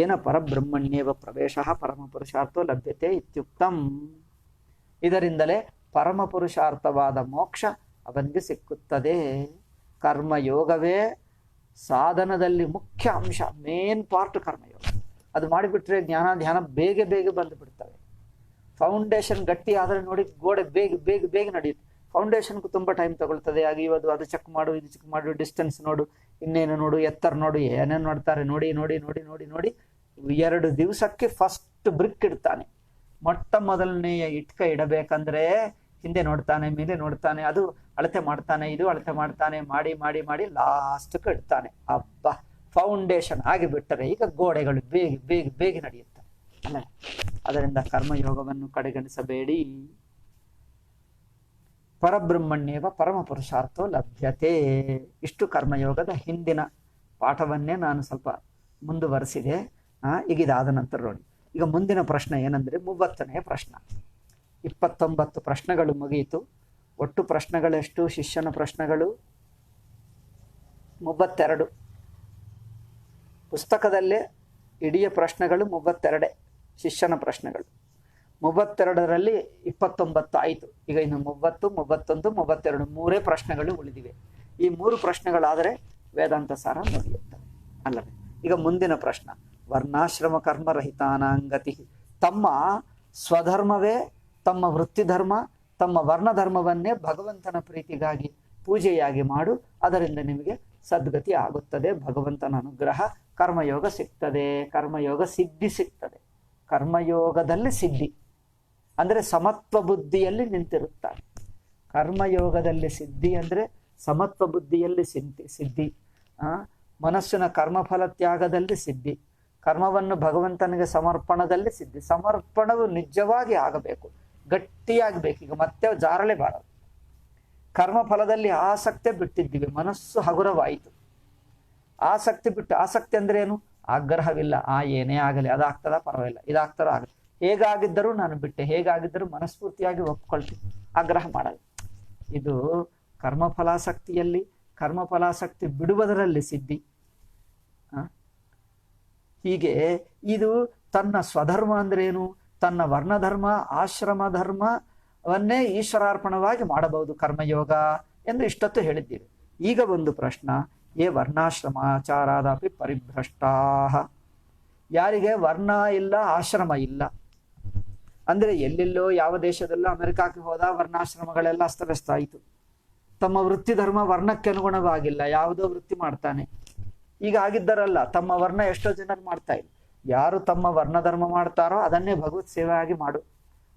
ಏನ ಪರಬ್ರಹ್ಮಣ್ಯೇವ ಪ್ರವೇಶ ಪರಮ ಪುರುಷಾರ್ಥೋ ಲಭ್ಯತೆ ಇತ್ಯುಕ್ತಂ. ಇದರಿಂದಲೇ ಪರಮ ಪುರುಷಾರ್ಥವಾದ ಮೋಕ್ಷ ಅವನಿಗೆ ಸಿಕ್ಕುತ್ತದೆ. ಕರ್ಮಯೋಗವೇ ಸಾಧನದಲ್ಲಿ ಮುಖ್ಯ ಅಂಶ, ಮೇನ್ ಪಾರ್ಟ್ ಕರ್ಮಯೋಗ. ಅದು ಮಾಡಿಬಿಟ್ರೆ ಜ್ಞಾನ ಧ್ಯಾನ ಬೇಗ ಬಂದು ಬಿಡ್ತವೆ. ಫೌಂಡೇಶನ್ ಗಟ್ಟಿ ಆದರೆ ನೋಡಿ, ಗೋಡೆ ಬೇಗ ನಡೆಯುತ್ತೆ. ಫೌಂಡೇಶನ್ಗೂ ತುಂಬ ಟೈಮ್ ತಗೊಳ್ತದೆ. ಅಗಿಯೋದು, ಅದು ಚೆಕ್ ಮಾಡು, ಇದು ಚೆಕ್ ಮಾಡು, ಡಿಸ್ಟೆನ್ಸ್ ನೋಡು, ಇನ್ನೇನು ನೋಡು, ಎತ್ತರ ನೋಡು, ಏನೇನು ನೋಡ್ತಾರೆ ನೋಡಿ ನೋಡಿ ನೋಡಿ ನೋಡಿ ನೋಡಿ 2 ದಿವಸಕ್ಕೆ ಫಸ್ಟ್ ಬ್ರಿಕ್ ಇಡ್ತಾನೆ. ಮೊಟ್ಟ ಮೊದಲನೆಯ ಇಟ್ಕ ಇಡಬೇಕಂದ್ರೆ ಹಿಂದೆ ನೋಡ್ತಾನೆ, ಮೇಲೆ ನೋಡ್ತಾನೆ, ಅದು ಅಳತೆ ಮಾಡ್ತಾನೆ, ಇದು ಅಳತೆ ಮಾಡ್ತಾನೆ, ಮಾಡಿ ಮಾಡಿ ಮಾಡಿ ಲಾಸ್ಟ್ಗೆ ಇಡ್ತಾನೆ. ಅಬ್ಬಾ, ಫೌಂಡೇಶನ್ ಆಗಿಬಿಟ್ಟರೆ ಈಗ ಗೋಡೆಗಳು ಬೇಗ ಬೇಗ ಬೇಗ ನಡೆಯುತ್ತೆ ಅಲ್ಲ. ಅದರಿಂದ ಕರ್ಮಯೋಗವನ್ನು ಕಡೆಗಣಿಸಬೇಡಿ. ಪರಬ್ರಹ್ಮಣ್ಯವ ಪರಮ ಪುರುಷಾರ್ಥೋ ಲಭ್ಯತೆ. ಇಷ್ಟು ಕರ್ಮಯೋಗದ ಹಿಂದಿನ ಪಾಠವನ್ನೇ ನಾನು ಸ್ವಲ್ಪ ಮುಂದುವರೆಸಿದೆ. ಈಗ ಇದಾದ ನಂತರ ನೋಡಿ, ಈಗ ಮುಂದಿನ ಪ್ರಶ್ನೆ ಏನಂದ್ರೆ 30ನೇ ಪ್ರಶ್ನೆ. 29 ಪ್ರಶ್ನೆಗಳು ಮುಗಿಯಿತು. ಒಟ್ಟು ಪ್ರಶ್ನೆಗಳೆಷ್ಟು? ಶಿಷ್ಯನ ಪ್ರಶ್ನೆಗಳು 32. ಪುಸ್ತಕದಲ್ಲೇ ಇಡೀ ಪ್ರಶ್ನೆಗಳು 32, ಶಿಷ್ಯನ ಪ್ರಶ್ನೆಗಳು 32ರಲ್ಲಿ 29 ಆಯಿತು. ಈಗ ಇನ್ನು 30, 31, 32 3 ಪ್ರಶ್ನೆಗಳು ಉಳಿದಿವೆ. ಈ 3 ಪ್ರಶ್ನೆಗಳಾದರೆ ವೇದಾಂತ ಸಾರ ಮುಗಿಯುತ್ತದೆ ಅಲ್ಲವೇ. ಈಗ ಮುಂದಿನ ಪ್ರಶ್ನೆ, ವರ್ಣಾಶ್ರಮ ಕರ್ಮರಹಿತಾನಾಂಗತಿ. ತಮ್ಮ ಸ್ವಧರ್ಮವೇ ತಮ್ಮ ವೃತ್ತಿಧರ್ಮ, ತಮ್ಮ ವರ್ಣಧರ್ಮವನ್ನೇ ಭಗವಂತನ ಪ್ರೀತಿಗಾಗಿ ಪೂಜೆಯಾಗಿ ಮಾಡು, ಅದರಿಂದ ನಿಮಗೆ ಸದ್ಗತಿ ಆಗುತ್ತದೆ, ಭಗವಂತನ ಅನುಗ್ರಹ, ಕರ್ಮಯೋಗ ಸಿಗ್ತದೆ, ಕರ್ಮಯೋಗ ಸಿದ್ಧಿ ಸಿಗ್ತದೆ. ಕರ್ಮಯೋಗದಲ್ಲಿ ಸಿದ್ಧಿ ಅಂದರೆ ಸಮತ್ವ ಬುದ್ಧಿಯಲ್ಲಿ ನಿಂತಿರುತ್ತಾರೆ. ಕರ್ಮಯೋಗದಲ್ಲಿ ಸಿದ್ಧಿ ಅಂದರೆ ಸಮತ್ವ ಬುದ್ಧಿಯಲ್ಲಿ ಸಿದ್ಧಿ. ಮನಸ್ಸಿನ ಕರ್ಮಫಲ ತ್ಯಾಗದಲ್ಲಿ ಸಿದ್ಧಿ, ಕರ್ಮವನ್ನು ಭಗವಂತನಿಗೆ ಸಮರ್ಪಣದಲ್ಲಿ ಸಿದ್ಧಿ. ಸಮರ್ಪಣವು ನಿಜವಾಗಿ ಆಗಬೇಕು, ಗಟ್ಟಿಯಾಗಬೇಕು. ಈಗ ಮತ್ತೆ ಜಾರಲೇಬಾರದು. ಕರ್ಮಫಲದಲ್ಲಿ ಆಸಕ್ತಿ ಬಿಟ್ಟಿದ್ದೀವಿ, ಮನಸ್ಸು ಹಗುರವಾಯಿತು. ಆಸಕ್ತಿ ಬಿಟ್ಟು, ಆಸಕ್ತಿ ಅಂದ್ರೆ ಏನು? ಆಗ್ರಹವಿಲ್ಲ. ಏನೇ ಆಗಲಿ, ಅದಾಗ್ತದ ಪರವಾಗಿಲ್ಲ, ಇದಾಗ್ತದ ಆಗಲಿ, ಹೇಗಾಗಿದ್ದರೂ ನಾನು ಬಿಟ್ಟೆ, ಹೇಗಾಗಿದ್ದರೂ ಮನಸ್ಫೂರ್ತಿಯಾಗಿ ಒಪ್ಕೊಳ್ತೀನಿ, ಆಗ್ರಹ ಮಾಡಲ್ಲ. ಇದು ಕರ್ಮಫಲಾಸಕ್ತಿಯಲ್ಲಿ, ಕರ್ಮಫಲಾಸಕ್ತಿ ಬಿಡುವುದರಲ್ಲಿ ಸಿದ್ಧಿ. ಹೀಗೆ ಇದು ತನ್ನ ಸ್ವಧರ್ಮ ಅಂದ್ರೆ ಏನು? ತನ್ನ ವರ್ಣಧರ್ಮ, ಆಶ್ರಮ ಧರ್ಮವನ್ನೇ ಈಶ್ವರಾರ್ಪಣವಾಗಿ ಮಾಡಬಹುದು ಕರ್ಮಯೋಗ ಎಂದು ಇಷ್ಟೊತ್ತು ಹೇಳಿದ್ದೀವಿ. ಈಗ ಒಂದು ಪ್ರಶ್ನೆ, ವರ್ಣಾಶ್ರಮಾಚಾರಾದಪಿ ಪರಿಭ್ರಷ್ಟಾ. ಯಾರಿಗೆ ವರ್ಣ ಇಲ್ಲ, ಆಶ್ರಮ ಇಲ್ಲ ಅಂದ್ರೆ ಎಲ್ಲೆಲ್ಲೋ ಯಾವ ದೇಶದಲ್ಲೋ ಅಮೆರಿಕಾಕ್ಕೆ ಹೋದ ವರ್ಣಾಶ್ರಮಗಳೆಲ್ಲ ಅಸ್ತವ್ಯಸ್ತ ಆಯಿತು. ತಮ್ಮ ವೃತ್ತಿ ಧರ್ಮ ವರ್ಣಕ್ಕೆ ಅನುಗುಣವಾಗಿಲ್ಲ, ಯಾವುದೋ ವೃತ್ತಿ ಮಾಡ್ತಾನೆ. ಈಗ ಆಗಿದ್ದರಲ್ಲ, ತಮ್ಮ ವರ್ಣ ಎಷ್ಟೋ ಜನರು ಮಾಡ್ತಾ ಇಲ್ಲ. ಯಾರು ತಮ್ಮ ವರ್ಣಧರ್ಮ ಮಾಡ್ತಾರೋ ಅದನ್ನೇ ಭಗವತ್ ಸೇವೆ ಆಗಿ ಮಾಡು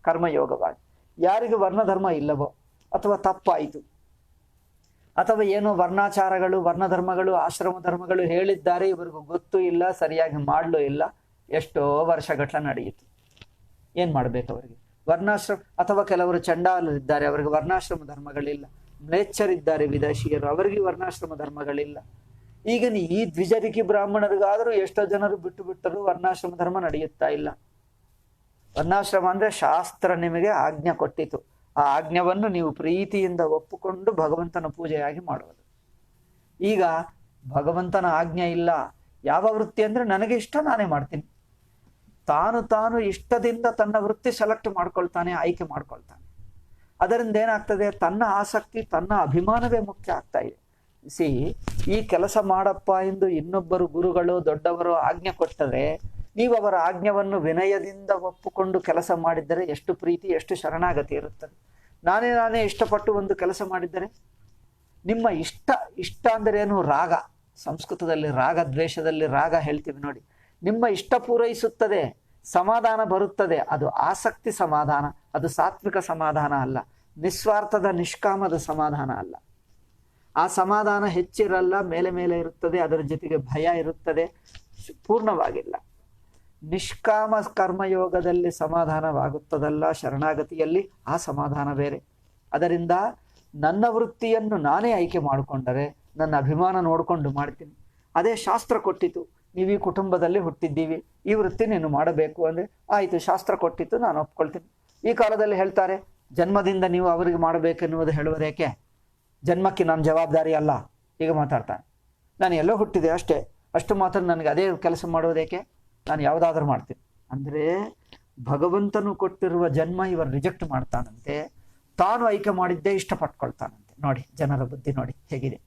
ಕರ್ಮಯೋಗವಾಗಿ. ಯಾರಿಗೆ ವರ್ಣಧರ್ಮ ಇಲ್ಲವೋ ಅಥವಾ ತಪ್ಪಾಯಿತು, ಅಥವಾ ಏನೋ ವರ್ಣಾಚಾರಗಳು, ವರ್ಣಧರ್ಮಗಳು, ಆಶ್ರಮ ಧರ್ಮಗಳು ಹೇಳಿದ್ದಾರೆ, ಇವರಿಗೂ ಗೊತ್ತೂ ಇಲ್ಲ, ಸರಿಯಾಗಿ ಮಾಡಲೂ ಇಲ್ಲ, ಎಷ್ಟೋ ವರ್ಷಗಟ್ಟಲೆ ನಡೆಯಿತು. ಏನ್ ಮಾಡ್ಬೇಕು ಅವರಿಗೆ? ವರ್ಣಾಶ್ರಮ, ಅಥವಾ ಕೆಲವರು ಚಂಡಾಲರಿದ್ದಾರೆ, ಅವರಿಗೆ ವರ್ಣಾಶ್ರಮ ಧರ್ಮಗಳಿಲ್ಲ. ಮ್ಲೇಚ್ಛರಿದ್ದಾರೆ, ವಿದೇಶಿಯರು, ಅವರಿಗೆ ವರ್ಣಾಶ್ರಮ ಧರ್ಮಗಳಿಲ್ಲ. ಈಗ ಈ ದ್ವಿಜರಿಕಿ ಬ್ರಾಹ್ಮಣರಿಗಾದರೂ ಎಷ್ಟೋ ಜನರು ಬಿಟ್ಟು ಬಿಟ್ಟರು, ವರ್ಣಾಶ್ರಮ ಧರ್ಮ ನಡೆಯುತ್ತಾ ಇಲ್ಲ. ವರ್ಣಾಶ್ರಮ ಅಂದ್ರೆ ಶಾಸ್ತ್ರ ನಿಮಗೆ ಆಜ್ಞೆ ಕೊಟ್ಟಿತು, ಆ ಆಜ್ಞೆಯನ್ನು ನೀವು ಪ್ರೀತಿಯಿಂದ ಒಪ್ಪುಕೊಂಡು ಭಗವಂತನ ಪೂಜೆಯಾಗಿ ಮಾಡುವುದು. ಈಗ ಭಗವಂತನ ಆಜ್ಞೆ ಇಲ್ಲ. ಯಾವ ವೃತ್ತಿ ಅಂದ್ರೆ ನನಗೆ ಇಷ್ಟ, ನಾನೇ ಮಾಡ್ತೀನಿ. ತಾನು ಇಷ್ಟದಿಂದ ತನ್ನ ವೃತ್ತಿ ಸೆಲೆಕ್ಟ್ ಮಾಡ್ಕೊಳ್ತಾನೆ, ಆಯ್ಕೆ ಮಾಡ್ಕೊಳ್ತಾನೆ. ಅದರಿಂದ ಏನಾಗ್ತದೆ? ತನ್ನ ಆಸಕ್ತಿ, ತನ್ನ ಅಭಿಮಾನವೇ ಮುಖ್ಯ ಆಗ್ತಾ ಇದೆ. ಈ ಕೆಲಸ ಮಾಡಪ್ಪ ಎಂದು ಇನ್ನೊಬ್ಬರು ಗುರುಗಳು, ದೊಡ್ಡವರು ಆಜ್ಞೆ ಕೊಟ್ಟರೆ ನೀವು ಅವರ ಆಜ್ಞೆಯನ್ನು ವಿನಯದಿಂದ ಒಪ್ಪುಕೊಂಡು ಕೆಲಸ ಮಾಡಿದ್ದರೆ ಎಷ್ಟು ಪ್ರೀತಿ, ಎಷ್ಟು ಶರಣಾಗತಿ ಇರುತ್ತದೆ. ನಾನೇ ಇಷ್ಟಪಟ್ಟು ಒಂದು ಕೆಲಸ ಮಾಡಿದ್ದರೆ, ನಿಮ್ಮ ಇಷ್ಟ ಅಂದ್ರೆ ಏನು? ರಾಗ. ಸಂಸ್ಕೃತದಲ್ಲಿ ರಾಗ, ದ್ವೇಷದಲ್ಲಿ ರಾಗ ಹೇಳ್ತೀವಿ ನೋಡಿ. ನಿಮ್ಮ ಇಷ್ಟ ಪೂರೈಸುತ್ತದೆ, ಸಮಾಧಾನ ಬರುತ್ತದೆ, ಅದು ಆಸಕ್ತಿ ಸಮಾಧಾನ, ಅದು ಸಾತ್ವಿಕ ಸಮಾಧಾನ ಅಲ್ಲ, ನಿಸ್ವಾರ್ಥದ ನಿಷ್ಕಾಮದ ಸಮಾಧಾನ ಅಲ್ಲ. ಆ ಸಮಾಧಾನ ಹೆಚ್ಚಿರಲ್ಲ, ಮೇಲೆ ಇರುತ್ತದೆ, ಅದರ ಜೊತೆಗೆ ಭಯ ಇರುತ್ತದೆ, ಪೂರ್ಣವಾಗಿಲ್ಲ. ನಿಷ್ಕಾಮ ಕರ್ಮಯೋಗದಲ್ಲಿ ಸಮಾಧಾನವಾಗುತ್ತದಲ್ಲ, ಶರಣಾಗತಿಯಲ್ಲಿ ಆ ಸಮಾಧಾನ ಬೇರೆ. ಅದರಿಂದ ನನ್ನ ವೃತ್ತಿಯನ್ನು ನಾನೇ ಆಯ್ಕೆ ಮಾಡಿಕೊಂಡರೆ ನನ್ನ ಅಭಿಮಾನ ನೋಡಿಕೊಂಡು ಮಾಡ್ತೀನಿ. ಅದೇ ಶಾಸ್ತ್ರ ಕೊಟ್ಟಿತು, ನೀವು ಈ ಕುಟುಂಬದಲ್ಲಿ ಹುಟ್ಟಿದ್ದೀವಿ, ಈ ವೃತ್ತಿ ನೀನು ಮಾಡಬೇಕು ಅಂದರೆ ಆಯಿತು, ಶಾಸ್ತ್ರ ಕೊಟ್ಟಿತ್ತು, ನಾನು ಒಪ್ಕೊಳ್ತೀನಿ. ಈ ಕಾಲದಲ್ಲಿ ಹೇಳ್ತಾರೆ ಜನ್ಮದಿಂದ ನೀವು ಅವರಿಗೆ ಮಾಡಬೇಕೆನ್ನುವುದು ಹೇಳುವುದೇಕೆ? ಜನ್ಮಕ್ಕೆ ನಾನು ಜವಾಬ್ದಾರಿ ಅಲ್ಲ, ಈಗ ಮಾತಾಡ್ತಾನೆ. ನಾನು ಎಲ್ಲೋ ಹುಟ್ಟಿದೆ ಅಷ್ಟೇ, ಅಷ್ಟು ಮಾತ್ರ ನನಗೆ ಅದೇ ಕೆಲಸ ಮಾಡೋದೇಕೆ? ನಾನು ಯಾವುದಾದ್ರೂ ಮಾಡ್ತೀನಿ ಅಂದರೆ ಭಗವಂತನು ಕೊಟ್ಟಿರುವ ಜನ್ಮ ಇವರು ರಿಜೆಕ್ಟ್ ಮಾಡ್ತಾನಂತೆ, ತಾನು ಆಯ್ಕೆ ಮಾಡಿದ್ದೇ ಇಷ್ಟಪಟ್ಕೊಳ್ತಾನಂತೆ. ನೋಡಿ ಜನರ ಬುದ್ಧಿ ನೋಡಿ ಹೇಗಿದೆ.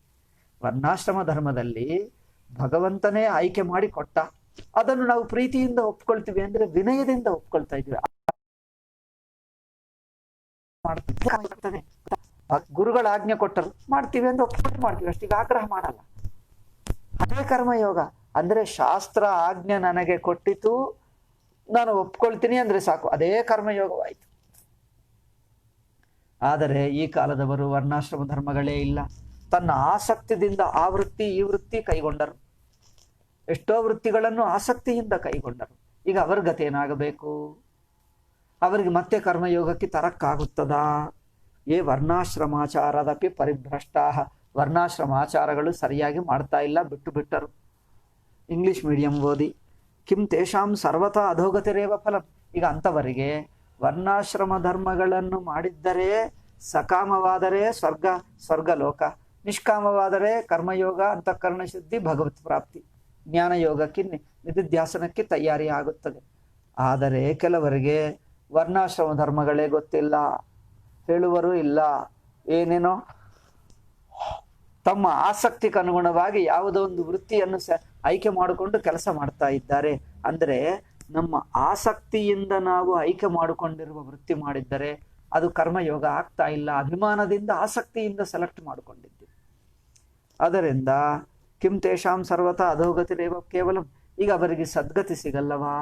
ವರ್ಣಾಶ್ರಮ ಧರ್ಮದಲ್ಲಿ ಭಗವಂತನೇ ಆಯ್ಕೆ ಮಾಡಿ ಕೊಟ್ಟ, ಅದನ್ನು ನಾವು ಪ್ರೀತಿಯಿಂದ ಒಪ್ಕೊಳ್ತೀವಿ ಅಂದ್ರೆ ವಿನಯದಿಂದ ಒಪ್ಕೊಳ್ತಾ ಇದ್ವಿ. ಗುರುಗಳ ಆಜ್ಞೆ ಕೊಟ್ಟರು ಮಾಡ್ತೀವಿ ಅಂತ ಒಪ್ಪಿಕೊಂಡು ಮಾಡ್ತೀವಿ ಅಷ್ಟೀಗ ಆಗ್ರಹ ಮಾಡಲ್ಲ. ಅದೇ ಕರ್ಮಯೋಗ. ಅಂದ್ರೆ ಶಾಸ್ತ್ರ ಆಜ್ಞೆ ನನಗೆ ಕೊಟ್ಟಿತು, ನಾನು ಒಪ್ಕೊಳ್ತೀನಿ ಅಂದ್ರೆ ಸಾಕು, ಅದೇ ಕರ್ಮಯೋಗವಾಯಿತು. ಆದರೆ ಈ ಕಾಲದವರು ವರ್ಣಾಶ್ರಮ ಧರ್ಮಗಳೇ ಇಲ್ಲ. ತನ್ನ ಆಸಕ್ತಿಯಿಂದ ಆ ವೃತ್ತಿ ಈ ವೃತ್ತಿ ಕೈಗೊಂಡರು. ಎಷ್ಟೋ ವೃತ್ತಿಗಳನ್ನು ಆಸಕ್ತಿಯಿಂದ ಕೈಗೊಂಡರು. ಈಗ ಅವರ ಗತಿ ಏನಾಗಬೇಕು? ಅವರಿಗೆ ಮತ್ತೆ ಕರ್ಮಯೋಗಕ್ಕೆ ತರಕ್ಕಾಗುತ್ತದಾ? ಏ ವರ್ಣಾಶ್ರಮಾಚಾರದಪಿ ಪರಿಭ್ರಷ್ಟಾ. ವರ್ಣಾಶ್ರಮಾಚಾರಗಳು ಸರಿಯಾಗಿ ಮಾಡ್ತಾ ಇಲ್ಲ, ಬಿಟ್ಟು ಬಿಟ್ಟರು. ಇಂಗ್ಲಿಷ್ ಮೀಡಿಯಂ ಓದಿ ಕಿಂ ತೇಷಾಂ ಸರ್ವತಾ ಅಧೋಗತಿರೇವ ಫಲಂ. ಈಗ ಅಂಥವರಿಗೆ ವರ್ಣಾಶ್ರಮ ಧರ್ಮಗಳನ್ನು ಮಾಡಿದ್ದರೆ ಸಕಾಮವಾದರೆ ಸ್ವರ್ಗಲೋಕ, ನಿಷ್ಕಾಮವಾದರೆ ಕರ್ಮಯೋಗ, ಅಂತಃಕರಣ ಶುದ್ಧಿ, ಭಗವತ್ ಪ್ರಾಪ್ತಿ, ಜ್ಞಾನಯೋಗಕ್ಕೆ ನಿಧಿಧ್ಯಾಸನಕ್ಕೆ ತಯಾರಿ ಆಗುತ್ತದೆ. ಆದರೆ ಕೆಲವರಿಗೆ ವರ್ಣಾಶ್ರಮ ಧರ್ಮಗಳೇ ಗೊತ್ತಿಲ್ಲ, ಹೇಳುವರು ಇಲ್ಲ, ಏನೇನೋ ತಮ್ಮ ಆಸಕ್ತಿಗೆ ಅನುಗುಣವಾಗಿ ಯಾವುದೋ ಒಂದು ವೃತ್ತಿಯನ್ನು ಆಯ್ಕೆ ಮಾಡಿಕೊಂಡು ಕೆಲಸ ಮಾಡ್ತಾ ಇದ್ದಾರೆ. ಅಂದರೆ ನಮ್ಮ ಆಸಕ್ತಿಯಿಂದ ನಾವು ಆಯ್ಕೆ ಮಾಡಿಕೊಂಡಿರುವ ವೃತ್ತಿ ಮಾಡಿದ್ದರೆ ಅದು ಕರ್ಮಯೋಗ ಆಗ್ತಾ ಇಲ್ಲ. ಅಭಿಮಾನದಿಂದ ಆಸಕ್ತಿಯಿಂದ ಸೆಲೆಕ್ಟ್ ಮಾಡಿಕೊಂಡಿದ್ದೀವಿ. ಅದರಿಂದ ಕಿಂ ತೇಷಾಂ ಸರ್ವತಾ ಅಧೋಗತಿರೇವ ಕೇವಲಂ. ಈಗ ಅವರಿಗೆ ಸದ್ಗತಿ ಸಿಗಲ್ಲವಾ?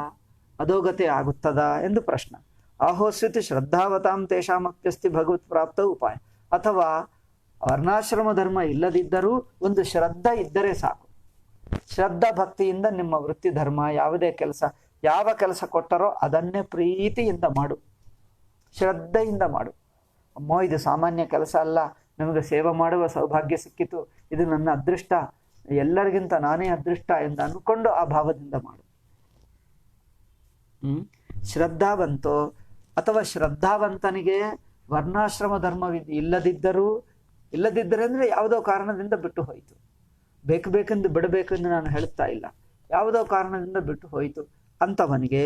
ಅಧೋಗತಿ ಆಗುತ್ತದಾ ಎಂದು ಪ್ರಶ್ನೆ. ಆಹೋಸ್ವಿತಿ ಶ್ರದ್ಧಾವತಾಂ ತೇಷಾಂ ಅಪ್ಯಸ್ತಿ ಭಗವತ್ ಪ್ರಾಪ್ತ ಉಪಾಯ. ಅಥವಾ ವರ್ಣಾಶ್ರಮ ಧರ್ಮ ಇಲ್ಲದಿದ್ದರೂ ಒಂದು ಶ್ರದ್ಧಾ ಇದ್ದರೆ ಸಾಕು. ಶ್ರದ್ಧಾ ಭಕ್ತಿಯಿಂದ ನಿಮ್ಮ ವೃತ್ತಿ ಧರ್ಮ ಯಾವುದೇ ಕೆಲಸ, ಯಾವ ಕೆಲಸ ಕೊಟ್ಟರೋ ಅದನ್ನೇ ಪ್ರೀತಿಯಿಂದ ಮಾಡು, ಶ್ರದ್ಧೆಯಿಂದ ಮಾಡು. ಅಮ್ಮೋ ಇದು ಸಾಮಾನ್ಯ ಕೆಲಸ ಅಲ್ಲ, ನಮಗೆ ಸೇವೆ ಮಾಡುವ ಸೌಭಾಗ್ಯ ಸಿಕ್ಕಿತು, ಇದು ನನ್ನ ಅದೃಷ್ಟ, ಎಲ್ಲರಿಗಿಂತ ನಾನೇ ಅದೃಷ್ಟ ಎಂದು ಅಂದ್ಕೊಂಡು ಆ ಭಾವದಿಂದ ಮಾಡು. ಶ್ರದ್ಧಾವಂತೋ ಅಥವಾ ಶ್ರದ್ಧಾವಂತನಿಗೆ ವರ್ಣಾಶ್ರಮ ಧರ್ಮ ಇಲ್ಲದಿದ್ದರೆ ಅಂದ್ರೆ ಯಾವುದೋ ಕಾರಣದಿಂದ ಬಿಟ್ಟು ಹೋಯಿತು. ಬೇಕೆಂದು ಬಿಡಬೇಕೆಂದು ನಾನು ಹೇಳುತ್ತಾ ಇಲ್ಲ, ಯಾವುದೋ ಕಾರಣದಿಂದ ಬಿಟ್ಟು ಹೋಯಿತು ಅಂಥವನಿಗೆ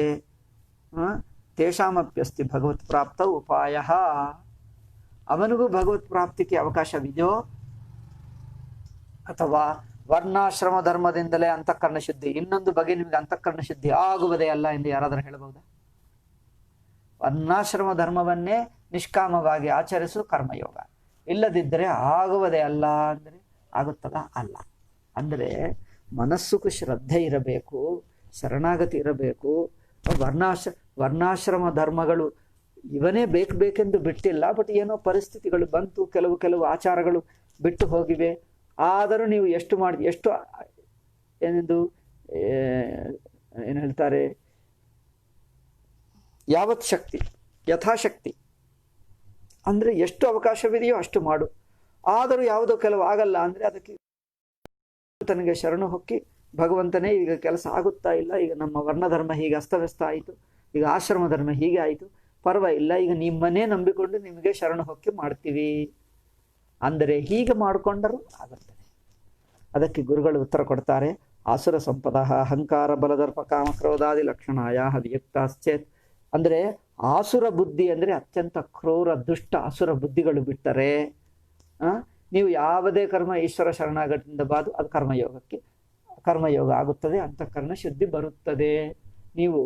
ತೇಷಾಮಪ್ಯಸ್ತಿ ಭಗವತ್ ಪ್ರಾಪ್ತ ಉಪಾಯ. ಅವನಿಗೂ ಭಗವತ್ ಪ್ರಾಪ್ತಿಗೆ ಅವಕಾಶವಿದೆಯೋ? ಅಥವಾ ವರ್ಣಾಶ್ರಮ ಧರ್ಮದಿಂದಲೇ ಅಂತಃಕರಣ ಶುದ್ಧಿ, ಇನ್ನೊಂದು ಬಗೆ ನಿಮಗೆ ಅಂತಃಕರಣ ಶುದ್ಧಿ ಆಗುವುದೇ ಅಲ್ಲ ಎಂದು ಯಾರಾದರೂ ಹೇಳಬಹುದಾ? ವರ್ಣಾಶ್ರಮ ಧರ್ಮವನ್ನೇ ನಿಷ್ಕಾಮವಾಗಿ ಆಚರಿಸು ಕರ್ಮಯೋಗ. ಇಲ್ಲದಿದ್ದರೆ ಆಗುವುದೇ ಅಲ್ಲ ಅಂದರೆ ಆಗುತ್ತದ? ಅಲ್ಲ. ಅಂದರೆ ಮನಸ್ಸುಗೂ ಶ್ರದ್ಧೆ ಇರಬೇಕು, ಶರಣಾಗತಿ ಇರಬೇಕು. ವರ್ಣಾಶ್ರಮ ಧರ್ಮಗಳು ಇವನೇ ಬೇಕೆಂದು ಬಿಟ್ಟಿಲ್ಲ, ಬಟ್ ಏನೋ ಪರಿಸ್ಥಿತಿಗಳು ಬಂತು, ಕೆಲವು ಆಚಾರಗಳು ಬಿಟ್ಟು ಹೋಗಿವೆ. ಆದರೂ ನೀವು ಎಷ್ಟು ಏನು ಹೇಳ್ತಾರೆ, ಯಾವತ್ ಶಕ್ತಿ ಯಥಾಶಕ್ತಿ ಅಂದರೆ ಎಷ್ಟು ಅವಕಾಶವಿದೆಯೋ ಅಷ್ಟು ಮಾಡು. ಆದರೂ ಯಾವುದೋ ಕೆಲವು ಆಗಲ್ಲ ಅಂದರೆ ಅದಕ್ಕೆ ತನಗೆ ಶರಣು ಹೊಕ್ಕಿ, ಭಗವಂತನೇ ಈಗ ಕೆಲಸ ಆಗುತ್ತಾ ಇಲ್ಲ, ಈಗ ನಮ್ಮ ವರ್ಣಧರ್ಮ ಹೀಗೆ ಅಸ್ತವ್ಯಸ್ತ ಆಯಿತು, ಈಗ ಆಶ್ರಮ ಧರ್ಮ ಹೀಗೆ ಆಯಿತು, ಪರವಾಗಿಲ್ಲ, ಈಗ ನಿಮ್ಮನ್ನೇ ನಂಬಿಕೊಂಡು ನಿಮಗೆ ಶರಣು ಹೊಕ್ಕಿ ಮಾಡ್ತೀವಿ ಅಂದರೆ ಹೀಗೆ ಮಾಡಿಕೊಂಡರೂ ಆಗುತ್ತದೆ. ಅದಕ್ಕೆ ಗುರುಗಳು ಉತ್ತರ ಕೊಡ್ತಾರೆ. ಆಸುರ ಸಂಪದ ಅಹಂಕಾರ ಬಲದರ್ಪ ಕಾಮ ಕ್ರೋಧಾದಿ ಲಕ್ಷಣಾಯ ವಿಯುಕ್ತಾಶ್ಚೇತ್. ಅಂದರೆ ಆಸುರ ಬುದ್ಧಿ ಅಂದರೆ ಅತ್ಯಂತ ಕ್ರೂರ ದುಷ್ಟ ಆಸುರ ಬುದ್ಧಿಗಳು ಬಿಟ್ಟರೆ ನೀವು ಯಾವುದೇ ಕರ್ಮ ಈಶ್ವರ ಶರಣಾಗತಿಯಿಂದ ಬಾದು ಅದು ಕರ್ಮಯೋಗ ಆಗುತ್ತದೆ, ಅಂತಃಕರಣ ಶುದ್ಧಿ ಬರುತ್ತದೆ. ನೀವು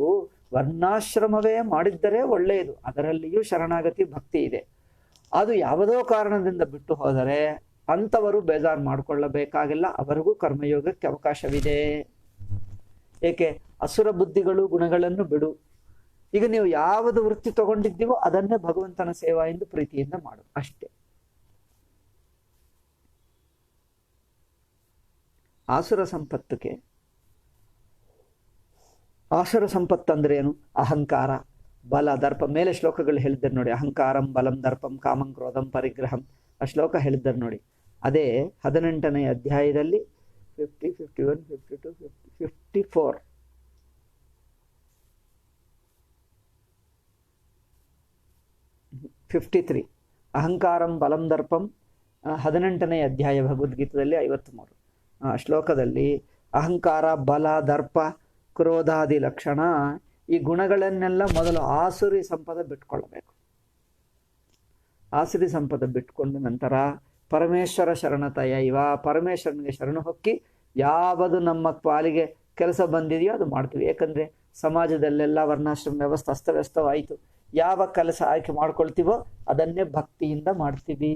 ವರ್ಣಾಶ್ರಮವೇ ಮಾಡಿದ್ದರೆ ಒಳ್ಳೆಯದು, ಅದರಲ್ಲಿಯೂ ಶರಣಾಗತಿ ಭಕ್ತಿ ಇದೆ. ಅದು ಯಾವುದೋ ಕಾರಣದಿಂದ ಬಿಟ್ಟು ಹೋದರೆ ಅಂಥವರು ಬೇಜಾರು ಮಾಡಿಕೊಳ್ಳಬೇಕಾಗಿಲ್ಲ, ಅವರಿಗೂ ಕರ್ಮಯೋಗಕ್ಕೆ ಅವಕಾಶವಿದೆ. ಏಕೆ? ಅಸುರ ಬುದ್ಧಿಗಳು ಗುಣಗಳನ್ನು ಬಿಡು. ಈಗ ನೀವು ಯಾವುದು ವೃತ್ತಿ ತಗೊಂಡಿದ್ದೀವೋ ಅದನ್ನೇ ಭಗವಂತನ ಸೇವಾ ಎಂದು ಪ್ರೀತಿಯಿಂದ ಮಾಡು, ಅಷ್ಟೇ. ಆಸುರ ಸಂಪತ್ತು ಅಂದ್ರೆ ಏನು? ಅಹಂಕಾರ, ಬಲ, ದರ್ಪ. ಮೇಲೆ ಶ್ಲೋಕಗಳು ಹೇಳಿದ್ದಾರೆ ನೋಡಿ, ಅಹಂಕಾರಂ ಬಲಂ ದರ್ಪಂ ಕಾಮಂ ಕ್ರೋಧಂ ಪರಿಗ್ರಹಂ. ಆ ಶ್ಲೋಕ ಹೇಳಿದ್ದಾರೆ ನೋಡಿ. ಅದೇ 18ನೇ ಅಧ್ಯಾಯದಲ್ಲಿ 50, 51, 52, 54 53 ಅಹಂಕಾರಂ ಬಲಂ ದರ್ಪಂ 18ನೇ ಅಧ್ಯಾಯ ಭಗವದ್ಗೀತದಲ್ಲಿ 53 ಶ್ಲೋಕದಲ್ಲಿ ಅಹಂಕಾರ, ಬಲ, ದರ್ಪ, ಕ್ರೋಧಾದಿ ಲಕ್ಷಣ ಈ ಗುಣಗಳನ್ನೆಲ್ಲ ಮೊದಲು ಆಸುರಿ ಸಂಪದ ಬಿಟ್ಕೊಳ್ಳಬೇಕು. ಆಸುರಿ ಸಂಪದ ಬಿಟ್ಕೊಂಡ ನಂತರ ಪರಮೇಶ್ವರ ಶರಣತಯ ಇವ, ಪರಮೇಶ್ವರನಿಗೆ ಶರಣು ಹೊಕ್ಕಿ ಯಾವುದು ನಮ್ಮ ಪಾಲಿಗೆ ಕೆಲಸ ಬಂದಿದೆಯೋ ಅದು ಮಾಡ್ತೀವಿ. ಯಾಕಂದರೆ ಸಮಾಜದಲ್ಲೆಲ್ಲ ವರ್ಣಾಶ್ರಮ ವ್ಯವಸ್ಥೆ ಅಸ್ತವ್ಯಸ್ತವಾಯಿತು. ಯಾವ ಕೆಲಸ ಆಯ್ಕೆ ಮಾಡ್ಕೊಳ್ತೀವೋ ಅದನ್ನೇ ಭಕ್ತಿಯಿಂದ ಮಾಡ್ತೀವಿ.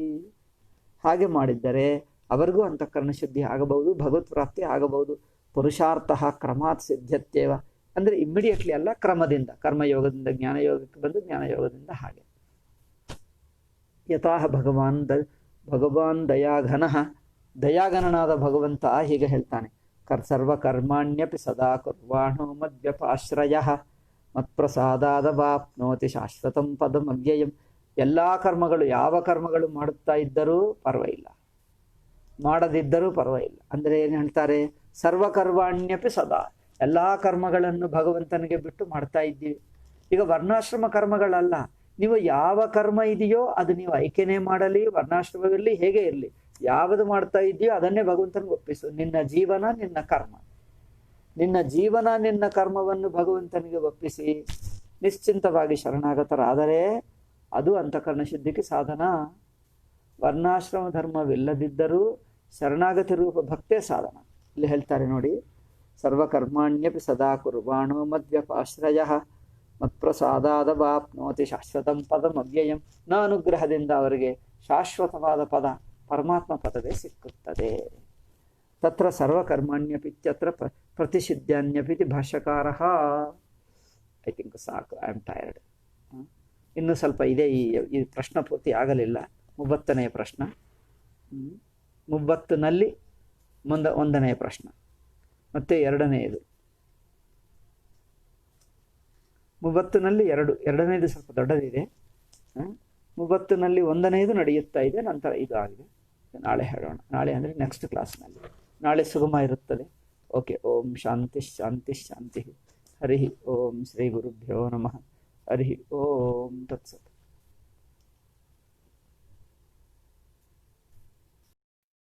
ಹಾಗೆ ಮಾಡಿದ್ದರೆ ಅವರಿಗೂ ಅಂತಃಕರಣ ಶುದ್ಧಿ ಆಗಬಹುದು, ಭಗವತ್ ಪ್ರಾಪ್ತಿ ಆಗಬಹುದು. ಪುರುಷಾರ್ಥ ಕ್ರಮಾತ್ ಸಿದ್ಧತ್ಯೇವ ಅಂದರೆ ಇಮ್ಮಿಡಿಯೇಟ್ಲಿ ಅಲ್ಲ, ಕ್ರಮದಿಂದ, ಕರ್ಮಯೋಗದಿಂದ ಜ್ಞಾನಯೋಗಕ್ಕೆ ಬಂದು ಜ್ಞಾನಯೋಗದಿಂದ ಹಾಗೆ. ಯಥಾಹ ಭಗವಾನ್ ದಯಾಘನಃ, ದಯಾಘನನಾದ ಭಗವಂತ ಹೀಗೆ ಹೇಳ್ತಾನೆ, ಸರ್ವಕರ್ಮಾಣ್ಯಪಿ ಸದಾ ಕುರ್ವಾಣೋ ಮದ್ವ್ಯಪಾಶ್ರಯ ಮತ್ಪ್ರಸಾದಾದವಾಪ್ನೋತಿ ಶಾಶ್ವತಂ ಪದಮವ್ಯಯಂ. ಎಲ್ಲ ಕರ್ಮಗಳು, ಯಾವ ಕರ್ಮಗಳು ಮಾಡುತ್ತಾ ಇದ್ದರೂ ಪರವಾಗಿಲ್ಲ, ಮಾಡದಿದ್ದರೂ ಪರವಾಗಿಲ್ಲ. ಅಂದರೆ ಏನು ಹೇಳ್ತಾರೆ, ಸರ್ವಕರ್ಮಾಣ್ಯಪಿ ಸದಾ, ಎಲ್ಲ ಕರ್ಮಗಳನ್ನು ಭಗವಂತನಿಗೆ ಬಿಟ್ಟು ಮಾಡ್ತಾ ಇದ್ದೀವಿ. ಈಗ ವರ್ಣಾಶ್ರಮ ಕರ್ಮಗಳಲ್ಲ, ನೀವು ಯಾವ ಕರ್ಮ ಇದೆಯೋ ಅದು ನೀವು ಆಯ್ಕೆನೇ ಮಾಡಲಿ, ವರ್ಣಾಶ್ರಮದಲ್ಲಿ ಹೇಗೆ ಇರಲಿ, ಯಾವುದು ಮಾಡ್ತಾ ಇದೆಯೋ ಅದನ್ನೇ ಭಗವಂತನಿಗೆ ಒಪ್ಪಿಸು. ನಿನ್ನ ಜೀವನ ನಿನ್ನ ಕರ್ಮ, ನಿನ್ನ ಜೀವನ ನಿನ್ನ ಕರ್ಮವನ್ನು ಭಗವಂತನಿಗೆ ಒಪ್ಪಿಸಿ ನಿಶ್ಚಿಂತವಾಗಿ ಶರಣಾಗತರಾದರೆ ಅದು ಅಂತಃಕರಣ ಶುದ್ಧಿಗೆ ಸಾಧನ. ವರ್ಣಾಶ್ರಮ ಧರ್ಮವಿಲ್ಲದಿದ್ದರೂ ಶರಣಾಗತಿ ರೂಪ ಭಕ್ತೇ ಸಾಧನ. ಇಲ್ಲಿ ಹೇಳ್ತಾರೆ ನೋಡಿ, ಸರ್ವಕರ್ಮಾಣ್ಯಪಿ ಸದಾ ಕುರ್ವಾಣೋ ಮದ್ವ್ಯಪಾಶ್ರಯ ಮತ್ಪ್ರಸಾದಾದವಾಪ್ನೋತಿ ಶಾಶ್ವತಂ ಪದಮವ್ಯಯಂ. ನ ಅನುಗ್ರಹದಿಂದ ಅವರಿಗೆ ಶಾಶ್ವತವಾದ ಪದ ಪರಮಾತ್ಮ ಪದವೇ ಸಿಕ್ಕುತ್ತದೆ. ತತ್ರ ಸರ್ವಕರ್ಮಾಣ್ಯಪಿತ್ಯತ್ರ ಪ್ರತಿಷಿದ್ಧಾನ್ಯಪಿತಿ ಭಾಷ್ಯಕಾರ. ಐ ಥಿಂಕ್ ಸಾಕು, ಐ ಆಮ್ ಟಯರ್ಡ್. ಇನ್ನೂ ಸ್ವಲ್ಪ ಇದೆ, ಈ ಪ್ರಶ್ನೆ ಪೂರ್ತಿ ಆಗಲಿಲ್ಲ. 30ನೇ ಪ್ರಶ್ನೆ, 30ನಲ್ಲಿ ಒಂದನೆಯ ಪ್ರಶ್ನೆ ಮತ್ತು ಎರಡನೆಯದು. 30ನಲ್ಲಿ ಎರಡನೇದು ಸ್ವಲ್ಪ ದೊಡ್ಡದಿದೆ, 30ನಲ್ಲಿ ಒಂದನೆಯದು ನಡೆಯುತ್ತಾ ಇದೆ, ನಂತರ ಇದು ಆಗಿದೆ. ನಾಳೆ ಹೇಳೋಣ, ನಾಳೆ ಅಂದರೆ ನೆಕ್ಸ್ಟ್ ಕ್ಲಾಸ್ನಲ್ಲಿ. ನಾಳೆ ಸುಗಮ ಇರುತ್ತದೆ. ಓಕೆ. ಓಂ ಶಾಂತಿ ಶಾಂತಿ ಶಾಂತಿ. ಹರಿ ಓಂ ಶ್ರೀ ಗುರುಭ್ಯೋ ನಮಃ. ಹರಿ ಓಂ.